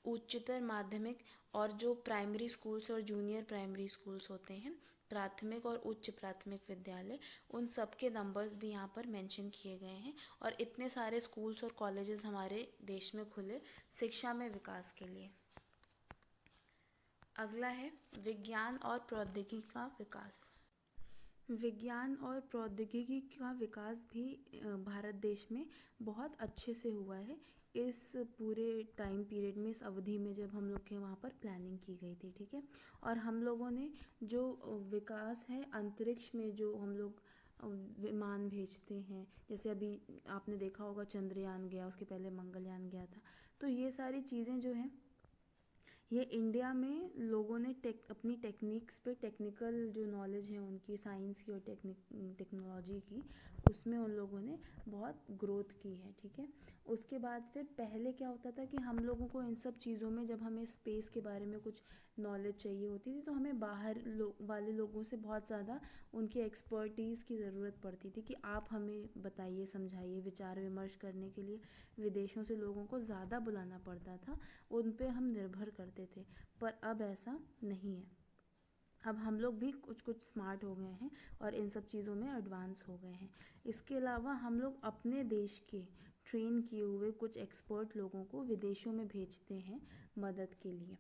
S1: उच्चतर माध्यमिक, और जो प्राइमरी स्कूल्स और जूनियर प्राइमरी स्कूल्स होते हैं, प्राथमिक और उच्च प्राथमिक विद्यालय, उन सब के नंबर्स भी यहाँ पर मेंशन किए गए हैं। और इतने सारे स्कूल्स और कॉलेजेस हमारे देश में खुले शिक्षा में विकास के लिए। अगला है विज्ञान और प्रौद्योगिकी का विकास। विज्ञान और प्रौद्योगिकी का विकास भी भारत देश में बहुत अच्छे से हुआ है इस पूरे टाइम पीरियड में, इस अवधि में जब हम लोग के वहाँ पर प्लानिंग की गई थी। ठीक है, और हम लोगों ने जो विकास है अंतरिक्ष में, जो हम लोग विमान भेजते हैं, जैसे अभी आपने देखा होगा चंद्रयान गया, उसके पहले मंगलयान गया था। तो ये सारी चीज़ें जो हैं ये इंडिया में लोगों ने अपनी टेक्निक्स पे, टेक्निकल जो नॉलेज है उनकी, साइंस की और टेक्नोलॉजी की, उसमें उन लोगों ने बहुत ग्रोथ की है। ठीक है, उसके बाद फिर पहले क्या होता था कि हम लोगों को इन सब चीज़ों में जब हमें स्पेस के बारे में कुछ नॉलेज चाहिए होती थी तो हमें बाहर वाले लोगों से बहुत ज़्यादा उनकी एक्सपर्टीज़ की ज़रूरत पड़ती थी कि आप हमें बताइए, समझाइए। विचार विमर्श करने के लिए विदेशों से लोगों को ज़्यादा बुलाना पड़ता था, उन पे हम निर्भर करते थे। पर अब ऐसा नहीं है, अब हम लोग भी कुछ कुछ स्मार्ट हो गए हैं और इन सब चीज़ों में एडवांस हो गए हैं। इसके अलावा हम लोग अपने देश के ट्रेन किए हुए कुछ एक्सपर्ट लोगों को विदेशों में भेजते हैं मदद के लिए।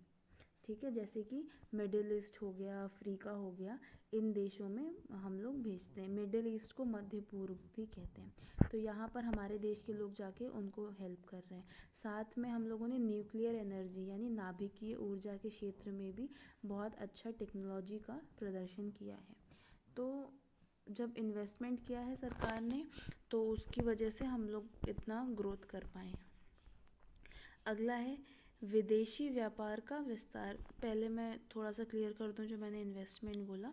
S1: ठीक है, जैसे कि मिडिल ईस्ट हो गया, अफ्रीका हो गया, इन देशों में हम लोग भेजते हैं। मिडिल ईस्ट को मध्य पूर्व भी कहते हैं। तो यहाँ पर हमारे देश के लोग जाके उनको हेल्प कर रहे हैं। साथ में हम लोगों ने न्यूक्लियर एनर्जी यानी नाभिकीय ऊर्जा के क्षेत्र में भी बहुत अच्छा टेक्नोलॉजी का प्रदर्शन किया है। तो जब इन्वेस्टमेंट किया है सरकार ने, तो उसकी वजह से हम लोग इतना ग्रोथ कर पाए हैं। अगला है विदेशी व्यापार का विस्तार। पहले मैं थोड़ा सा क्लियर कर दूं जो मैंने इन्वेस्टमेंट बोला।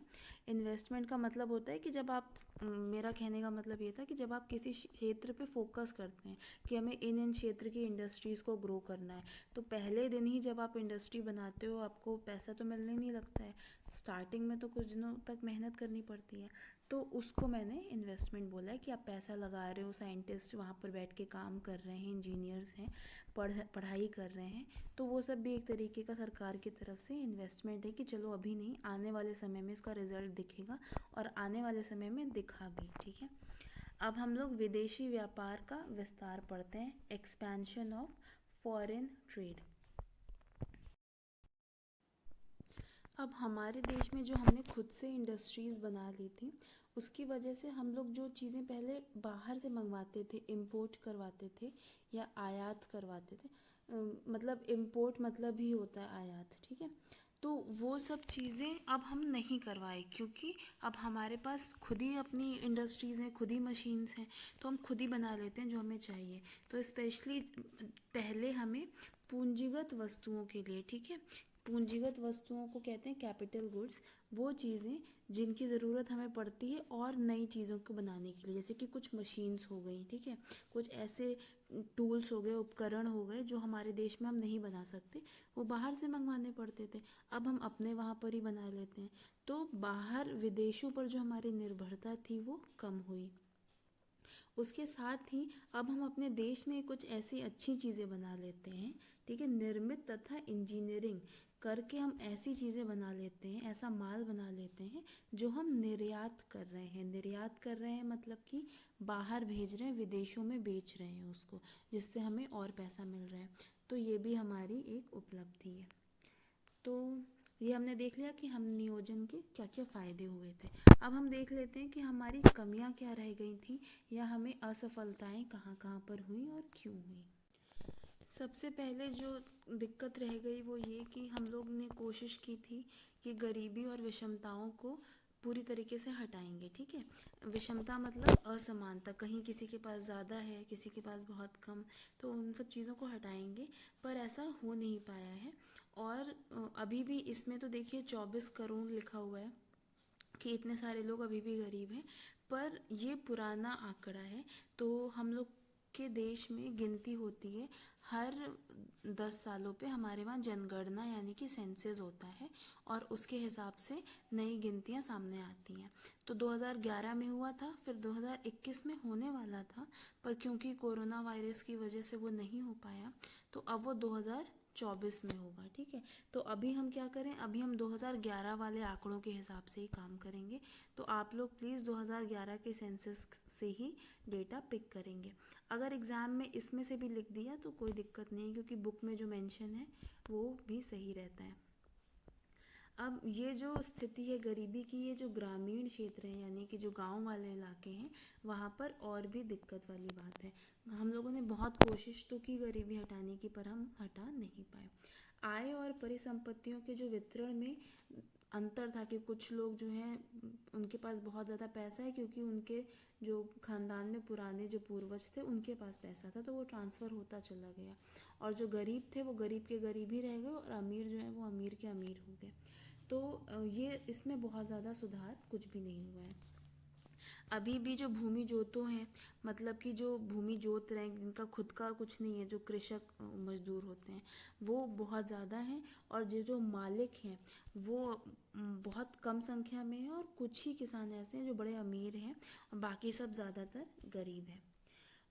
S1: इन्वेस्टमेंट का मतलब होता है कि जब आप, मेरा कहने का मतलब ये था कि जब आप किसी क्षेत्र पे फोकस करते हैं कि हमें इन क्षेत्र की इंडस्ट्रीज़ को ग्रो करना है, तो पहले दिन ही जब आप इंडस्ट्री बनाते हो आपको पैसा तो मिलने नहीं लगता है, स्टार्टिंग में तो कुछ दिनों तक मेहनत करनी पड़ती है। तो उसको मैंने इन्वेस्टमेंट बोला है कि आप पैसा लगा रहे हो, साइंटिस्ट वहाँ पर बैठ के काम कर रहे हैं, इंजीनियर्स हैं, पढ़ाई कर रहे हैं, तो वो सब भी एक तरीके का सरकार की तरफ से इन्वेस्टमेंट है कि चलो अभी नहीं, आने वाले समय में इसका रिजल्ट दिखेगा, और आने वाले समय में दिखा भी। ठीक है, अब हम लोग विदेशी व्यापार का विस्तार पढ़ते हैं, एक्सपेंशन ऑफ फॉरेन ट्रेड। अब हमारे देश में जो हमने खुद से इंडस्ट्रीज़ बना ली थी, उसकी वजह से हम लोग जो चीज़ें पहले बाहर से मंगवाते थे, इंपोर्ट करवाते थे या आयात करवाते थे, मतलब इंपोर्ट मतलब ही होता है आयात, ठीक है, तो वो सब चीज़ें अब हम नहीं करवाए, क्योंकि अब हमारे पास खुद ही अपनी इंडस्ट्रीज़ हैं, खुद ही मशीन्स हैं, तो हम खुद ही बना लेते हैं जो हमें चाहिए। तो स्पेशली पहले हमें पूंजीगत वस्तुओं के लिए, ठीक है, पूंजीगत वस्तुओं को कहते हैं कैपिटल गुड्स, वो चीज़ें जिनकी ज़रूरत हमें पड़ती है और नई चीज़ों को बनाने के लिए, जैसे कि कुछ मशीन्स हो गई, ठीक है, कुछ ऐसे टूल्स हो गए, उपकरण हो गए जो हमारे देश में हम नहीं बना सकते, वो बाहर से मंगवाने पड़ते थे, अब हम अपने वहाँ पर ही बना लेते हैं। तो बाहर विदेशों पर जो हमारी निर्भरता थी वो कम हुई। उसके साथ ही अब हम अपने देश में कुछ ऐसी अच्छी चीज़ें बना लेते हैं, ठीक है, निर्मित तथा इंजीनियरिंग करके हम ऐसी चीज़ें बना लेते हैं, ऐसा माल बना लेते हैं जो हम निर्यात कर रहे हैं। निर्यात कर रहे हैं मतलब कि बाहर भेज रहे हैं, विदेशों में बेच रहे हैं उसको, जिससे हमें और पैसा मिल रहा है। तो ये भी हमारी एक उपलब्धि है। तो ये हमने देख लिया कि हम नियोजन के क्या क्या फ़ायदे हुए थे। अब हम देख लेते हैं कि हमारी कमियां क्या रह गई थी, या हमें असफलताएं कहाँ कहाँ पर हुई और क्यों हुई। सबसे पहले जो दिक्कत रह गई वो ये कि हम लोग ने कोशिश की थी कि गरीबी और विषमताओं को पूरी तरीके से हटाएंगे, ठीक है। विषमता मतलब असमानता, कहीं किसी के पास ज़्यादा है, किसी के पास बहुत कम, तो उन सब चीज़ों को हटाएंगे, पर ऐसा हो नहीं पाया है। और अभी भी इसमें तो देखिए 24 करोड़ लिखा हुआ है कि इतने सारे लोग अभी भी गरीब हैं, पर ये पुराना आंकड़ा है। तो हम लोग के देश में गिनती होती है हर 10 सालों पे, हमारे वहाँ जनगणना यानी कि सेंसस होता है, और उसके हिसाब से नई गिनतियाँ सामने आती हैं। तो 2011 में हुआ था, फिर 2021 में होने वाला था, पर क्योंकि कोरोना वायरस की वजह से वो नहीं हो पाया, तो अब वो 2024 में होगा, ठीक है। तो अभी हम क्या करें, अभी हम 2011 वाले आंकड़ों के हिसाब से ही काम करेंगे। तो आप लोग प्लीज़ 2011 के सेंसस से ही डेटा पिक करेंगे। अगर एग्ज़ाम में इसमें से भी लिख दिया तो कोई दिक्कत नहीं, क्योंकि बुक में जो मेंशन है वो भी सही रहता है। अब ये जो स्थिति है गरीबी की, ये जो ग्रामीण क्षेत्र हैं यानी कि जो गांव वाले इलाके हैं, वहाँ पर और भी दिक्कत वाली बात है। हम लोगों ने बहुत कोशिश तो की गरीबी हटाने की, पर हम हटा नहीं पाए। आय और परिसंपत्तियों के जो वितरण में अंतर था कि कुछ लोग जो हैं उनके पास बहुत ज़्यादा पैसा है, क्योंकि उनके जो खानदान में पुराने जो पूर्वज थे उनके पास पैसा था, तो वो ट्रांसफ़र होता चला गया, और जो गरीब थे वो गरीब के गरीब ही रह गए, और अमीर जो है वो अमीर के अमीर हो गए। तो ये इसमें बहुत ज़्यादा सुधार कुछ भी नहीं हुआ है। अभी भी जो भूमि जोतों हैं, मतलब कि जो भूमि जोत रहे हैं जिनका खुद का कुछ नहीं है, जो कृषक मजदूर होते हैं, वो बहुत ज़्यादा हैं, और जो मालिक हैं वो बहुत कम संख्या में हैं, और कुछ ही किसान ऐसे हैं जो बड़े अमीर हैं, और बाकी सब ज़्यादातर गरीब हैं।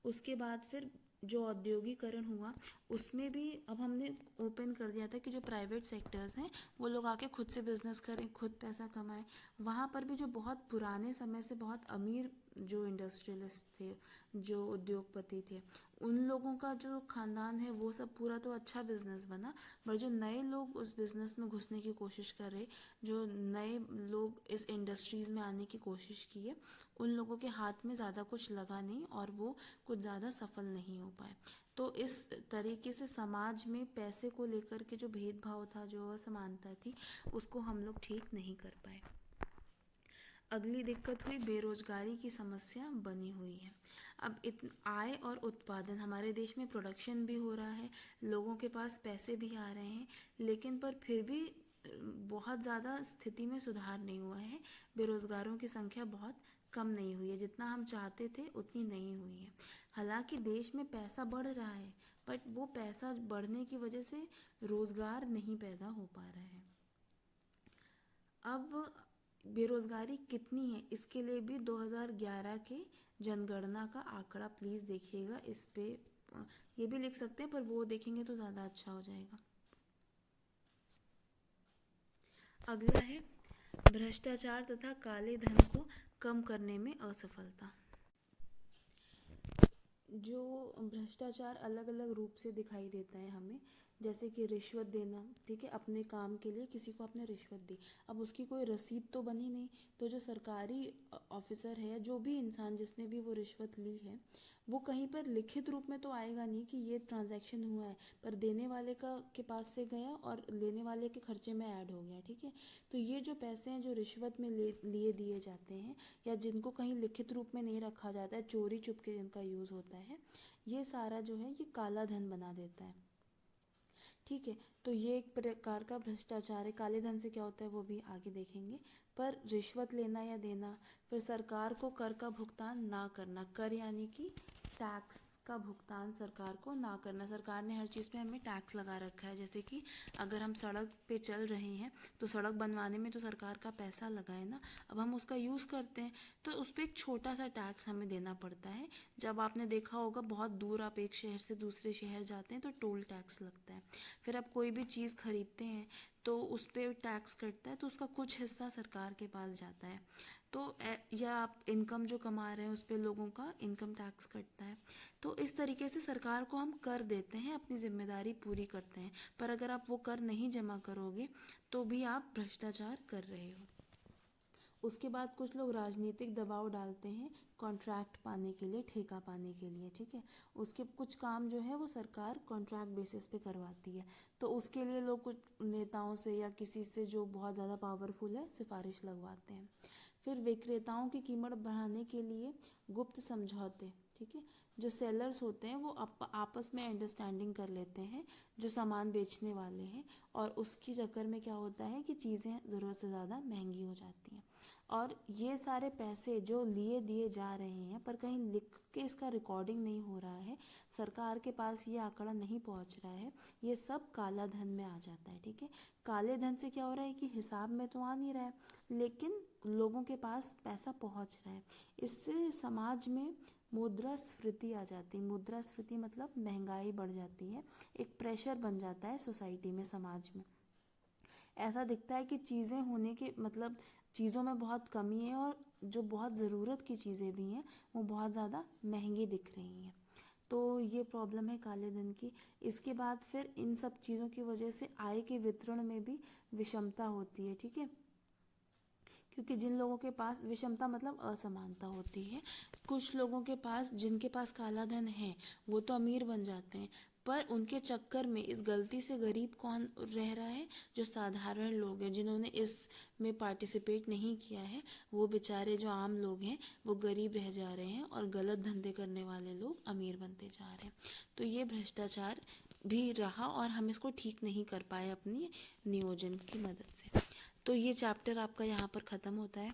S1: उसके बाद फिर जो औद्योगिकरण हुआ, उसमें भी अब हमने ओपन कर दिया था कि जो प्राइवेट सेक्टर्स हैं वो लोग आके खुद से बिजनेस करें, खुद पैसा कमाएं। वहाँ पर भी जो बहुत पुराने समय से बहुत अमीर जो इंडस्ट्रियलिस्ट थे, जो उद्योगपति थे, उन लोगों का जो खानदान है वो सब पूरा तो अच्छा बिजनेस बना, बट जो नए लोग उस बिजनेस में घुसने की कोशिश कर रहे, जो नए लोग इस इंडस्ट्रीज़ में आने की कोशिश की है, उन लोगों के हाथ में ज़्यादा कुछ लगा नहीं और वो कुछ ज़्यादा सफल नहीं हो पाए। तो इस तरीके से समाज में पैसे को लेकर के जो भेदभाव था, जो असमानता थी, उसको हम लोग ठीक नहीं कर पाए। अगली दिक्कत हुई बेरोजगारी की समस्या बनी हुई है। अब आय और उत्पादन, हमारे देश में प्रोडक्शन भी हो रहा है, लोगों के पास पैसे भी आ रहे हैं, लेकिन पर फिर भी बहुत ज़्यादा स्थिति में सुधार नहीं हुआ है। बेरोजगारों की संख्या बहुत कम नहीं हुई है, जितना हम चाहते थे उतनी नहीं हुई है। हालांकि देश में पैसा बढ़ रहा है, बट वो पैसा बढ़ने की वजह से रोजगार नहीं पैदा हो पा रहा है। अब बेरोजगारी कितनी है, इसके लिए भी 2011 के जनगणना का आंकड़ा प्लीज़ देखिएगा। इस पे ये भी लिख सकते हैं, पर वो देखेंगे तो ज़्यादा अच्छा हो जाएगा। अगला है भ्रष्टाचार तथा काले धन को कम करने में असफलता। जो भ्रष्टाचार अलग अलग रूप से दिखाई देता है हमें, जैसे कि रिश्वत देना, ठीक है, अपने काम के लिए किसी को आपने रिश्वत दी, अब उसकी कोई रसीद तो बनी नहीं, तो जो सरकारी ऑफिसर है, जो भी इंसान जिसने भी वो रिश्वत ली है, वो कहीं पर लिखित रूप में तो आएगा नहीं कि ये ट्रांजैक्शन हुआ है, पर देने वाले का के पास से गया और लेने वाले के खर्चे में ऐड हो गया, ठीक है। तो ये जो पैसे हैं जो रिश्वत में लिए दिए जाते हैं, या जिनको कहीं लिखित रूप में नहीं रखा जाता है, चोरी चुपके जिनका यूज़ होता है, ये सारा जो है ये काला धन बना देता है, ठीक है। तो ये एक प्रकार का भ्रष्टाचार है। काले धन से क्या होता है वो भी आगे देखेंगे। पर रिश्वत लेना या देना, फिर सरकार को कर का भुगतान ना करना, कर यानी कि टैक्स का भुगतान सरकार को ना करना। सरकार ने हर चीज़ पे हमें टैक्स लगा रखा है, जैसे कि अगर हम सड़क पे चल रहे हैं तो सड़क बनवाने में तो सरकार का पैसा लगा है ना, अब हम उसका यूज़ करते हैं तो उस पर एक छोटा सा टैक्स हमें देना पड़ता है। जब आपने देखा होगा बहुत दूर आप एक शहर से दूसरे शहर जाते हैं तो टोल टैक्स लगता है, फिर आप कोई भी चीज़ खरीदते हैं तो उस पर टैक्स कटता है, तो उसका कुछ हिस्सा सरकार के पास जाता है। तो या आप इनकम जो कमा रहे हैं उस पर लोगों का इनकम टैक्स कटता है। तो इस तरीके से सरकार को हम कर देते हैं, अपनी जिम्मेदारी पूरी करते हैं, पर अगर आप वो कर नहीं जमा करोगे तो भी आप भ्रष्टाचार कर रहे हो। उसके बाद कुछ लोग राजनीतिक दबाव डालते हैं कॉन्ट्रैक्ट पाने के लिए, ठेका पाने के लिए, ठीक है। उसके कुछ काम जो है वो सरकार कॉन्ट्रैक्ट बेसिस पे करवाती है, तो उसके लिए लोग कुछ नेताओं से या किसी से जो बहुत ज़्यादा पावरफुल है सिफारिश लगवाते हैं। फिर विक्रेताओं की कीमत बढ़ाने के लिए गुप्त समझौते, ठीक है, जो सेलर्स होते हैं वो आपस में अंडरस्टैंडिंग कर लेते हैं जो सामान बेचने वाले हैं, और उसकी चक्कर में क्या होता है कि चीज़ें ज़रूरत से ज़्यादा महंगी हो जाती हैं। और ये सारे पैसे जो लिए दिए जा रहे हैं पर कहीं लिख के इसका रिकॉर्डिंग नहीं हो रहा है, सरकार के पास ये आंकड़ा नहीं पहुंच रहा है, ये सब काला धन में आ जाता है, ठीक है। काले धन से क्या हो रहा है कि हिसाब में तो आ नहीं रहा है, लेकिन लोगों के पास पैसा पहुंच रहा है। इससे समाज में मुद्रास्फीति आ जाती है। मुद्रास्फीति मतलब महंगाई बढ़ जाती है, एक प्रेशर बन जाता है सोसाइटी में, समाज में। ऐसा दिखता है कि चीज़ें होने के मतलब चीज़ों में बहुत कमी है, और जो बहुत ज़रूरत की चीज़ें भी हैं वो बहुत ज़्यादा महंगी दिख रही हैं। तो ये प्रॉब्लम है काले धन की। इसके बाद फिर इन सब चीज़ों की वजह से आय के वितरण में भी विषमता होती है, ठीक है, क्योंकि जिन लोगों के पास, विषमता मतलब असमानता होती है, कुछ लोगों के पास, जिनके पास काला धन है वो तो अमीर बन जाते हैं, पर उनके चक्कर में इस गलती से गरीब कौन रह रहा है, जो साधारण लोग हैं जिन्होंने इस में पार्टिसिपेट नहीं किया है, वो बेचारे जो आम लोग हैं वो गरीब रह जा रहे हैं, और गलत धंधे करने वाले लोग अमीर बनते जा रहे हैं। तो ये भ्रष्टाचार भी रहा और हम इसको ठीक नहीं कर पाए अपनी नियोजन की मदद से। तो ये चैप्टर आपका यहाँ पर ख़त्म होता है।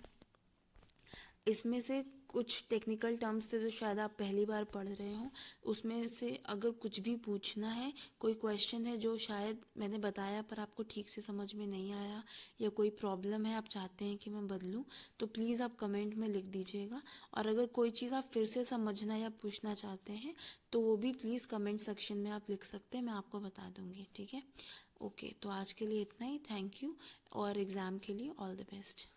S1: इसमें से कुछ टेक्निकल टर्म्स थे जो शायद आप पहली बार पढ़ रहे हो, उसमें से अगर कुछ भी पूछना है, कोई क्वेश्चन है जो शायद मैंने बताया पर आपको ठीक से समझ में नहीं आया, या कोई प्रॉब्लम है आप चाहते हैं कि मैं बदलूं, तो प्लीज़ आप कमेंट में लिख दीजिएगा। और अगर कोई चीज़ आप फिर से समझना या पूछना चाहते हैं तो वो भी प्लीज़ कमेंट सेक्शन में आप लिख सकते हैं, मैं आपको बता दूँगी, ठीक है। ओके, तो आज के लिए इतना ही। थैंक यू, और एग्ज़ाम के लिए ऑल द बेस्ट।